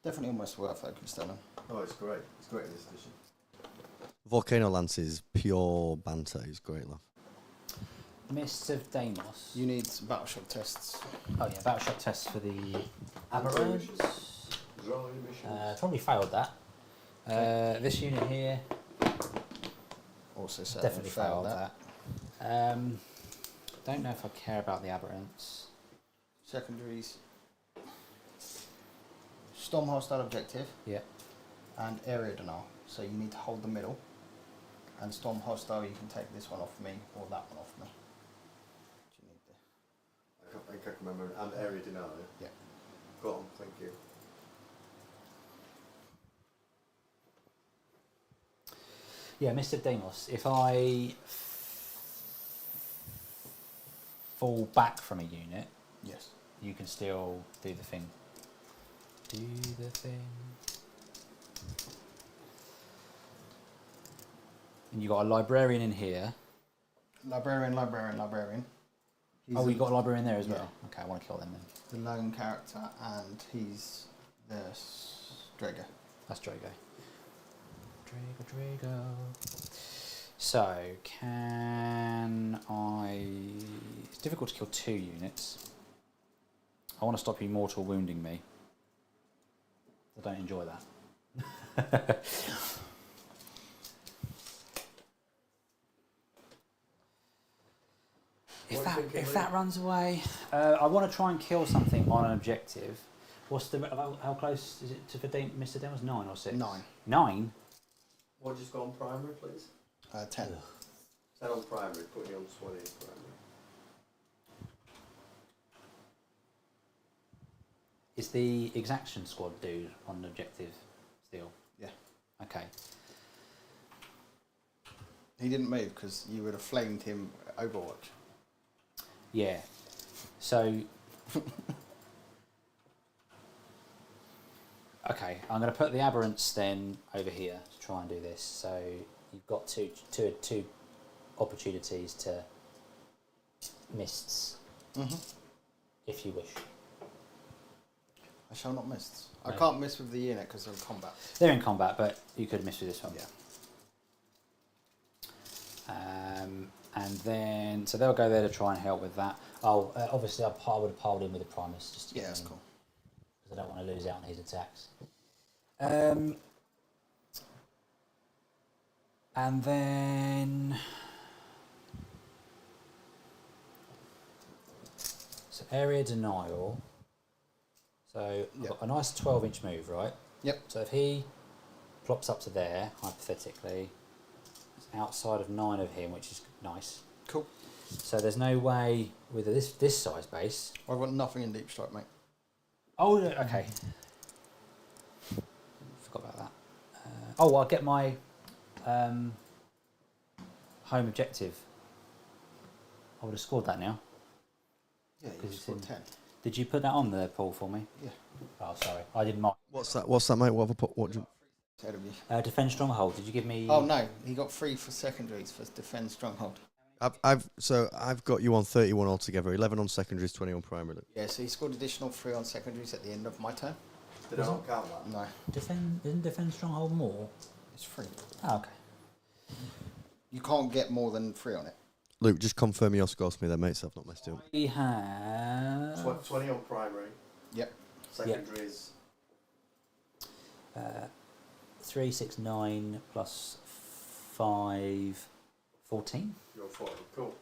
Definitely almost worth that, Castellan. Oh, it's great. It's great in this edition. Volcano Lance is pure banter. He's great laugh. Mists of Deimos. You need some battleship tests. Oh yeah, battleship tests for the Aberrants. Probably failed that. This unit here Also certainly definitely failed that. Don't know if I care about the Aberrants. Secondaries. Storm hostile objective. Yeah. And area denial. So you need to hold the middle. And storm hostile, you can take this one off me or that one off me. Do you need the I think I can remember. And area denial. Yeah. Go on, thank you. Yeah, Mist of Deimos. If I fall back from a unit, yes. you can still do the thing. Do the thing. And you got a librarian in here. Librarian. He's Oh, the- you got a librarian there as Yeah. well. Okay, I want to kill them then. the lone character, and he's the Draigo. That's Draigo. Draigo. So, can I... It's difficult to kill 2 units. I want to stop you mortal wounding me. I don't enjoy that. If that runs away, I want to try and kill something on an objective. What's the how close is it to Mr. Demos? 9 or 6? 9. 9. What just go on primary, please? 10. Set on primary, put you on 20 primary. Is the Exaction Squad dude on an objective still? Yeah. Okay. He didn't move because you would have flamed him Overwatch. Yeah. So. Okay, I'm going to put the aberrants then over here to try and do this. So you've got two opportunities to mists, if you wish. I shall not miss. No. I can't miss with the unit because they're in combat. They're in combat, but you could miss with this one. Yeah. And then, so they'll go there to try and help with that. Oh, obviously I would have piled in with the Primus just to Yeah, that's cool. because I don't want to lose out on his attacks. And then, so area denial. So I've got a nice 12-inch move, right? Yep. So if he plops up to there, hypothetically, it's outside of 9 of him, which is nice. Cool. So there's no way with this size base. I've got nothing in deep strike, mate. Oh, okay. Forgot about that. Oh, I'll get my home objective. I would have scored that now. Yeah, you it's scored in- 10. Did you put that on there, Paul, for me? Yeah. Oh, sorry. I didn't mark. What's that, mate? What have I put? What do you... Ahead of you. Defend Stronghold. Did you give me... Oh no, he got 3 for secondaries for defend stronghold. I've got you on 31 altogether. 11 on secondaries, 20 on primary. Yeah, so he scored additional 3 on secondaries at the end of my turn. Did I not count that? No, Isn't Defend Stronghold more? it's 3. Oh, okay. You can't get more than 3 on it. Luke, just confirm your scores for me then, mate, so I've not messed you up. We have... 20 on primary. Yep. Secondaries. 3, 6, 9 plus 5... 14? You're 40. Cool.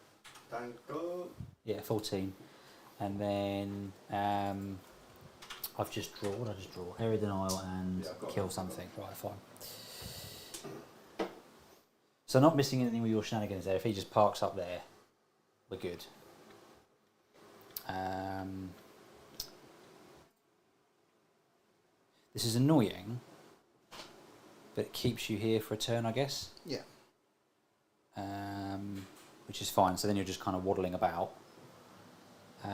Thank God. Yeah, 14. And then I've just drawn. What did I just draw? Area denial and kill something. Right, fine. So not missing anything with your shenanigans there. If he just parks up there, we're good. This is annoying, but it keeps you here for a turn, I guess. Yeah. Which is fine. So then you're just kind of waddling about. So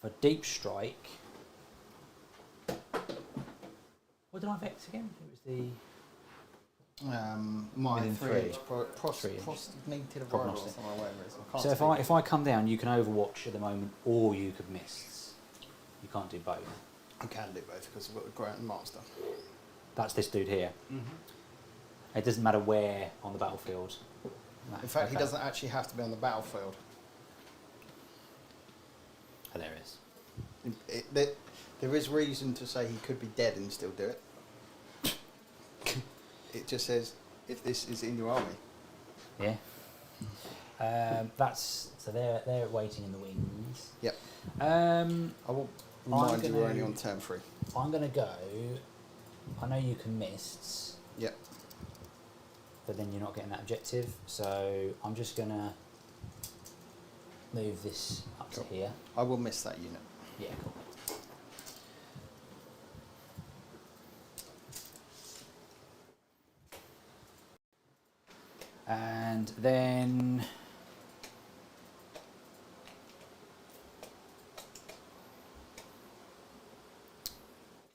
for deep strike, what did I vex again? It was the My Within 3 3. inch Three-inch. prostinated arrival or Prognostic. something, whatever it is. I can't So speak. if I come down, you can Overwatch at the moment, or you could miss. You can't do both. I can do both because I've got the Grand Master. That's this dude here. It doesn't matter where on the battlefield. No, In fact, he okay. doesn't actually have to be on the battlefield. Hilarious. There is reason to say he could be dead and still do it. It just says if this is in your army. Yeah. That's so they're waiting in the wings. Yep. I will remind you we're gonna- only on turn 3. I'm gonna go. I know you can miss, Yep. but then you're not getting that objective. So I'm just gonna move this up Cool. to here. I will miss that unit. Yeah, cool. And then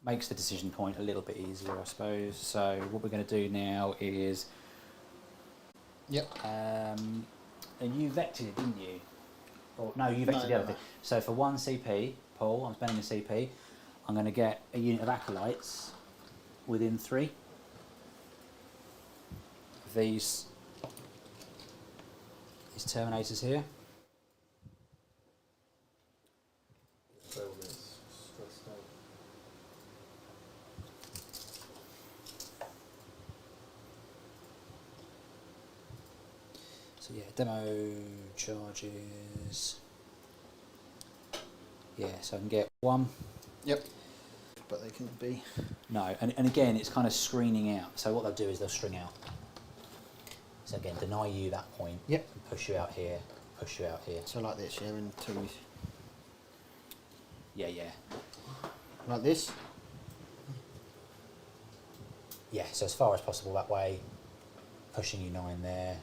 makes the decision point a little bit easier, I suppose. So what we're going to do now is, Yep. and you vected it, didn't you? Or no, you vected No, the other no, thing. So for 1 CP, Paul, I'm spending a CP. I'm going to get a unit of acolytes within 3 of these Terminators here. So yeah, demo charges. Yeah, so I can get 1. Yep. But they can be. No, and again, it's kind of screening out. So what they'll do is they'll string out. So again, deny you that point. Yep. And push you out here. Push you out here. So like this, yeah, in twos. Yeah, yeah. Like this. Yeah. So as far as possible that way. Pushing you 9 there.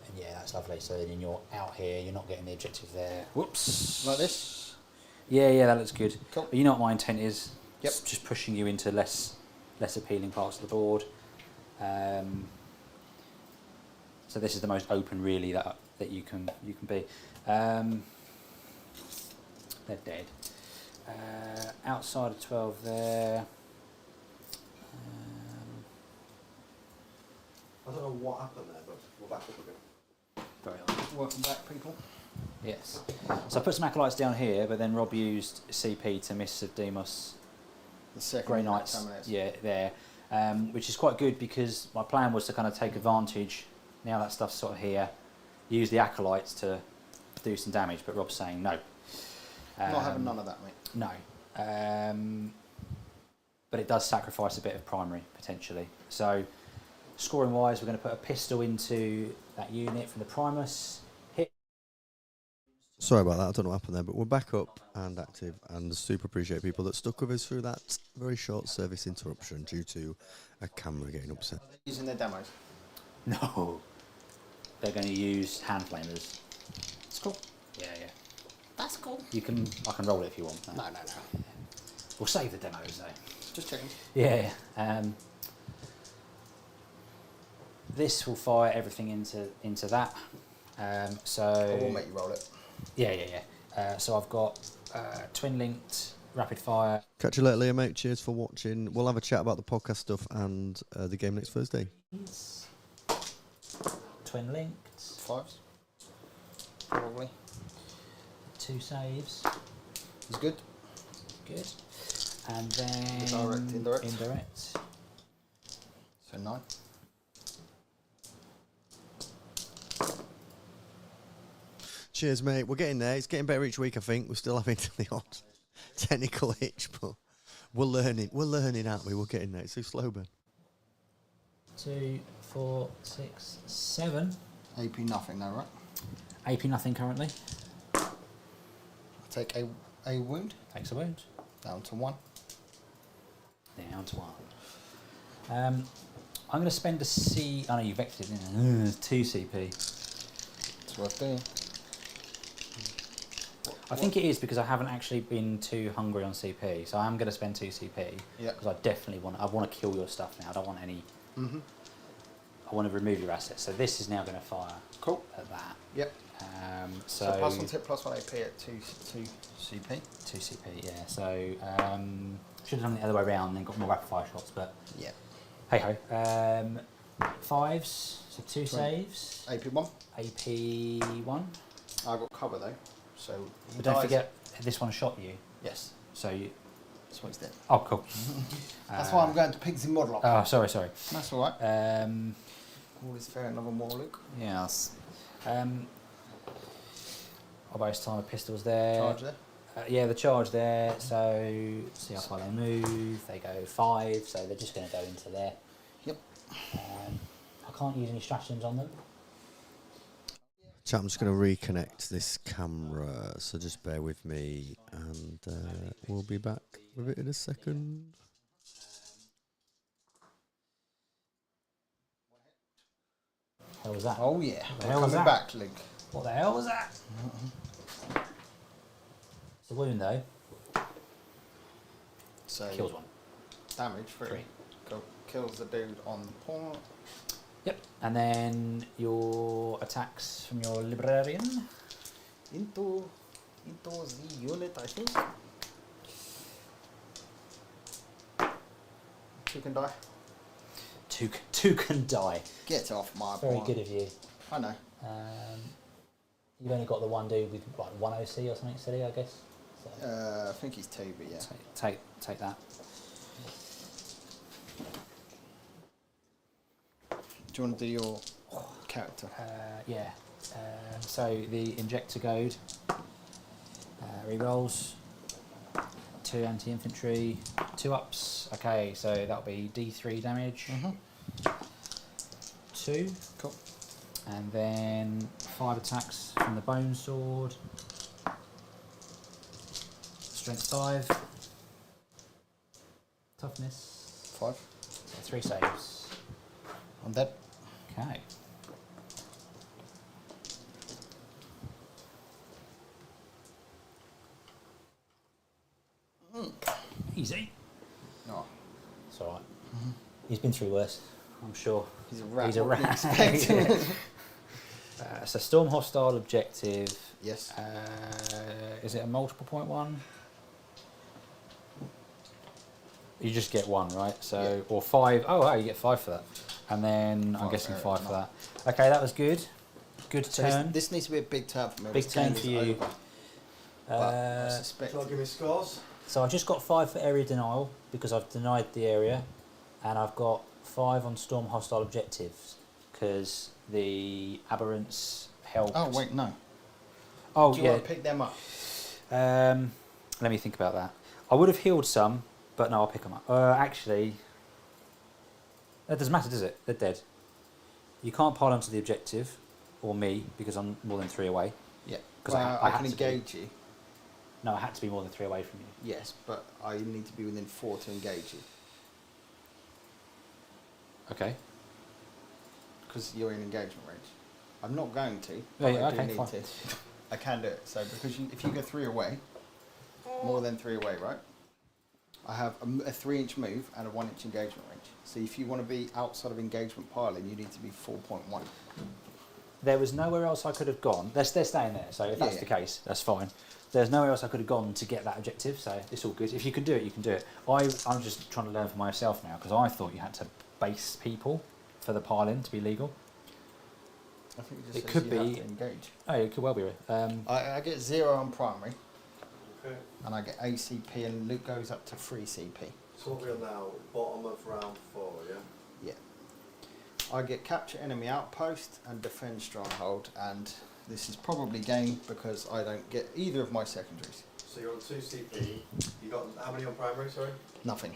And yeah, that's lovely. So then you're out here. You're not getting the objective there. Whoops. Like this. Yeah, yeah, that looks good. Cool. But you know what my intent is? Yep. It's just pushing you into less appealing parts of the board. So this is the most open, really, that you can be. They're dead. Outside of 12 there. I don't know what happened there, but we're back up again. Very well. Welcome back, people. Yes. So I put some acolytes down here, but then Rob used CP to miss of Demos. The second Grey Knights, Terminator. yeah, there, which is quite good because my plan was to kind of take advantage. Now that stuff's sort of here, use the acolytes to do some damage. But Rob's saying no. Not having none of that, mate. No, but it does sacrifice a bit of primary potentially. So scoring wise, we're going to put a pistol into that unit from the Primus. Hit. Sorry about that, I don't know what happened there, but we're back up and active, and super appreciate people that stuck with us through that very short service interruption due to a camera getting upset. Using their demos. No, they're going to use hand flamers. It's cool. Yeah, yeah. That's cool. I can roll it if you want. No. We'll save the demos though. Just checking. Yeah. This will fire everything into that. So I will make you roll it. yeah. So I've got twin linked rapid fire. Catch you later, Leah, mate. Cheers for watching. We'll have a chat about the podcast stuff and the game next Thursday. Twin linked. 5s. Probably. 2 saves. It's good. Good. And then Direct, indirect. Indirect. So 9. Cheers, mate. We're getting there. It's getting better each week, I think. We're still having the odd technical hitch, but we're learning. We're learning, aren't we? We're getting there. It's too slow, Ben. 2, 4, 6, 7. AP nothing now, right? AP nothing currently. Take a wound. Takes a wound. Down to 1. Down to 1. I'm going to spend a C. Oh no, you vectored it, didn't you? 2 CP. It's worth doing. I think it is because I haven't actually been too hungry on CP, so I am going to spend 2 CP. Yeah. Because I definitely want to kill your stuff now. I don't want any. Mm-hmm. I want to remove your assets. So this is now going to fire. Cool. At that. Yep. So plus 1 tip, plus 1 AP at 2 CP. 2 CP, yeah. So should have done it the other way around and then got more rapid fire shots, but Yeah. hey ho. 5s, so 2 saves. AP 1. AP 1. I've got cover though. So he But don't dies. forget, this one shot you. Yes. So you. That's what he's dead. Oh, cool. That's why I'm going to Pigsy Modlock. Oh, sorry. That's alright. All is fair, another more Luke. Yes. I'll waste time with pistols there. Charge there. Yeah, the charge there. So see how far they move. They go 5, so they're just going to go into there. Yep. I can't use any stratagems on them. Chat, I'm just going to reconnect this camera, so just bear with me, and we'll be back with it in a second. What the hell was that? Oh yeah. What the We're hell was coming that? back, Luke. What the hell was that? It's a wound though. So Kills 1. damage 3. 3. Kills the dude on the port. Yep. And then your attacks from your librarian. Into the unit, I think. 2 can die. 2 can die. Get off my Very board. good of you. I know. You've only got the one dude with like 1 OC or something silly, I guess. So. I think he's 2, but yeah. Take that. Do you want to do your character? Yeah. So the injector goad rerolls. 2 anti-infantry, 2 ups. Okay, so that'll be D3 damage. 2. Cool. And then 5 attacks from the bone sword. Strength 5. Toughness 5. So 3 saves. I'm dead. Okay. Easy. Oh, It's alright. He's been through worse. I'm sure. he's a rat. He's a what do you rat. expect? So storm hostile objective. Yes. Is it a multiple point one? You just get 1, right? So Yeah. or 5. Oh, wow, you get 5 for that. And then I'm 5 guessing for 5 for no. that. Okay, that was good. Good So turn. this needs to be a big turn for me. Big This turn game for is you. over. But I suspect. Shall I give me scores? So I just got 5 for area denial because I've denied the area, and I've got 5 on storm hostile objectives because the aberrants helped. Oh wait, no. Oh Do you yeah. want to pick them up? Let me think about that. I would have healed some, but no, I'll pick them up. Actually, that doesn't matter, does it? They're dead. You can't pile onto the objective, or me, because I'm more than 3 away. Yeah. 'Cause Well, I I had can to be. engage you. No, I had to be more than 3 away from you. Yes, but I need to be within 4 to engage you Okay. because you're in engagement range. I'm not going to. Yeah, But yeah, I do okay, need fine. to. I can do it. So because if you go 3 away, more than 3 away, right? I have a 3-inch move and a 1-inch engagement range. So if you want to be outside of engagement piling, you need to be 4.1. There was nowhere else I could have gone. They're staying there, so if that's Yeah. the case, that's fine. There's nowhere else I could have gone to get that objective, so it's all good. If you can do it, you can do it. I'm just trying to learn for myself now, because I thought you had to base people for the pile-in to be legal. I think it just It says could you be- have to engage. Oh, it could well be. I get 0 on primary, Okay. and I get ACP, and Luke goes up to 3 CP. So what we're now, bottom of round 4, yeah? Yeah. I get capture enemy outpost and defend stronghold, and this is probably game because I don't get either of my secondaries. So you're on 2 CP. You got how many on primary, sorry? Nothing.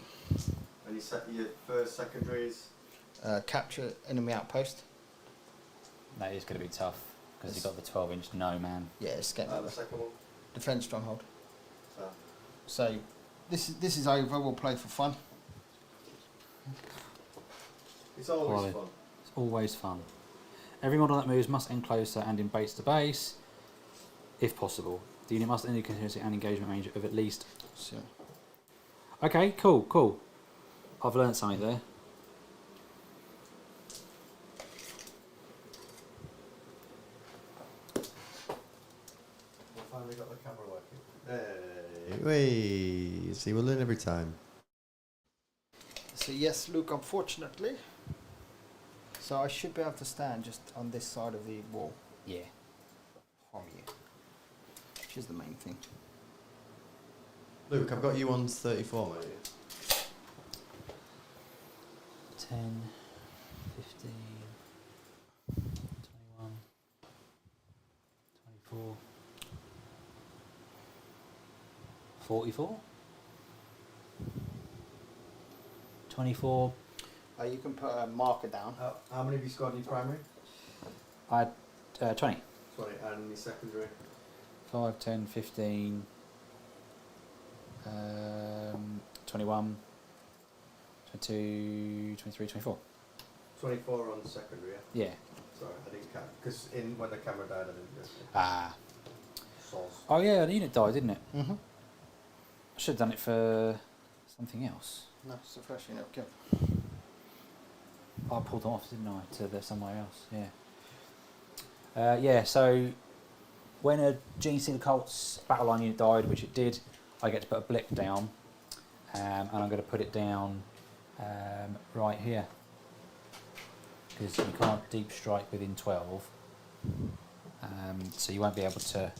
And you set your first secondaries. Capture enemy outpost. That is going to be tough, because you've got the 12-inch no man. Yeah, it's game The over. second one. Defend stronghold. So. So this is over. We'll play for fun. It's always Quality. fun. It's always fun. Every model that moves must end closer and in base to base, if possible. The unit must end in continuity and engagement range of at least... So, Okay, cool. I've learnt something there. We finally got the camera working. Hey, see, we'll learn every time. so yes, Luke. Unfortunately. So I should be able to stand just on this side of the wall Yeah. from you, which is the main thing. Luke, I've got you on 34, mate. 10, 15, 21, 24, 44, 24. You can put a marker down. How many have you scored in your primary? I had 20. 20. And your secondary? 5, 10, 15, 21, 22, 23, 24. 24 on secondary, yeah? Yeah. Sorry, I didn't count. Because when the camera died, I didn't do it. Ah. Soz. Oh yeah, the unit died, didn't it? Mm-hmm. I should have done it for something else. No, it's the first unit I've killed. I pulled them off, didn't I, to somewhere else, yeah. Yeah, so when a Genestealer Colts battle line unit died, which it did, I get to put a blip down, and I'm going to put it down right here. Because you can't deep strike within 12, so you won't be able to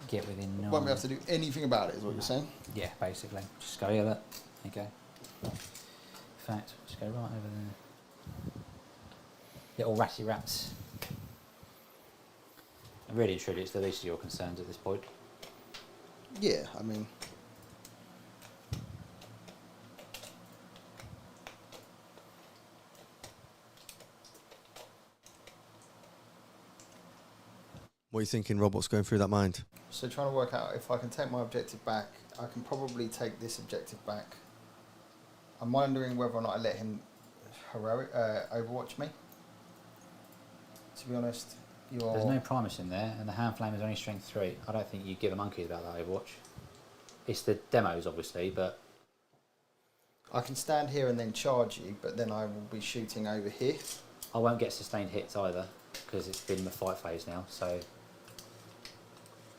get within 9. Won't be able to do anything about it, is what you're saying? Yeah, basically. Just go here, look. There you go. In fact, just go right over there. Little ratty rats. Really and truly, it's the least of your concerns at this point. Yeah, I mean, What are you thinking, Rob? What's going through that mind? so trying to work out if I can take my objective back, I can probably take this objective back. I'm wondering whether or not I let him overwatch me. To be honest, There's no Primus in there, and the hand flame is only strength 3. I don't think you give a monkey about that Overwatch. It's the demos, obviously, but I can stand here and then charge you, but then I will be shooting over here. I won't get sustained hits either, because it's been the fight phase now, so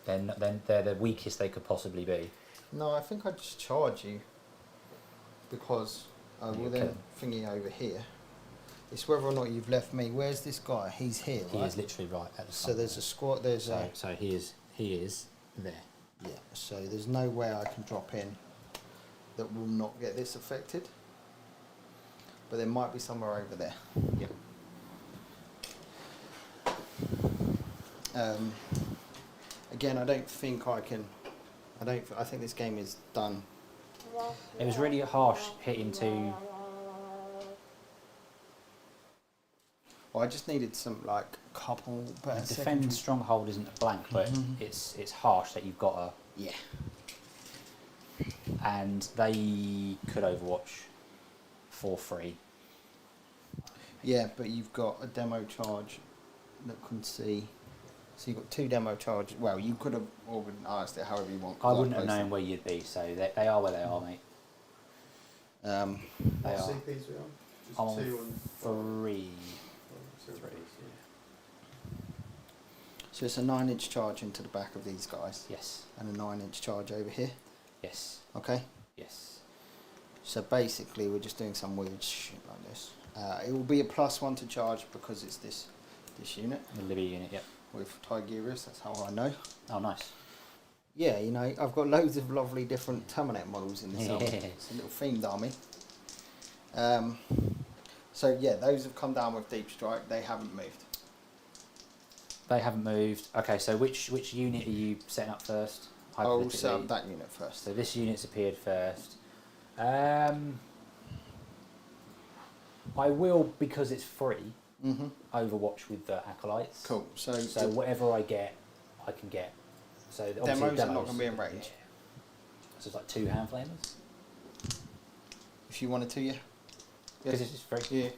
then they're the weakest they could possibly be. No, I think I just charge you because I will then thingy over here. It's whether or not you've left me. Where's this guy? He's here, He right? is literally right at the So front. there's a squad. There's a So he is there. yeah. So there's no way I can drop in that will not get this affected. But there might be somewhere over there. Yep. Again, I don't think I can. I think this game is done. It was really harsh hitting to. Well, I just needed some like couple better Defend secondary- stronghold isn't a blank, but Mhm. it's harsh that you've got a. Yeah. And they could Overwatch for free. Yeah, but you've got a demo charge that can see. So you've got 2 demo charges. Well, you could have organised it however you want. 'cause I wouldn't have placed known where you'd be, so they are where they are, mate. it. They are. CPs we on? Just I'm on 2 and 3. So it's a 9-inch charge into the back of these guys, Yes. and a 9-inch charge over here. Yes. Okay. Yes. So basically, we're just doing some weird shit like this. It will be a +1 to charge because it's this unit The Liber unit, yep. with Tigerius. That's how I know. Oh, nice. Yeah, you know, I've got loads of lovely different Terminator models in this army. It's a little themed army. So yeah, those have come down with Deep Strike. They haven't moved. They haven't moved. Okay, so which unit are you setting up first? I'll set Hypothetically. up that unit first. So this unit's appeared first. I will, because it's free, Mm-hmm. Overwatch with the Acolytes. Cool. So whatever I get, I can get. So obviously Demos are not going to be in range. Yeah. So it's like 2 hand flamers. If you wanted to, yeah. Because it's just free. Yeah.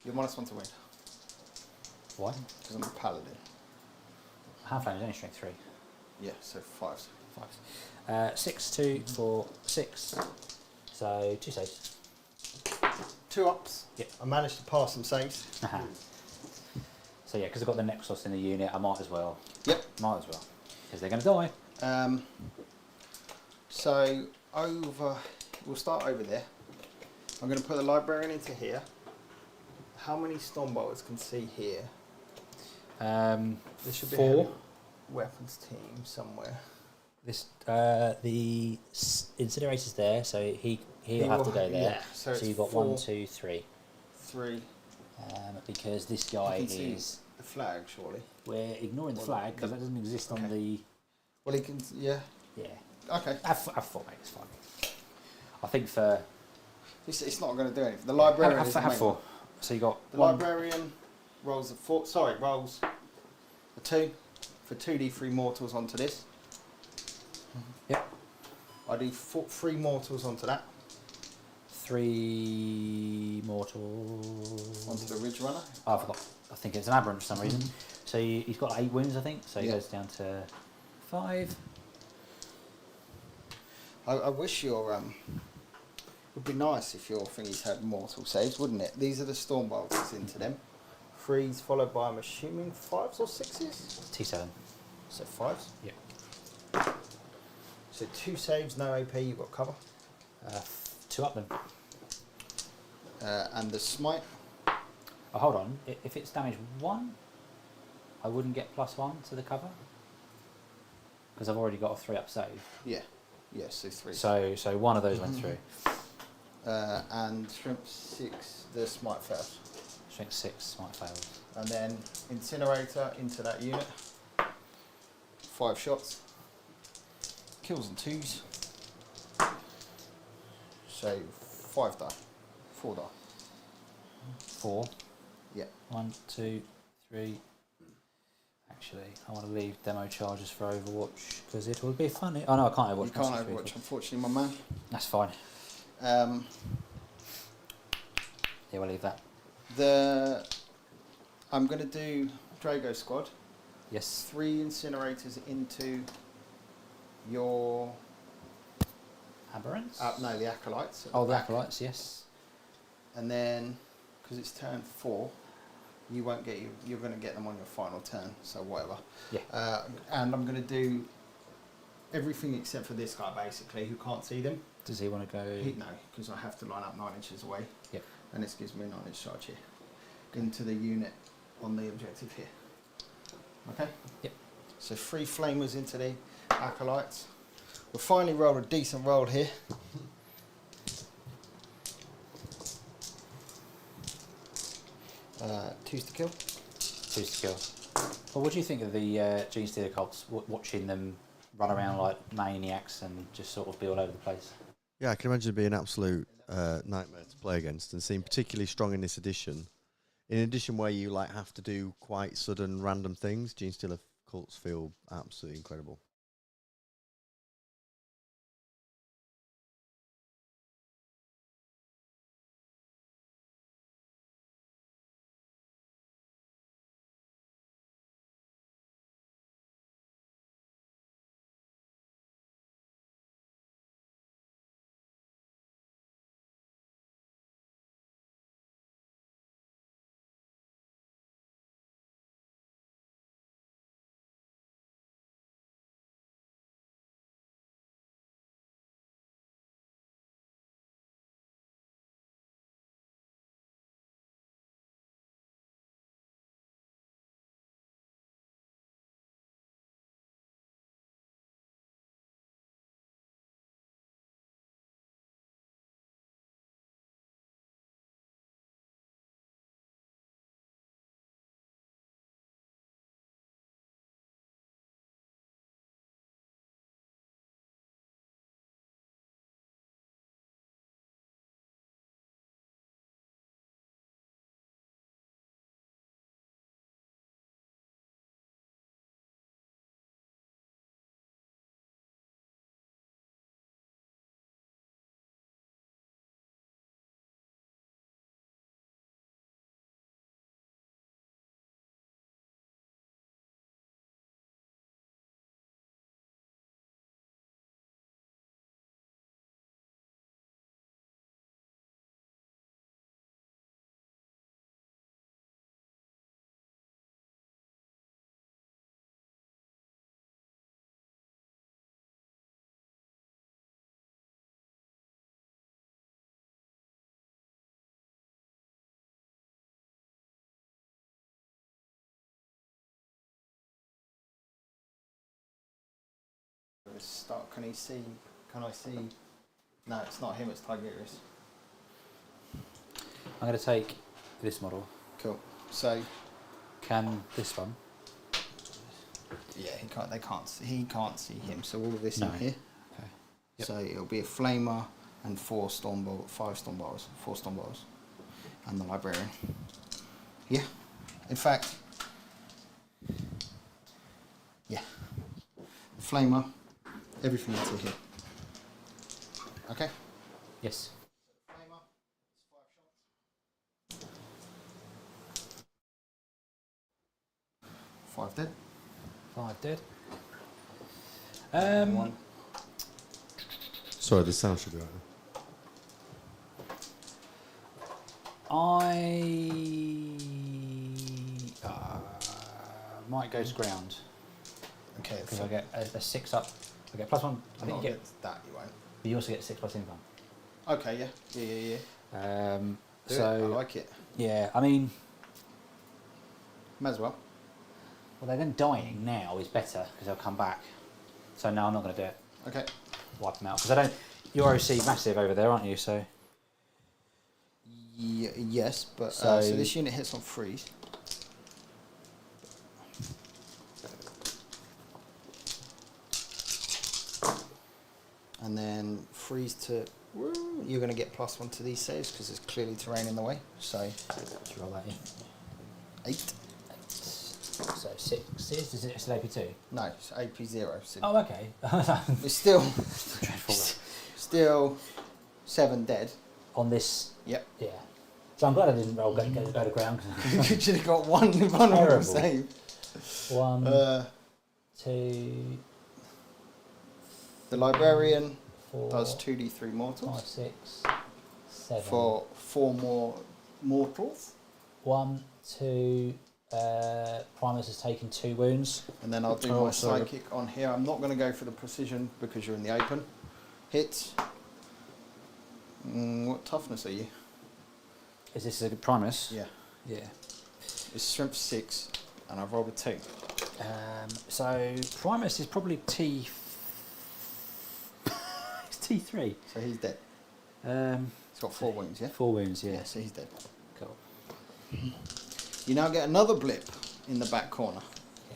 You're -1 to win Why? because I'm a paladin. Hand flamers only strength 3. Yeah, so 5s. 5. 6, 2, 4, 6. So 2 saves. 2 ups. Yep. I managed to pass some saves. So yeah, because I've got the Nexus in the unit, I might as well. Yep. Might as well. Because they're going to die. So we'll start over there. I'm going to put the Librarian into here. How many Stormbolters can see here? There should be a 4. heavy weapons team somewhere. This the Incinerator's there, so he'll have to go there. Yeah, so So it's you've got 4, 1, 2, 3. 3. Because this You guy can see is. the flag, surely. We're ignoring the Well, flag because that doesn't exist on okay. the. Well, he can. Yeah. Yeah. Okay. Have 4, mate. It's fine. I think for. It's not going to do anything. The Librarian is the have main 4. one. So you got. The 1. Librarian rolls a 4. Sorry, rolls a 2 for 2d3 mortals onto this. Yep. I do 3 mortals onto that. 3 mortals. Onto the Ridge Runner. Oh, I forgot. I think it's an aberrant for some reason. So he's got 8 wounds, I think. So he Yeah. goes down to 5. I wish your it would be nice if your thingies had mortal saves, wouldn't it? These are the Stormbolters into them. 3s followed by, I'm assuming, 5s or 6s. T7. So 5s. Yeah. So 2 saves, no AP. You've got cover. 2 up then. And the smite. Oh, hold on. If it's damage 1, I wouldn't get +1 to the cover because I've already got a 3 up save. Yeah. Yeah. So 3. So one of those went through. And Shrimp 6, the smite first. Strength 6 might fail. And then Incinerator into that unit. 5 shots. Kills on 2s. So 5 die. 4 die. 4. Yeah. 1, 2, 3. Actually, I want to leave demo charges for Overwatch because it will be funny. Oh no, I can't Overwatch. You can't Overwatch, unfortunately, my man. That's fine. Yeah, we'll leave that. I'm going to do Draigo squad. Yes. 3 incinerators into your... Aberrants? No, the acolytes. Oh, the acolytes, yes. And then, because it's turn 4, you won't get you're going to get them on your final turn, so whatever. Yeah. And I'm going to do everything except for this guy, basically, who can't see them. Does he want to go? No, because I have to line up 9 inches away. Yep. And this gives me a 9-inch charge here. Into the unit on the objective here. Okay? Yep. So 3 flamers into the acolytes. We'll finally roll a decent roll here. Twos to kill. 2 to kill. Well, what do you think of the Genestealer cults? Watching them run around like maniacs and just sort of be all over the place. Yeah, I can imagine it being an absolute nightmare to play against, and seem particularly strong in this edition. In addition, where you like have to do quite sudden random things, Genestealer cults feel absolutely incredible. Start. Can he see? Can I see? No, it's not him. It's Tigerius. I'm going to take this model. Cool. So Can this one? yeah, he can't. They can't. He can't see him. So all of this No. in here. Okay. Yep. So it'll be a flamer and 4 storm ball, 5 storm balls, 4 storm balls, and the librarian. Yeah. In fact, yeah. The flamer, everything into here. Okay. Yes. Flamer, it's 5 shots. 5 dead. 5 dead. One. Sorry, the sound should be right now. I might go to ground Okay. because I get a 6 up. I get +1. I think you get. That. You won't. But you also get 6 plus income. Okay. Yeah. Yeah. Do it. I So like it. yeah, I mean, May as well. well, they're then dying now is better because they'll come back. So no, I'm not going to do it. Okay. Wipe them out because I don't. You're OC massive over there, aren't you? So Yes, but So- so this unit hits on freeze. And then freeze to... You're going to get +1 to these saves because there's clearly terrain in the way. So Let's roll that in. 8. So 6 is it still AP2? No, it's AP 0. So Oh, okay. it's still Dreadful. still 7 dead. On this. Yep. Yeah. So I'm glad I didn't roll go to ground. You should have got one vulnerable Terrible. save. 1, 2, The Librarian 4, does 2d3 5, mortals 6, 7. for 4 more mortals. 1, 2. Primus has taken 2 wounds. And then I'll do Oh, my sorry. psychic on here. I'm not going to go for the precision because you're in the open. Hits. What toughness are you? Is this a Primus? Yeah. Yeah. It's strength 6 and I've rolled a 2. So Primus is probably T. It's T3. So he's dead. Um, He's got 4 wounds, yeah? 4 wounds. Yeah. Yeah, so he's dead. Cool. You now get another blip in the back corner.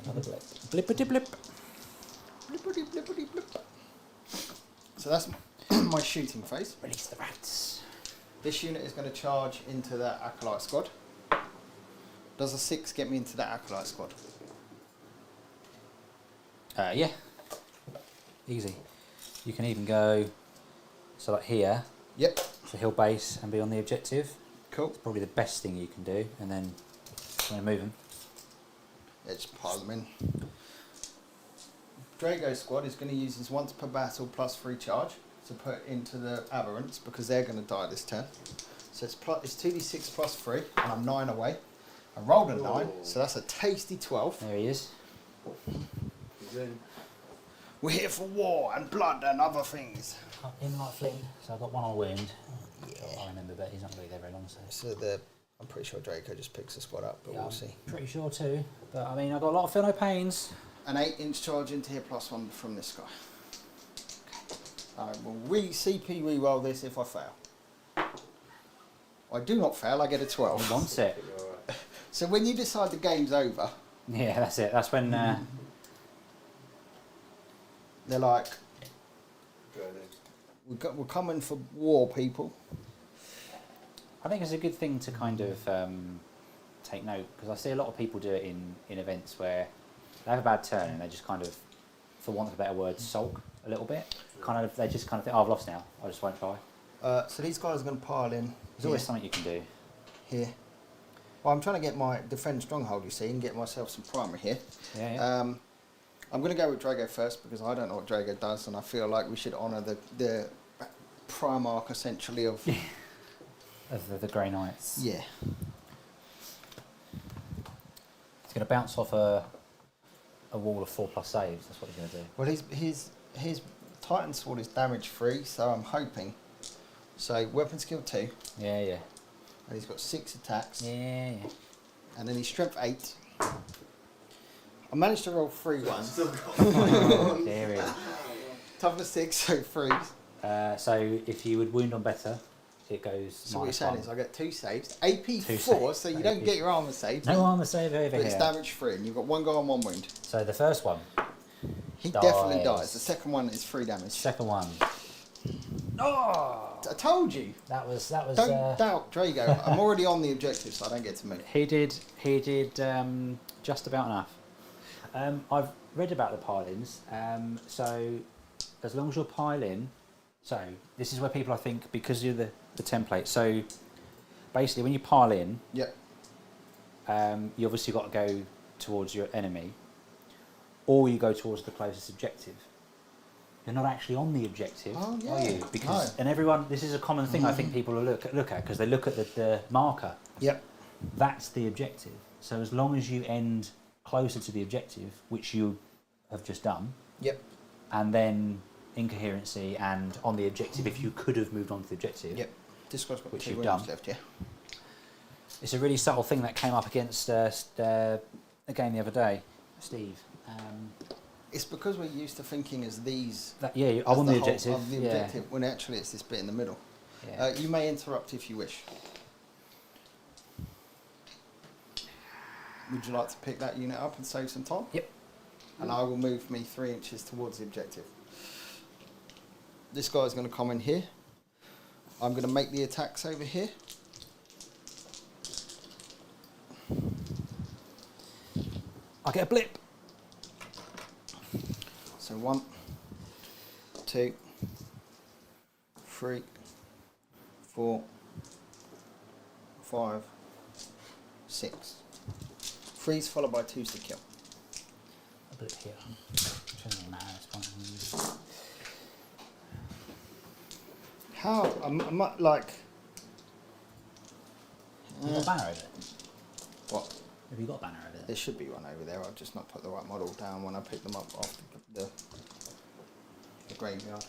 Another blip. Blippity blip. Blippity blippity blip. So that's my shooting phase. Release the rats. This unit is going to charge into that Acolyte squad. Does a 6 get me into that Acolyte squad? Yeah. Easy. You can even go. So like here, Yep. the hill base, and be on the objective. Cool. Probably the best thing you can do, and then when you move them. Yeah, just pile them in. Draigo squad is going to use his once per battle +3 charge to put into the aberrants because they're going to die this turn. So it's 2d6 +3 and I'm 9 away. I rolled a 9, so that's a tasty 12. There he is. We're here for war and blood and other things. In like Flynn. So I've got 1 on wound. I remember, but he's not going to be there very long. So I'm pretty sure Draco just picks the squad up, but yeah, we'll I'm see. pretty sure too. But I mean, I've got a lot of feel no pains. An 8-inch charge into here +1 from this guy. I will CP re-roll this if I fail. I do not fail, I get a 12. He wants it. So when you decide the game's over, Yeah, that's it. That's when. they're like, we're coming for war, people. I think it's a good thing to kind of take note, because I see a lot of people do it in events where they have a bad turn and they just kind of, for want of a better word, sulk a little bit. They just kind of think, oh, I've lost now. I just won't try. So these guys are going to pile in. There's always something you can do. Here. Well, I'm trying to get my defend stronghold, you see, and get myself some primary here. Yeah. I'm going to go with Draigo first because I don't know what Draigo does, and I feel like we should honour the Primarch essentially of. Of the Grey Knights. Yeah. He's going to bounce off a wall of 4+ saves. That's what he's going to do. Well, his Titan Sword is damage free, so I'm hoping. So weapon skill 2, Yeah. and he's got 6 attacks, Yeah. and then he's strength 8. I managed to roll 3 ones. There he is. Toughness 6, so 3s. So if you would wound on better, it goes. So what you're saying is I get 2 saves, AP 4, saves. so you don't AP. get your armor saved. No armor save over But it's here. damage free, and you've got 1 guy on 1 wound. So the first one, He Dies. definitely dies. The second one is 3 damage. second one. Oh, I told you. that was. Don't doubt Draigo. I'm already on the objective, so I don't get to move. he did just about enough. I've read about the pile-ins. So as long as you're pile-in, so this is where people, I think, because you're the template. So basically, when you pile in, Yep. you obviously got to go towards your enemy, or you go towards the closest objective. You're not actually on the objective, Oh, yeah. are you? Because No. and everyone, this is a common thing I think people look at because they look at the marker. Yep. That's the objective. So as long as you end closer to the objective, which you have just done, Yep. and then incoherency and on the objective, if you could have moved on to the objective, Yep. This guy's got Which 2 you've wounds done. left, yeah. it's a really subtle thing that came up against a game the other day, Steve. It's because we're used to thinking as these. I'm as on the whole objective. Of the yeah. objective, when actually it's this bit in the middle. Yeah. You may interrupt if you wish. Would you like to pick that unit up and save some time? Yep. And I will move me 3 inches towards the objective. this guy's going to come in here. I'm going to make the attacks over here. I get a blip. So 1, 2, 3, 4, 5, 6. 3's followed by 2's to kill. A blip here. Shouldn't matter at this point. How? I'm like. Have you got a banner over it? What? Have you got a banner over There there? should be one over there. I've just not put the right model down when I picked them up off the graveyard.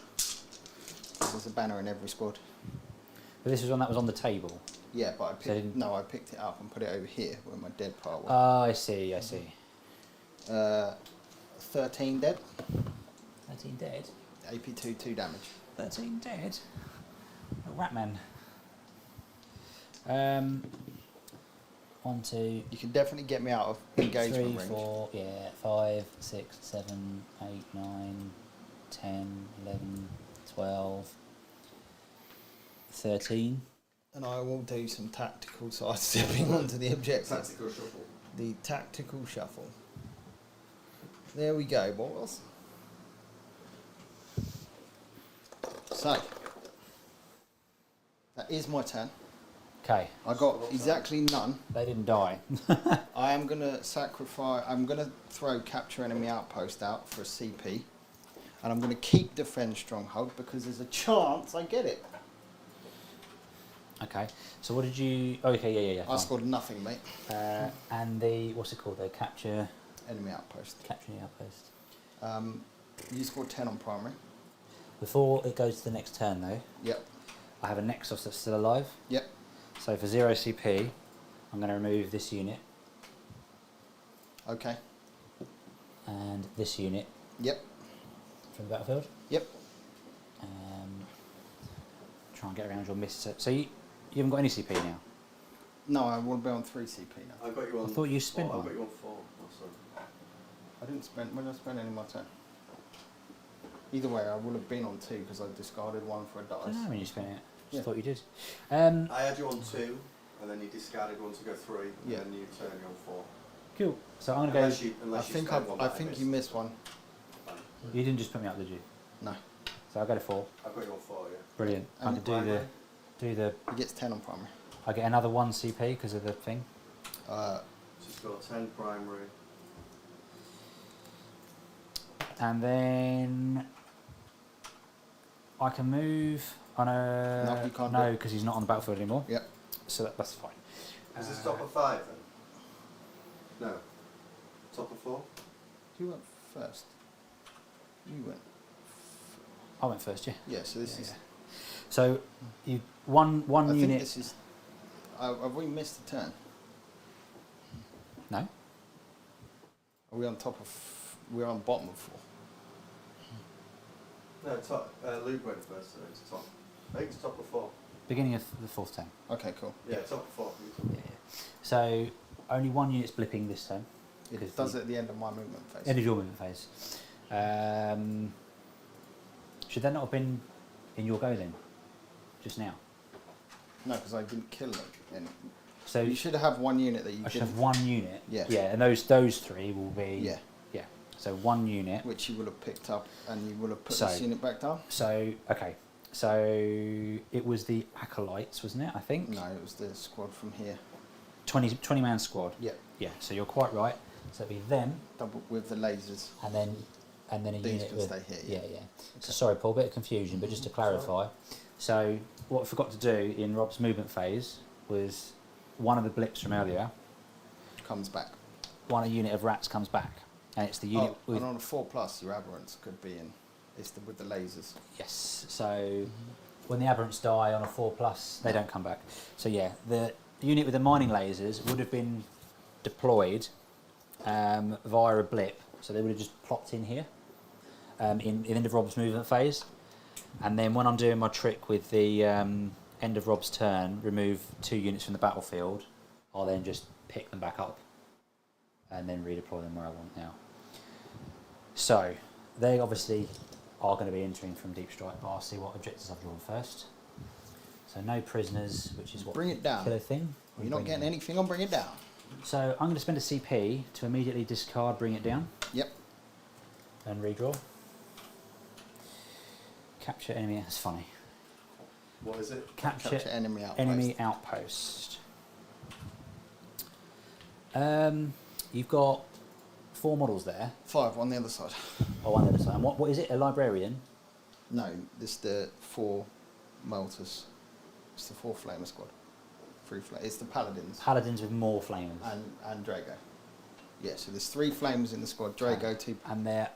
There's a banner in every squad. But this was one that was on the table. Yeah, but I So picked, no, I picked it up and put it over here where my dead part was. Oh, I see, I see. 13 dead. 13 dead. AP 2 damage. 13 dead. A Ratman. 1, 2, You can definitely get me out of engagement 3, range. 4, yeah, 5, 6, 7, 8, 9, 10, 11, 12, 13. And I will do some tactical sidestepping onto the objective. Tactical shuffle. The tactical shuffle. There we go, boys. So, that is my turn. Okay, I got exactly none. they didn't die. I am going to sacrifice, I'm going to throw capture enemy outpost out for a CP. And I'm going to keep defend stronghold because there's a chance I get it. Okay, so what did you... Okay, yeah. I fine. scored nothing, mate. And the... What's it called? The capture... Enemy outpost. Capture the outpost. You scored 10 on primary. Before it goes to the next turn, though, Yep. I have a Nexus that's still alive. Yep. So for 0 CP, I'm going to remove this unit Okay. and this unit Yep. from the battlefield. Yep. Try and get around your miss. So you haven't got any CP now? No, I will be on 3 CP now. I got you on. I thought you spent four. one. I got you on 4. Oh, sorry. I didn't spend, when did I spend any of my turn? Either way, I will have been on 2 because I discarded 1 for a I don't dice. know when you spent it. Just Yeah. thought you did. I had you on 2, and then you discarded 1 to go 3, and Yeah. then you turned you on 4. Cool. So I'm going Unless to you, I unless you think spend one I that think missed. you missed one. Fine. go... You didn't just put me up, did you? No. So I'll go to 4. I've got you on 4, yeah. Brilliant. I And can do the... He gets 10 on primary. I get another 1 CP because of the thing. She's got 10 primary. And then... I can move on a... No, you can't do No, it. because he's not on the battlefield anymore. Yep. So that's fine. Is this top of 5 then? No. Top of 4? You went first. You went. I went first, yeah. Yeah, so this Yeah, is. yeah. So you one I think unit. this is. Have we missed a turn? No. Are we on top of. We're on bottom of 4. No, top. Luke went first, so it's top. I think it's top of 4. Beginning of the 4th turn. Okay, cool. Yeah, top of 4. Yeah. So only 1 unit's blipping this turn. It 'Cause does the- it at the end of my movement phase. End of your movement phase. Should that not have been in your go then? Just now. No, because I didn't kill them. And So you should have 1 unit that you I should didn't. have 1 unit. Yeah. Yeah, and those 3 will be. Yeah. Yeah. So 1 unit. Which you will have picked up and you will have put So- this unit back down? So okay. So it was the acolytes, wasn't it? I think. No, it was the squad from here. 20 man squad. Yeah. Yeah. So you're quite right. So it'd be them, Double with the lasers. and then a These unit can with. stay here, Yeah, yeah. yeah. So sorry, Paul, bit of confusion, but just to clarify. So what I forgot to do in Rob's movement phase was one of the blips from earlier. Comes back. One unit of rats comes back, and it's the unit Oh, with and on a 4+, your aberrants could be in. It's the, with the lasers. yes. So when the aberrants die on a 4+, they don't come back. So yeah, the unit with the mining lasers would have been deployed via a blip, so they would have just plopped in here in the end of Rob's movement phase, and then when I'm doing my trick with the end of Rob's turn, remove 2 units from the battlefield, I'll then just pick them back up and then redeploy them where I want now. So they obviously, are going to be entering from Deep Strike, but I'll see what objectives I've drawn first. So no prisoners, which is what Bring it down. killer thing. You're not getting anything on Bring It Down. So I'm going to spend a CP to immediately discard Bring It Down. Yep. And redraw. Capture enemy. That's funny. What is it? Capture enemy outpost. Enemy outpost. You've got 4 models there. 5 on the other side. Oh, on the other side. And what is it? A librarian? No, this is the 4 Melters. It's the 4 Flamer squad. 3 Flamer. It's the Paladins. Paladins with more flamers. And Draigo. Yeah, so there's 3 Flamers in the squad. Draigo, 2... And they're...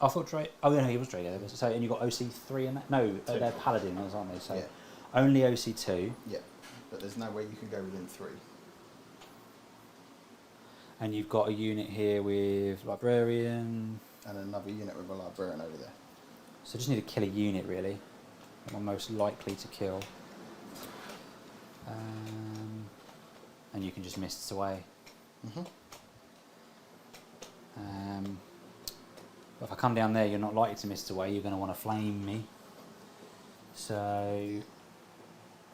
I thought Draigo... Oh, no, he was Draigo. So, and you've got OC3 in that? No, they're Paladins, aren't they? So yeah. only OC2. Yeah, but there's no way you can go within 3. And you've got a unit here with Librarian. And another unit with a Librarian over there. So just need to kill a unit, really. That I'm most likely to kill. And you can just mist away. But if I come down there, you're not likely to mist away. You're going to want to flame me. So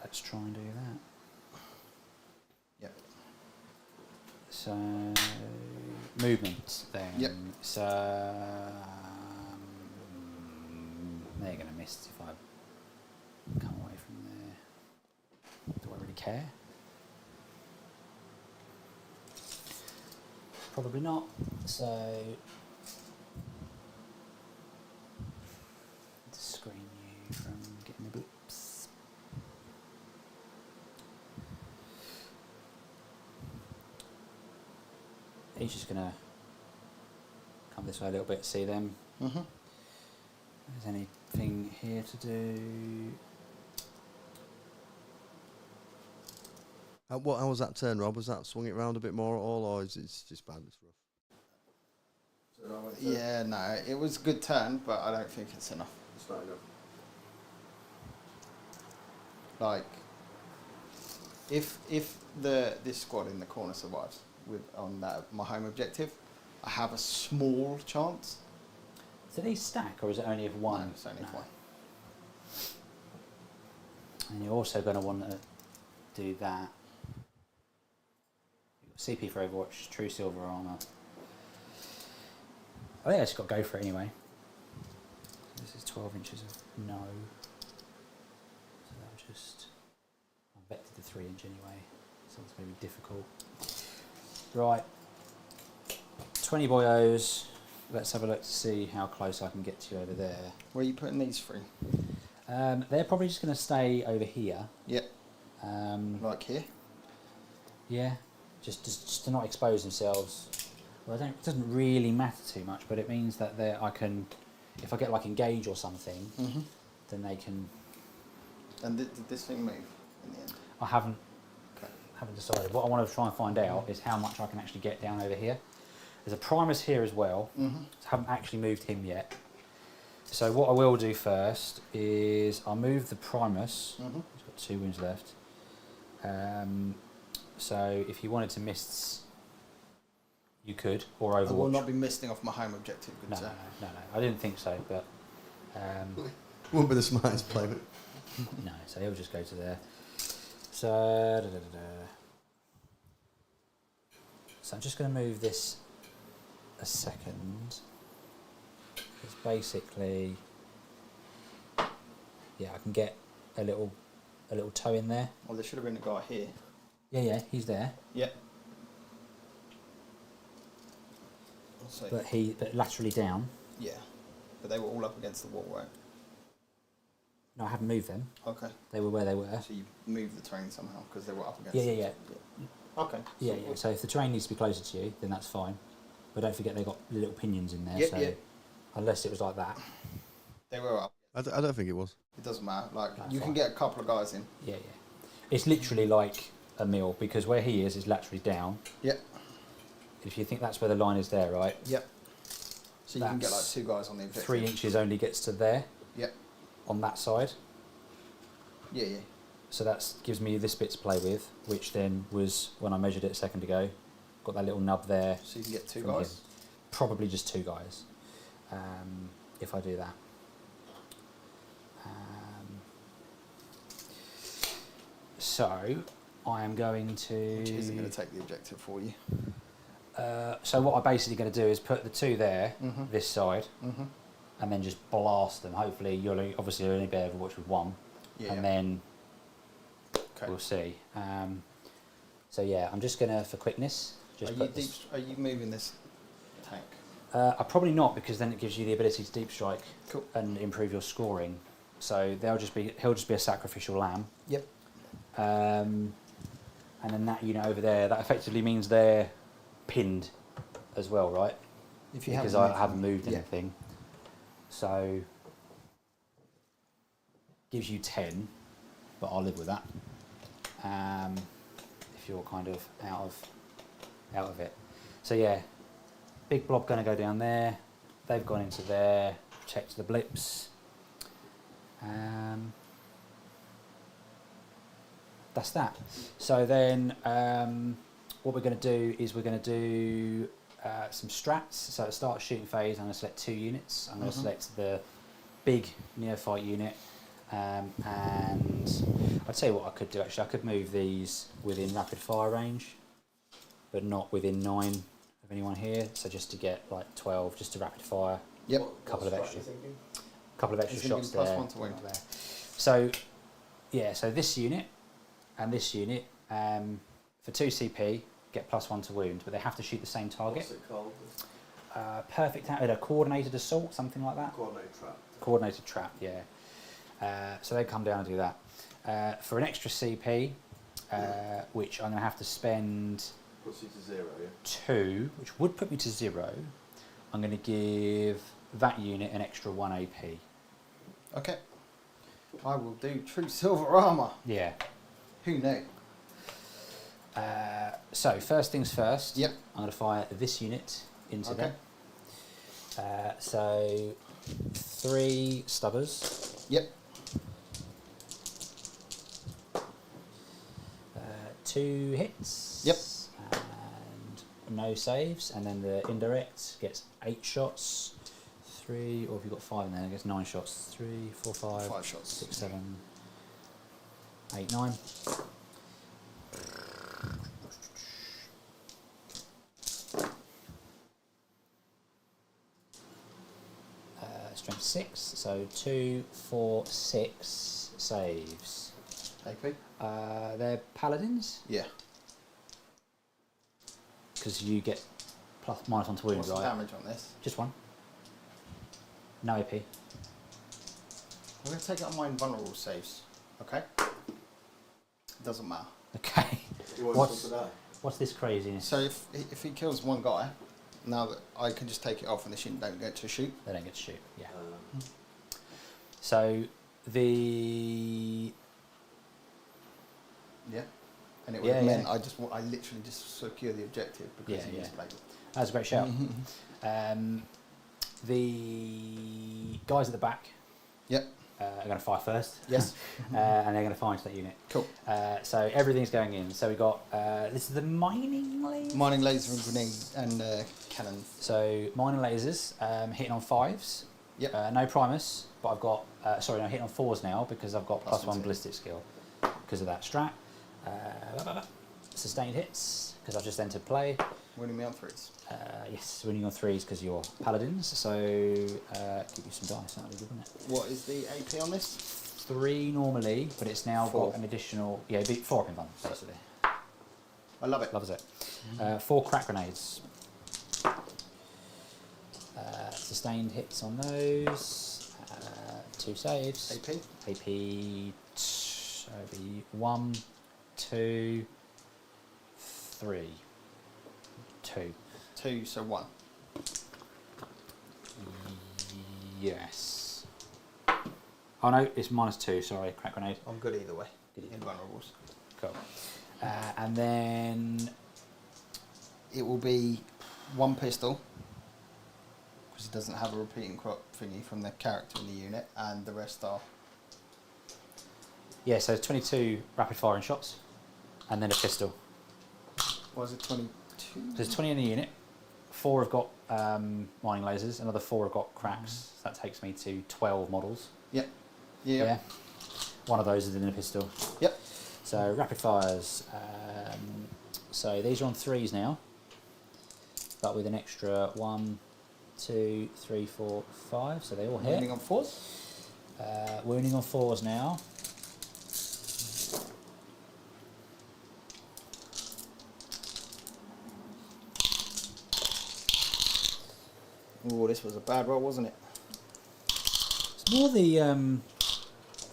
let's try and do that. Yep. So movement then. Yep. So they're going to miss if I come away from there. Do I really care? Probably not. So to screen you from getting the blips. He's just gonna come this way a little bit, see them. If there's anything here to do. How was that turn, Rob? Was that swung it round a bit more at all, or is it just bad? It's rough. Yeah, no, it was a good turn, but I don't think it's enough. It's not enough. Like, if this squad in the corner survives on my home objective, I have a small chance. Do they stack, or is it only if one? No, it's only if one. And you're also going to want to do that. CP for Overwatch, True Silver Armour. I think I just got to go for it anyway. This is 12 inches of no. So that'll just... I vectored the 3-inch anyway, so it's going to be difficult. Right. 20 boyos. Let's have a look to see how close I can get to you over there. Where are you putting these 3? They're probably just going to stay over here. Yep. Like here? Yeah. Just to not expose themselves. Well, it doesn't really matter too much, but it means that I can, if I get like engage or something, then they can. And did this thing move in the end? I haven't Okay. decided. What I want to try and find out is how much I can actually get down over here. There's a Primus here as well. So I haven't actually moved him yet. So what I will do first is I'll move the Primus. He's got 2 wounds left. So if you wanted to mists, you could, or Overwatch. I will not be misting off my home objective, good sir. No. I didn't think so, but... Wouldn't be the smartest play, but... No, so he'll just go to there. So... So I'm just going to move this a second. It's basically... Yeah, I can get a little toe in there. Well, there should have been a guy here. Yeah, he's there. Yep. So, But laterally down. yeah, but they were all up against the wall, right? No, I haven't moved them. Okay. They were where they were. So you moved the train somehow because they were up against. Yeah. Okay. Yeah. So if the train needs to be closer to you, then that's fine. But don't forget they've got little pinions in there. Yep, so yep. Unless it was like that. They were up. I don't think it was. It doesn't matter. Like That's you can fine. get a couple of guys in. Yeah. It's literally like a mill because where he is laterally down. Yep. If you think that's where the line is there, right? Yep. So you can get like That's 2 guys on the objective. 3 inches only gets to there. Yep. On that side. Yeah. So that gives me this bit to play with, which then was when I measured it a second ago. Got that little nub there. So you can get 2 from guys. him. Probably just 2 guys. If I do that. so I am going to. Which isn't going to take the objective for you. So what I'm basically going to do is put the 2 there, Mm-hmm. this side, Mm-hmm. and then just blast them. Hopefully, you'll obviously only be able to watch with 1, Yeah. and then Okay. we'll see. So yeah, I'm just gonna, for quickness, just put this. Are you moving this tank? I probably not, because then it gives you the ability to deep strike Cool. and improve your scoring. So he'll just be a sacrificial lamb. Yep. And then that unit over there, that effectively means they're pinned as well, right? If you Because haven't I haven't moved yeah. anything. So gives you 10, but I'll live with that. If you're kind of out of it. So yeah, big blob going to go down there. They've gone into there. Checked the blips. That's that. So then what we're going to do is we're going to do some strats. So at the start of shooting phase, I'm going to select 2 units. I'm going to select the big neophyte unit, and I'd tell you what I could do actually. I could move these within rapid fire range, but not within 9 of anyone here. So just to get like 12, just to rapid fire. Yep. Couple of extra shots plus there. 1 to wound. So yeah, so this unit and this unit for 2 CP get +1 to wound, but they have to shoot the same target. What's it called? Perfect, a coordinated assault, something like that. Coordinated trap. Coordinated trap, yeah. So they come down and do that. For an extra CP, which I'm going to have to spend Puts you to 0, yeah. 2, which would put me to 0, I'm going to give that unit an extra 1 AP. Okay. I will do true silver armour. Yeah. Who knew? So first things first. Yep. I'm going to fire this unit into Okay. them. So 3 stubbers. Yep. 2 hits. Yep. And no saves. And then the indirect gets 8 shots. 3, or if you've got 5 in there, it gets 9 shots. 3, 4, 5, 5 shots. 6, 7, 8, 9. Strength 6, so 2, 4, 6 saves. AP? They're paladins, Yeah. because you get -1 to wounds, What's the right? damage on this? Just 1. No AP. I'm going to take it on my invulnerable saves. Okay? Doesn't matter. Okay. What's this craziness? So if he kills 1 guy, now that I can just take it off and the shit don't get to shoot. They don't get to shoot. Yeah. So the Yeah. And it would Yeah, have meant yeah. I literally just secure the objective because Yeah, he yeah. misplayed. that's a great shout. The guys at the back Yep. are going to fire first. Yes. And they're going to fire into that unit. Cool. So everything's going in. So we got this is the mining laser. Mining laser and grenade and cannon. So mining lasers hitting on 5s. Yep. No Primus, but I've got sorry, no, hitting on 4s now because I've got Plus +1 1 ballistic skill because of that strat. Sustained hits because I've just entered play. Winning me on 3s. Yes, winning on 3s because you're paladins. So give you some dice. That'll be good, wouldn't it? What is the AP on this? 3 normally, but it's now 4. got an additional 4 up in bun basically. I love it. Loves it. 4 crack grenades. Sustained hits on those. 2 saves. AP? AP. So it'll be 1, 2, 3. 2. 2, so 1. Yes. Oh no, it's -2. Sorry, crack grenade. I'm good either way. Good. Invulnerables. Cool. And then It will be 1 pistol because it doesn't have a repeating crop thingy from the character in the unit, and the rest are yeah, so 22 rapid firing shots, and then a pistol. was it 22? There's 20 in the unit. 4 have got mining lasers. Another 4 have got cracks. So that takes me to 12 models. Yep. Yeah. One of those is in a pistol. Yep. So rapid fires. So these are on 3s now, but with an extra 1, 2, 3, 4, 5. So they all hit. Wounding on 4s. Wounding on 4s now. Oh, this was a bad roll, wasn't it? It's more the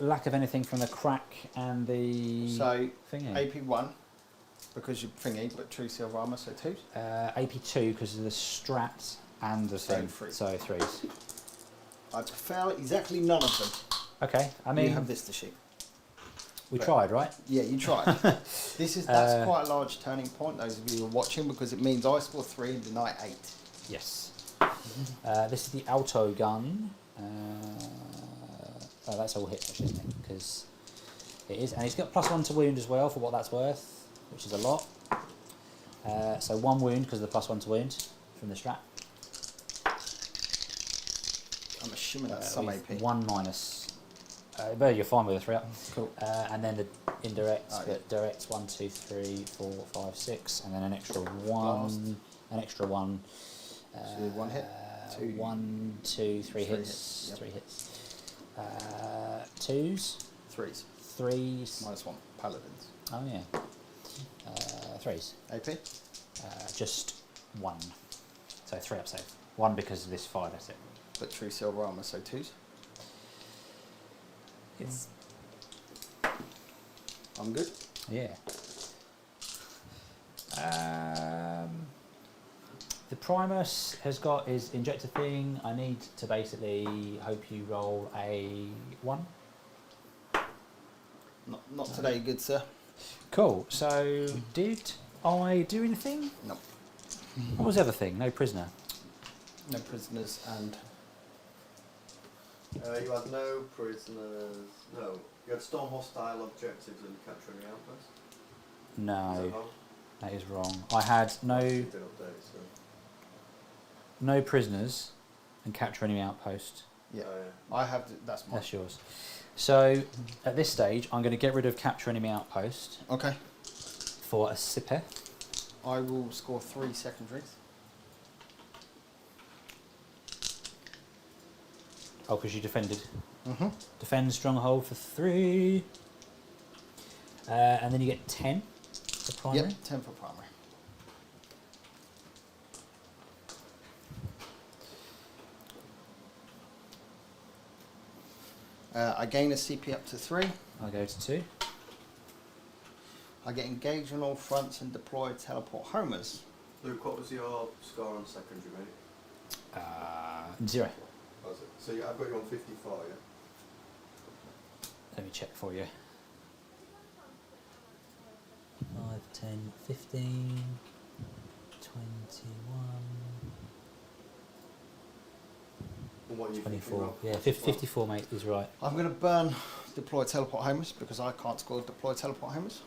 lack of anything from the crack and the So thingy. AP1 because you're thingy, but true silver armor, so 2s. AP2 because of the strat and the So thing. 3. So 3s. I prefer exactly none of them. Okay, I mean, you have this to shoot. we tried, right? Yeah, you tried. That's quite a large turning point, those of you who are watching, because it means I score 3 and deny 8. Yes. This is the auto gun. Oh, that's all hit, actually, isn't it? Because it is, and he's got +1 to wound as well for what that's worth, which is a lot. So 1 wound because of the +1 to wound from the strat. I'm assuming that's some AP. 1 minus. But you're fine with a 3 up. Cool. And then the indirects, Oh, but directs 1, 2, 3, 4, 5, 6, and then an extra 1. Blast. An extra 1. So 1 hit. 2. 1, 2, 3 3 hits. hits, yep. 3 hits. 2s. 3s. 3s. -1. Paladins. Oh yeah. 3s. AP. Just 1. So 3 up save. 1 because of this 5, that's it. But true silver armor, so 2s. It's I'm good. yeah. The Primus has got his injector thing. I need to basically hope you roll a 1. Not today, good sir. Cool. So did I do anything? No. What was the other thing? No prisoner. No prisoners and You had no prisoners. No. You had storm hostile objectives and capture any outposts. Is that No, wrong? that is wrong. I had no It's been updated, so. no prisoners and capture enemy outpost. yeah. Oh, yeah. I have. That's mine. That's yours. So at this stage, I'm going to get rid of capture enemy outpost Okay. for a sipper. I will score 3 secondaries. Oh, because you defended. Mm-hmm. Defend stronghold for 3. And then you get 10 for primary. Yep. 10 for primary. I gain a CP up to 3. I'll go to 2. I get engaged on all fronts and deploy teleport homers. Luke, what was your score on secondary, mate? 0. What was it? So I've got you on 54, yeah? Let me check for you. 5, 10, 15, 21, And what are you 24. thinking, Rob? Yeah, 54, mate, is right. I'm going to burn deploy teleport homers because I can't score deploy teleport homers.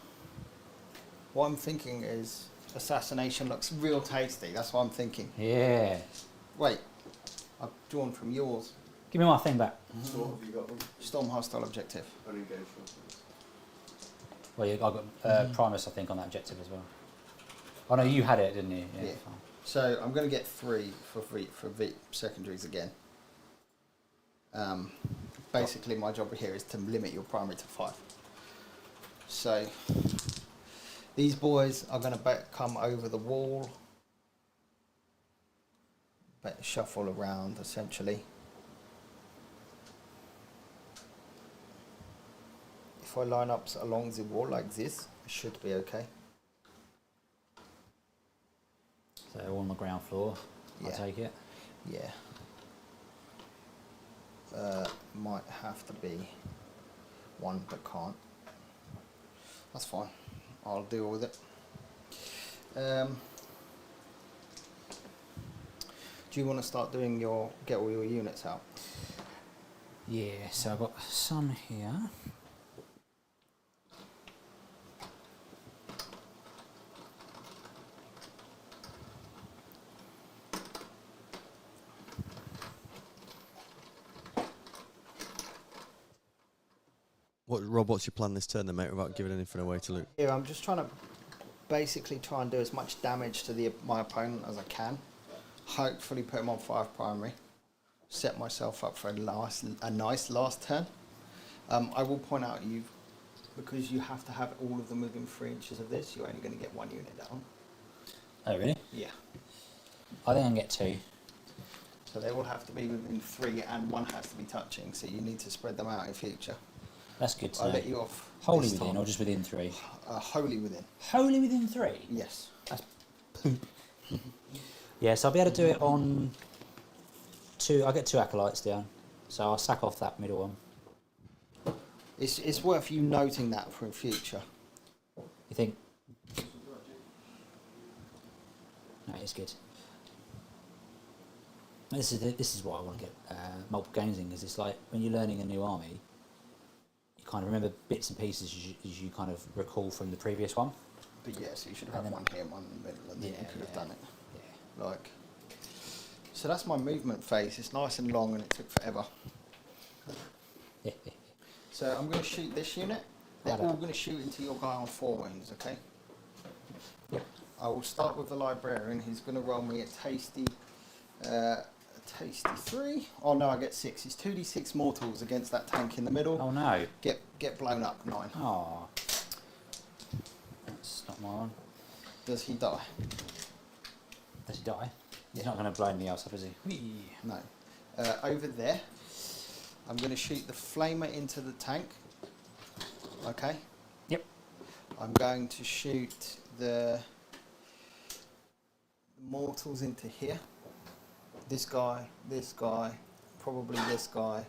What I'm thinking is assassination looks real tasty. That's what I'm thinking. Yeah. Wait, I've drawn from yours. Give me my thing back. So what have you got? Storm hostile objective. Unengaged. Well, yeah, I got Primus, I think, on that objective as well. Oh no, you had it, didn't you? Yeah. Fine. So I'm going to get 3 for secondaries again. Basically, my job here is to limit your primary to 5. So these boys are going to come over the wall, shuffle around essentially. If I line up along the wall like this, it should be okay. So all on the ground floor, Yeah. I take it. Yeah. Might have to be 1 but can't. That's fine. I'll deal with it. Do you want to start doing get all your units out? Yeah, so I've got some here. Rob, what's your plan this turn then, mate, without giving anything away to Luke? Here, I'm just trying to basically try and do as much damage to my opponent as I can. Hopefully put him on 5 primary. Set myself up for a nice last turn. I will point out because you have to have all of them within 3 inches of this, you're only going to get 1 unit down. Oh, really? Yeah. I think I can get 2. So they all have to be within 3 and 1 has to be touching, so you need to spread them out in future. That's good to I'll know. let you off. Wholly this within time. or just within 3? Wholly within. Wholly within 3? Yes. That's poop. Yeah, so I'll be able to do it on 2. I'll get 2 acolytes down. So I'll sack off that middle one. It's worth you noting that for in future. You think? No, it's good. This is what I want to get multiple games in, because it's like when you're learning a new army, you kind of remember bits and pieces as you kind of recall from the previous one. But yes, you should have one here and one in the middle, and then you could have done it. Yeah. Like, so that's my movement phase. It's nice and long, and it took forever. So I'm going to shoot this unit. They're all going to shoot into your guy on 4 wounds, okay? Yep. I will start with the librarian. He's going to roll me a tasty 3. Oh no, I get 6. It's 2d6 mortals against that tank in the middle. Oh no. Get blown up 9. Oh. That's not my one. Does he die? Does he die? He's not going to blow anything else up, is he? Whee. No. Over there, I'm going to shoot the flamer into the tank. Okay. Yep. I'm going to shoot the mortals into here. This guy, probably this guy.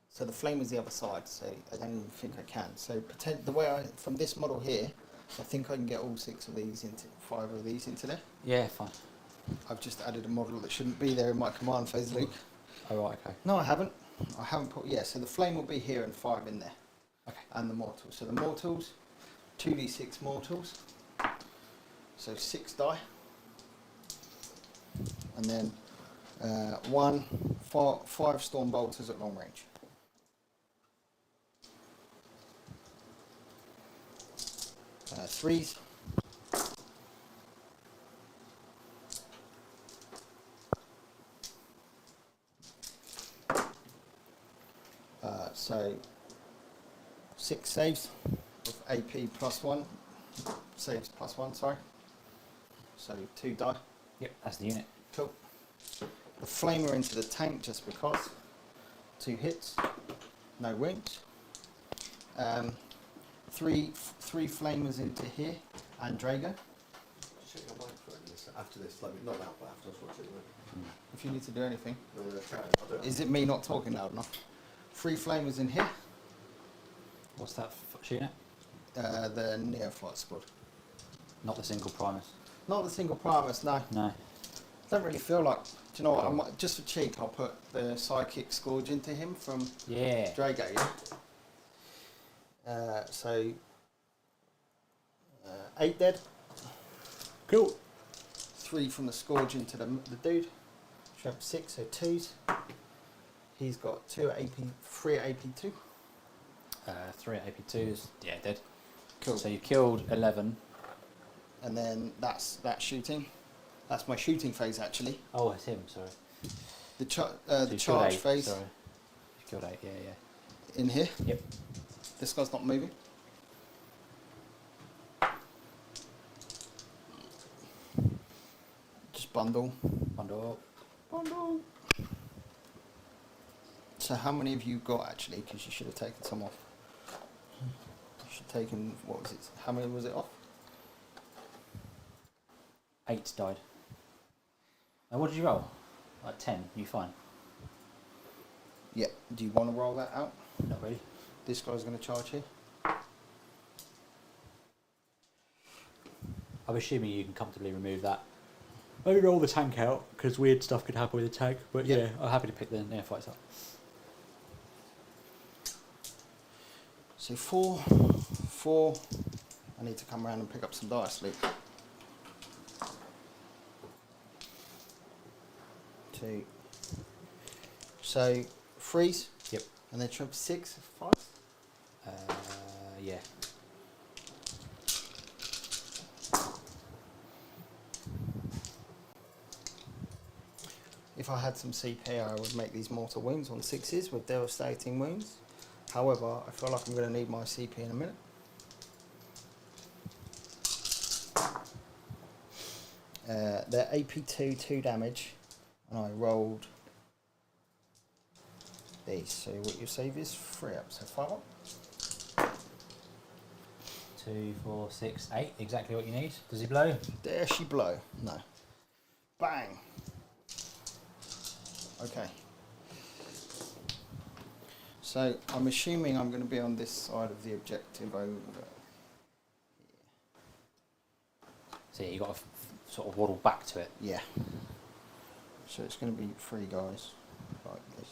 So the flame is the other side, so I don't even think I can. So the way from this model here, I think I can get all 6 of these into 5 of these into there. Yeah, fine. I've just added a model that shouldn't be there in my command phase, Luke. Oh, right, okay. No, I haven't. I haven't put, so the flame will be here and 5 in there. Okay. And the mortals. So the mortals, 2d6 mortals. So 6 die. And then 5 storm bolters at long range. Threes. So 6 saves with AP +1. Saves +1, sorry. So 2 die. Yep, that's the unit. Cool. The flamer into the tank just because. 2 hits. No wounds. 3 flamers into here and Draigo. Check your microphone after this. Let me not now, but after us watch it. If you need to do anything. Is it me not talking loud enough? 3 flamers in here. What's that unit? The Neophyte squad. Not the single Primus. Not the single Primus, no. No. Don't really feel like. Do you know what? I might, just for cheek, I'll put the Psychic Scourge into him from Draigo, yeah? So 8 dead. Cool. 3 from the Scourge into the dude. Should have 6, so 2s. He's got 2 at AP, 3 at AP2. 3 at AP2s. Yeah, dead. Cool. So you killed 11. And then that's shooting. That's my shooting phase, actually. Oh, it's him, sorry. The So the you charge killed 8, phase sorry. You killed 8, yeah. in here. Yep. This guy's not moving. Just bundle. Bundle. Bundle. So how many have you got, actually? Because you should have taken some off. You should have taken, what was it? How many was it off? 8 died. Now what did you roll? Like 10, you fine? Yeah. Do you want to roll that out? Not really. This guy's going to charge here. I'm assuming you can comfortably remove that. Maybe roll the tank out, because weird stuff could happen with the tank, but yeah, I'm happy to pick the neophytes up. So 4. I need to come around and pick up some dice, Luke. 2. So freeze. Yep. And then trump 6, 5. Yeah. If I had some CP, I would make these mortal wounds on 6s with devastating wounds. However, I feel like I'm going to need my CP in a minute. They're AP2, 2 damage, and I rolled these. So what you save is 3 up, so 5 up. 2, 4, 6, 8. Exactly what you need. Does he blow? Dare she blow? No. Bang! Okay. So I'm assuming I'm going to be on this side of the objective over. So yeah, you got to sort of waddle back to it. Yeah. So it's going to be 3 guys like this.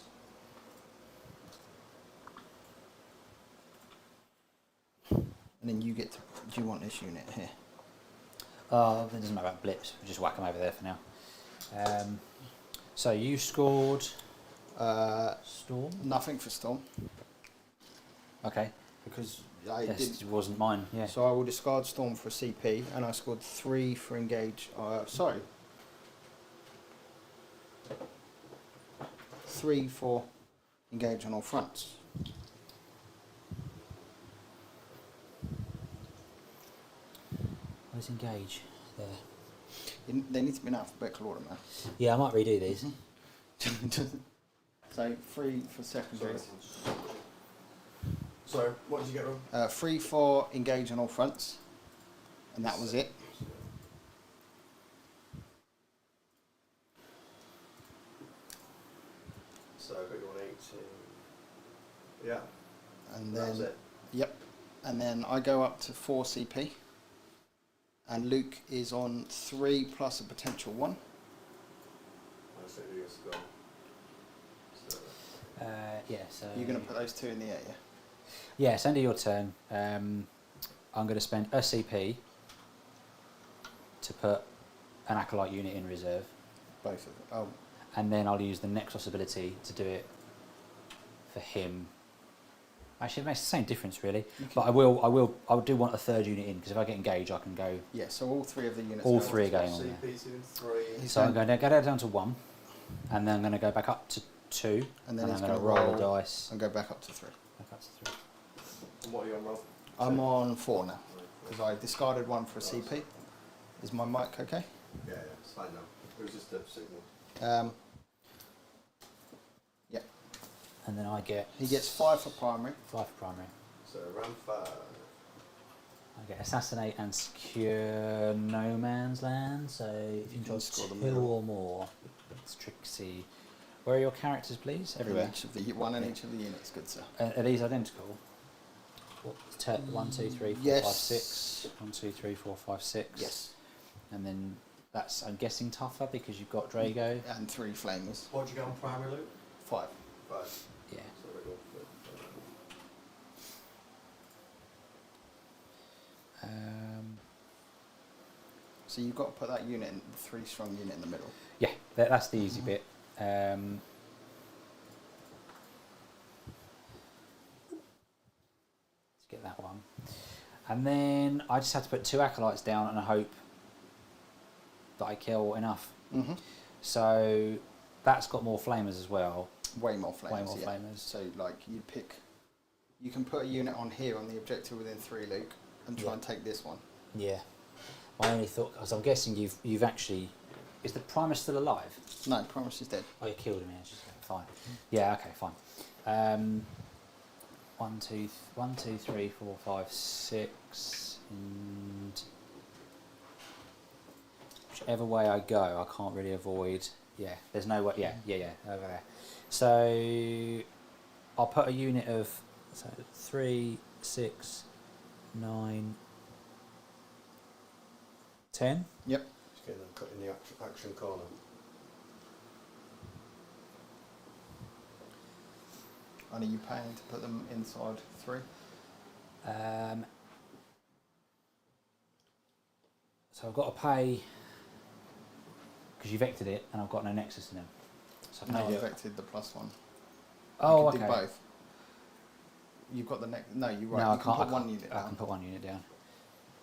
And then you get to. Do you want this unit here? Oh, it doesn't matter about blips. We'll just whack them over there for now. So you scored Storm? Nothing for Storm Okay. because I Yes, did. it wasn't mine. Yeah. So I will discard Storm for CP, and I scored 3 for engage. Sorry. 3 for engage on all fronts. Let's engage there. They need to be in alphabetical order, man. Yeah, I might redo these. So 3 for secondary. Sorry, what did you get wrong? 3 for engage on all fronts, and that was it. So I got you on 18. Yeah. And That was then it. yep, and then I go up to 4 CP, and Luke is on 3 plus a potential 1. I said you go. So Yeah. So You're going to put those 2 in the air, yeah? yeah. It's end of your turn. I'm going to spend a CP to put an acolyte unit in reserve, Both of them. Oh, and then I'll use the Nexus ability to do it for him. Actually, it makes the same difference really. But I do want a 3rd unit in because if I get engaged, I can go. yeah. So all 3 of the units. All go 3 are on. going on there. CP's in 3. He's So I'm going- going to go down to 1, and then I'm going to go back up to 2, And then I'm he's going to gonna roll the roll. dice. And go back up to 3. Back up to 3. And what are you on, Rob? I'm on 4 now because I discarded 1 for a CP. Is my mic okay? Yeah, it's fine now. It was just a signal. Yeah. And then I get He gets 5 for primary. 5 for primary. So round 5. I get assassinate and secure no man's land. So if you control score the 2 middle. or more, It's Trixie. Where are your characters, please? Everywhere. Each of the one in each of the units, good sir. Are these identical? 1, 2, 3, 4, Yes. 5, 6. 1, 2, 3, 4, 5, 6. Yes. And then that's, I'm guessing, tougher because you've got Draigo. And 3 flamers. What did you get on primary, Luke? 5. 5. Yeah. So we go for So you've got to put that unit, in, the 3 strong unit in the middle. Yeah, that's the easy bit. Let's get that one. And then I just have to put 2 acolytes down and I hope that I kill enough. Mm-hmm. So that's got more flamers as well. Way more flamers. Way more yeah. flamers. So like you pick, you can put a unit on here on the objective within 3, Luke, and try Yeah. and take this one. yeah. My only thought, because I'm guessing you've actually. Is the primer still alive? No, Promise is dead. Oh, you killed him. Yeah, just Fine. Yeah, okay, fine. 1, 2, 3, 4, 5, 6. And whichever way I go, I can't really avoid. Yeah, there's no way. Yeah, over there. So I'll put a unit of 3, 6, 9, 10. Yep. Just getting them cut in the action corner. And are you paying to put them inside 3? So I've got to pay because you vectored it, and I've got no nexus in them. So I can No, I only do it. affected the +1. Oh, you okay. can do both. You've got the next. No, you're right. No, you can put one unit down. I can put one unit down.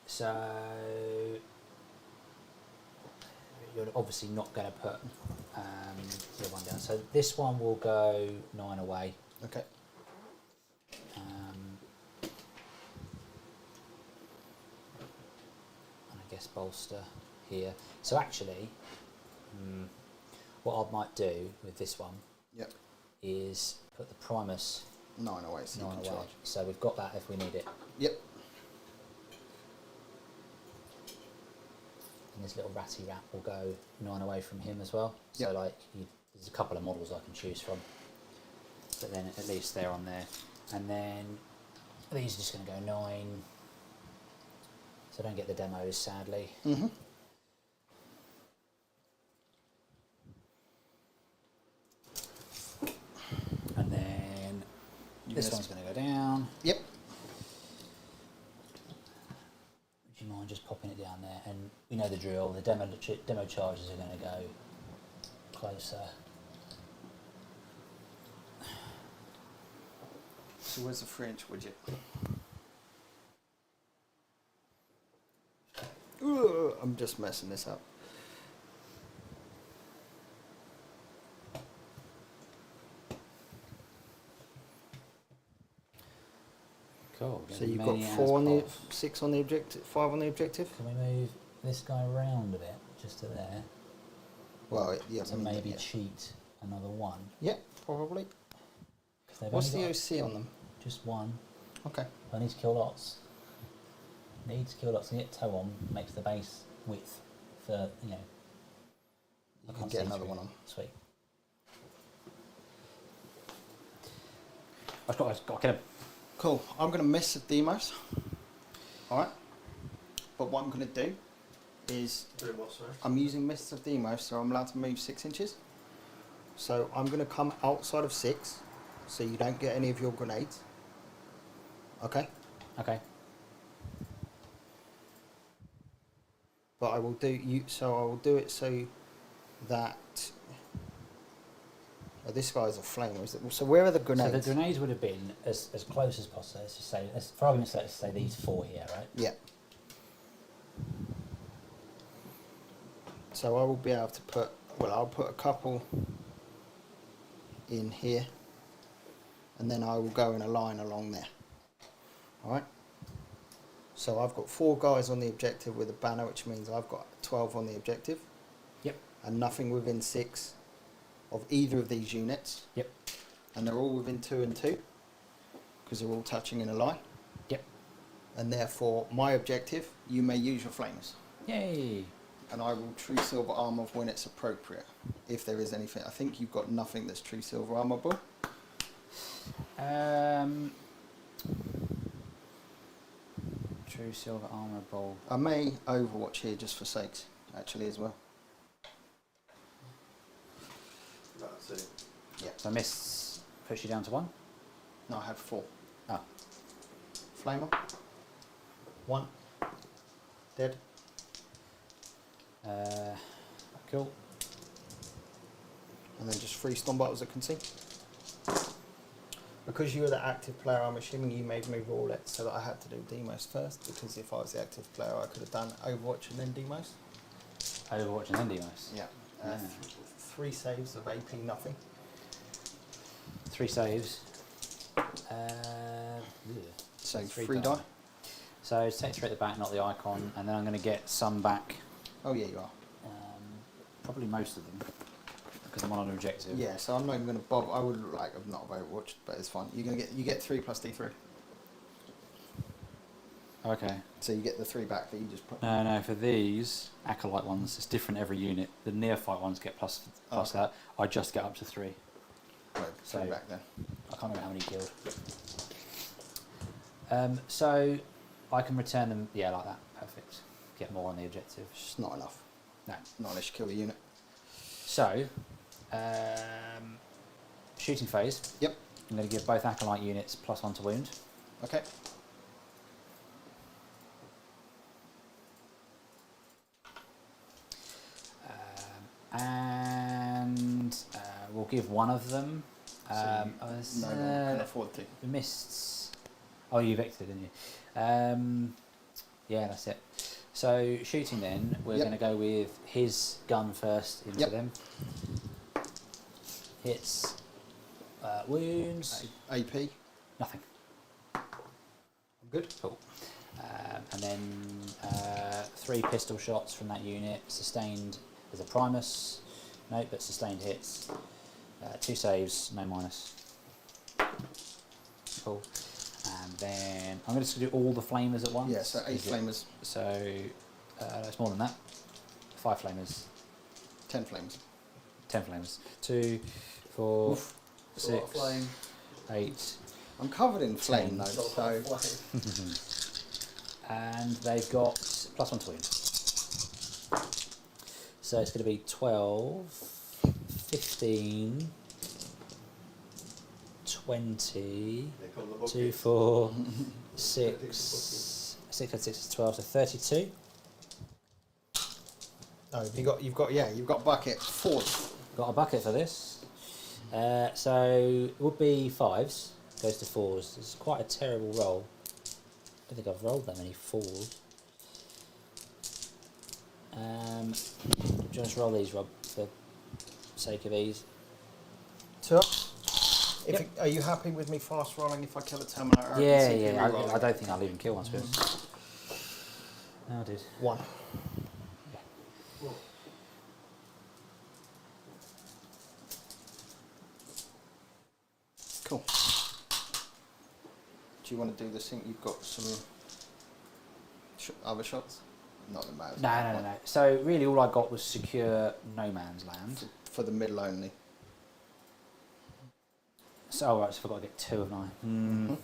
So you're obviously not going to put the other one down. So this one will go 9 away. Okay. And I guess bolster here. So actually, what I might do with this one Yep. is put the Primus 9 away, so you 9 can away. charge. So we've got that if we need it. Yep. And this little ratty rat will go 9 away from him as well. So Yep. like, there's a couple of models I can choose from. But then at least they're on there. And then these are just going to go 9. So I don't get the demos, sadly. Mm-hmm. And then this one's going to go down. Yep. Would you mind just popping it down there? And we know the drill. The demo charges are going to go closer. So where's the 3-inch widget? Ugh, I'm just messing this up. Cool. So you've got 4 on the 6 on the objective, 5 on the objective. Can we move this guy around a bit, just to there, Well, yeah. to maybe cheat another 1? Yeah, probably. 'Cause they've What's only the got OC on them? Just 1. Okay. I need to kill lots. Need to kill lots and get toe on makes the base width for, you know. You I can can't get see another through. one on. Sweet. I've got to kill him. Cool. I'm going to miss the demos. Alright. But what I'm going to do is Doing what, sorry? I'm using Mists of Demos, so I'm allowed to move 6 inches. So I'm going to come outside of 6, so you don't get any of your grenades. Okay? Okay. But I will do you. So I will do it so that this guy's a flame. Is it? So where are the grenades? So the grenades would have been as close as possible. Let's just say, for argument's sake, let's say these 4 here, right? Yeah. So I will be able to put. Well, I'll put a couple in here, and then I will go in a line along there. All right. So I've got 4 guys on the objective with a banner, which means I've got 12 on the objective. Yep. And nothing within 6 of either of these units. Yep. And they're all within 2 and 2, because they're all touching in a line. Yep. And therefore, my objective, you may use your flames. Yay! And I will true silver armor when it's appropriate, if there is anything. I think you've got nothing that's true silver armorable. True silver armor ball. I may overwatch here just for sakes, actually, as well. That's it. Yeah. So miss push you down to 1. No, I had 4. Oh. Flamer. 1. Dead. Cool. And then just 3 stun bottles I can see. Because you were the active player, I'm assuming you made me rule it so that I had to do Demos first, because if I was the active player, I could have done Overwatch and then Demos. Overwatch and then Demos. Yeah. Yeah. 3 saves of AP, nothing. 3 saves. So 3 3 die. So take 3 at the back, not the icon, and then I'm going to get some back. Oh yeah, you are. Probably most of them, because I'm on an objective. Yeah, so I'm not even going to bother. I would like have not Overwatched, but it's fine. You get 3 plus D3. Okay. So you get the 3 back that you just put. No, for these acolyte ones, it's different every unit. The neophyte ones get plus Okay. that. I just get up to 3. Right, 3 So- back then. I can't remember how many killed. So I can return them. Yeah, like that. Perfect. Get more on the objective. It's just not enough. No. Not unless you kill the unit. So, shooting phase. Yep. I'm going to give both acolyte units +1 to wound. Okay. And we'll give one of them. So no one can afford to. The mists. Oh, you vectored, didn't you? Yeah, that's it. So shooting then, we're Yep. going to go with his gun first into Yep. them. Hits, wounds, AP. nothing. I'm good. Cool. And then 3 pistol shots from that unit, sustained as a Primus. No, but sustained hits. 2 saves, no minus. Cool. And then I'm going to do all the flamers at once. Yeah, so 8 flamers. So it's more than that. 5 flamers. 10 flames. 10 flamers. 2, 4, Oof. 6, flame. 8. I'm covered in flame 10. though, so And they've got +1 to wound. So it's going to be 12, 15, 20, 2, 4, 6, 6 and 6 is 12, so 32. no, you've got bucket 4. Got a bucket for this. So it would be 5s, goes to 4s. It's quite a terrible roll. I don't think I've rolled that many 4s. Do you want to roll these, Rob, for sake of ease? So, Yep. are you happy with me fast rolling if I kill a Terminator? Yeah. I don't think I'll even kill one, to be honest. No, I did. 1. Cool. Do you want to do this thing? You've got some other shots? Not that matters. No. So really all I got was secure no man's land. For the middle only. So, alright, so I've got to get 2 of 9.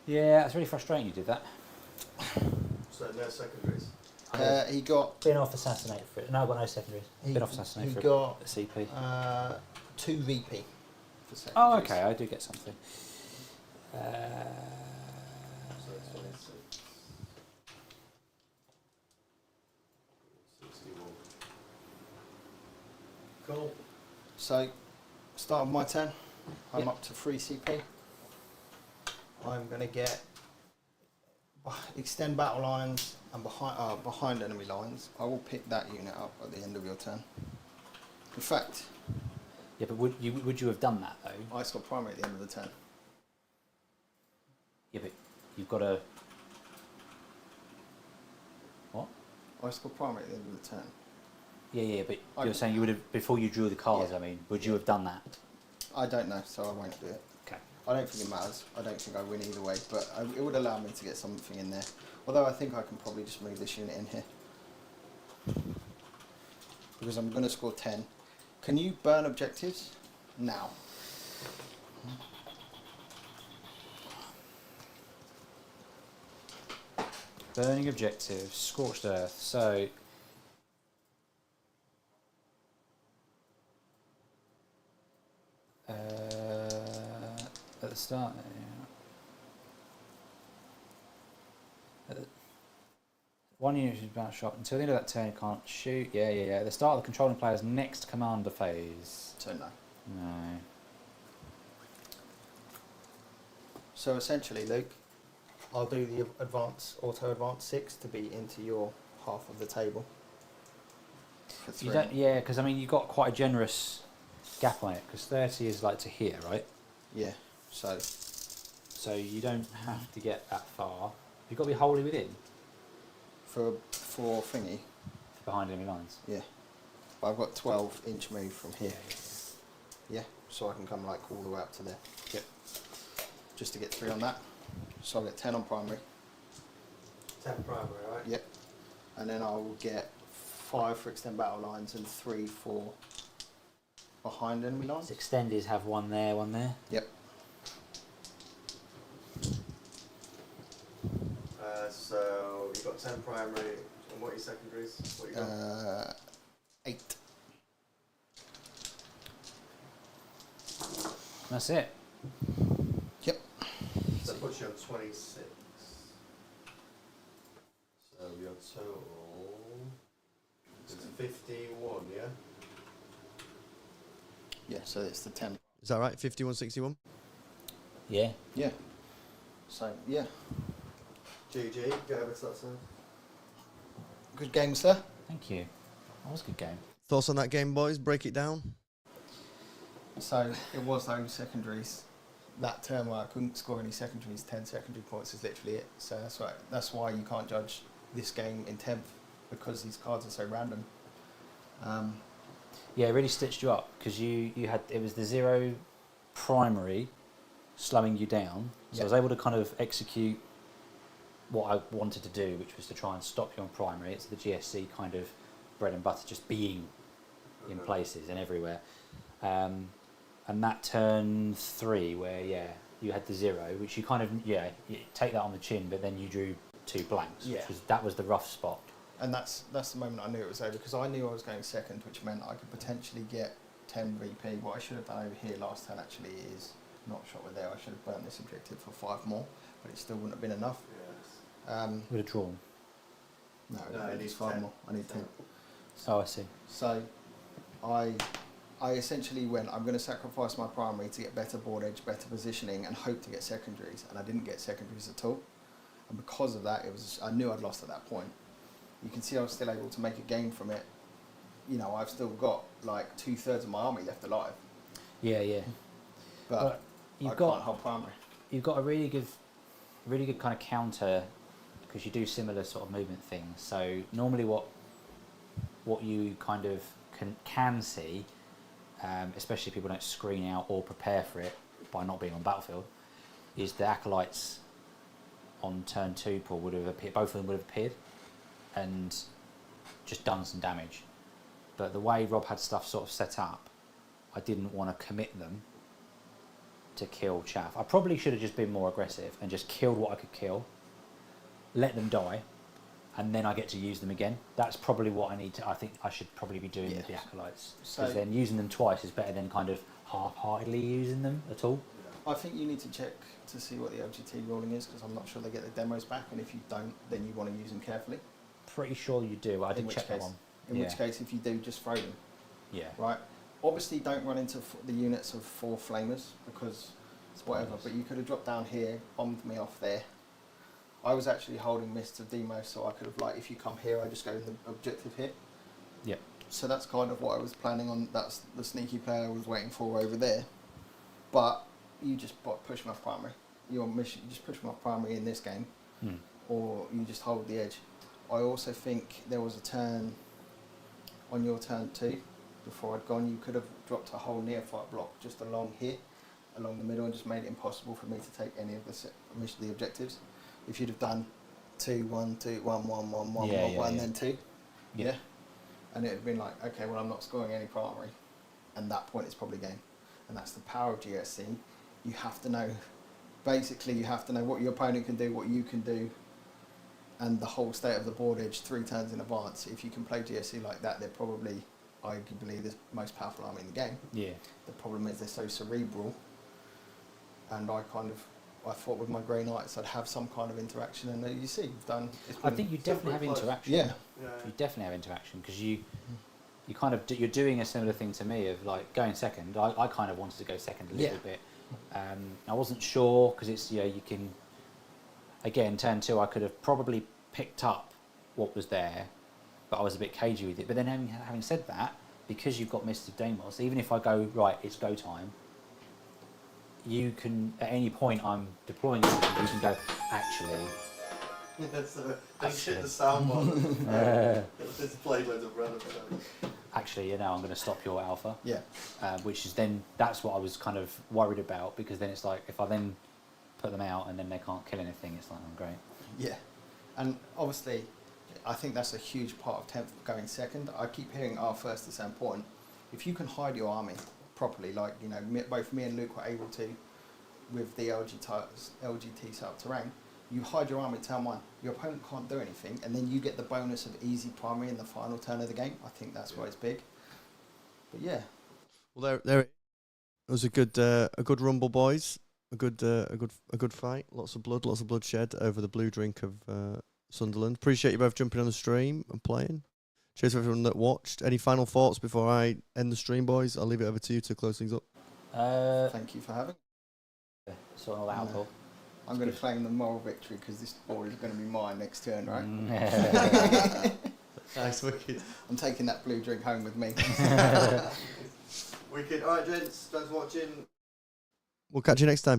Yeah, that's really frustrating you did that. So no secondaries. He got Been off assassinate for it. No, I've got no secondaries. Been off assassinate he for got a CP. 2 VP. For secondaries. Oh, okay, I do get something. So 26. 61. Cool. So, start of my turn. I'm Yep. up to 3 CP. I'm going to get extend battle lines and behind enemy lines. I will pick that unit up at the end of your turn. In fact, Yeah, but would you have done that though? I got primary at the end of the turn. Yeah, but you've got to. What? I got primary at the end of the turn. Yeah, but I- you're saying you would have before you drew the cards. Yeah. I mean, would you have done that? I don't know, so I won't do it. Okay. I don't think it matters. I don't think I win either way, but it would allow me to get something in there. Although I think I can probably just move this unit in here. Because I'm going to score 10. Can you burn objectives? Now. Burning objective, scorched earth. So. At the start, one unit is about shot until the end of that turn. You can't shoot. Yeah. At the start of the controlling player's next commander phase. So no. No. So essentially, Luke, I'll do the auto advance 6 to be into your half of the table. For 3. You don't. Yeah, because I mean you got quite a generous gap on it because 30 is like to here, right? Yeah. So So you don't have to get that far. You've got to be wholly within for thingy, behind enemy lines. yeah. But I've got 12-inch move from here. Yeah. So I can come like all the way up to there. Yep. Just to get 3 on that. So I'll get 10 on primary. 10 primary, right? Yep. And then I will get 5 for extend battle lines and 3 for behind enemy lines. Extenders have one there, one there. Yep. So you've got 10 primary, and what are your secondaries? What you got? 8. That's it. Yep. So that puts you on 26. So your total is 51, yeah? Yeah, so it's the 10. Is that right? 51, 61? Yeah. Yeah. So yeah, GG, get over to that side. good game, sir. Thank you. That was a good game. Thoughts on that game, boys? Break it down. So it was those secondaries. That turn where I couldn't score any secondaries, 10 secondary points is literally it. So that's why you can't judge this game in 10th, because these cards are so random. Yeah, it really stitched you up because you had it was the 0 primary slowing you down. So I was able to kind of execute what I wanted to do, which was to try and stop you on primary. It's the GSC kind of bread and butter, just being in places and everywhere. And that turn 3 where you had the 0, which you kind of you take that on the chin, but then you drew 2 blanks. Yeah. That was the rough spot. And that's the moment I knew it was over, because I knew I was going second, which meant I could potentially get 10 VP. What I should have done over here last turn actually is not shot with there. I should have burnt this objective for 5 more, but it still wouldn't have been enough. Would have drawn. No, No, I it need needs 5 10. more. I need 10. Oh, I see. So I essentially went, I'm going to sacrifice my primary to get better board edge, better positioning, and hope to get secondaries. And I didn't get secondaries at all. And because of that, I knew I'd lost at that point. You can see I was still able to make a game from it. You know, I've still got like 2/3 of my army left alive. Yeah. But you've I got can't hold primary. you've got a really good kind of counter, because you do similar sort of movement things. So normally what you kind of can see, especially if people don't screen out or prepare for it by not being on battlefield, is the acolytes on turn 2 Paul would have appeared. Both of them would have appeared and just done some damage. But the way Rob had stuff sort of set up, I didn't want to commit them to kill chaff. I probably should have just been more aggressive and just killed what I could kill, let them die, and then I get to use them again. That's probably what I need to. I think I should probably be doing with the acolytes, because then using them twice is better than kind of half-heartedly using them at all. I think you need to check to see what the LGT ruling is, because I'm not sure they get the demos back, and if you don't, then you want to use them carefully. Pretty sure you do. I did check that one. In which case, if you do, just throw them. Yeah. Right. Obviously, don't run into the units of 4 flamers, because it's whatever. But you could have dropped down here, bombed me off there. I was actually holding Mists of Demo, so I could have, like, if you come here, I just go in the objective here. Yep. So that's kind of what I was planning on. That's the sneaky player I was waiting for over there. But you just push my primary. Your mission, you just push my primary in this game, or you just hold the edge. I also think there was a turn on your turn 2 before I'd gone. You could have dropped a whole neophyte block just along here, along the middle, and just made it impossible for me to take any of the objectives. If you'd have done 2, 1, 2, 1, 1, 1, 1, 1, then 2, and it'd been like, okay, well, I'm not scoring any primary, and that point it's probably game. And that's the power of GSC. You have to know, basically, you have to know what your opponent can do, what you can do, and the whole state of the board edge 3 turns in advance. If you can play GSC like that, they're probably, arguably, the most powerful army in the game. Yeah. The problem is they're so cerebral, and I thought with my Grey Knights I'd have some kind of interaction, and you see, you've done. I think you definitely have interaction. Yeah. You definitely have interaction, because you kind of you're doing a similar thing to me of like going second. I kind of wanted to go second a little bit. I wasn't sure, because it's you can. Again, turn 2, I could have probably picked up what was there, but I was a bit cagey with it. But then having said that, because you've got Mist of Deimos, even if I go, right, it's go time, you can, at any point I'm deploying something, you can go, actually... Just shit the sound one. It's played loads of random stuff. Actually, I'm going to stop your alpha. Yeah. Which is then, that's what I was kind of worried about, because then it's like, if I then put them out and then they can't kill anything, it's like, oh, great. Yeah. And obviously, I think that's a huge part of 10th going second. I keep hearing our first is so important. If you can hide your army properly, like, both me and Luke were able to with the LGT setup terrain, you hide your army turn 1. Your opponent can't do anything, and then you get the bonus of easy primary in the final turn of the game. I think that's why it's big. But yeah. Well, there it was a good rumble, boys. A good fight. Lots of blood, lots of bloodshed over the blue drink of Sunderland. Appreciate you both jumping on the stream and playing. Cheers to everyone that watched. Any final thoughts before I end the stream, boys? I'll leave it over to you to close things up. Thank you for having me. Sorting all that out, Paul. I'm going to claim the moral victory because this board is going to be mine next turn, right? Nice, wicked. I'm taking that blue drink home with me. Wicked. All right, gents. Thanks for watching. We'll catch you next time.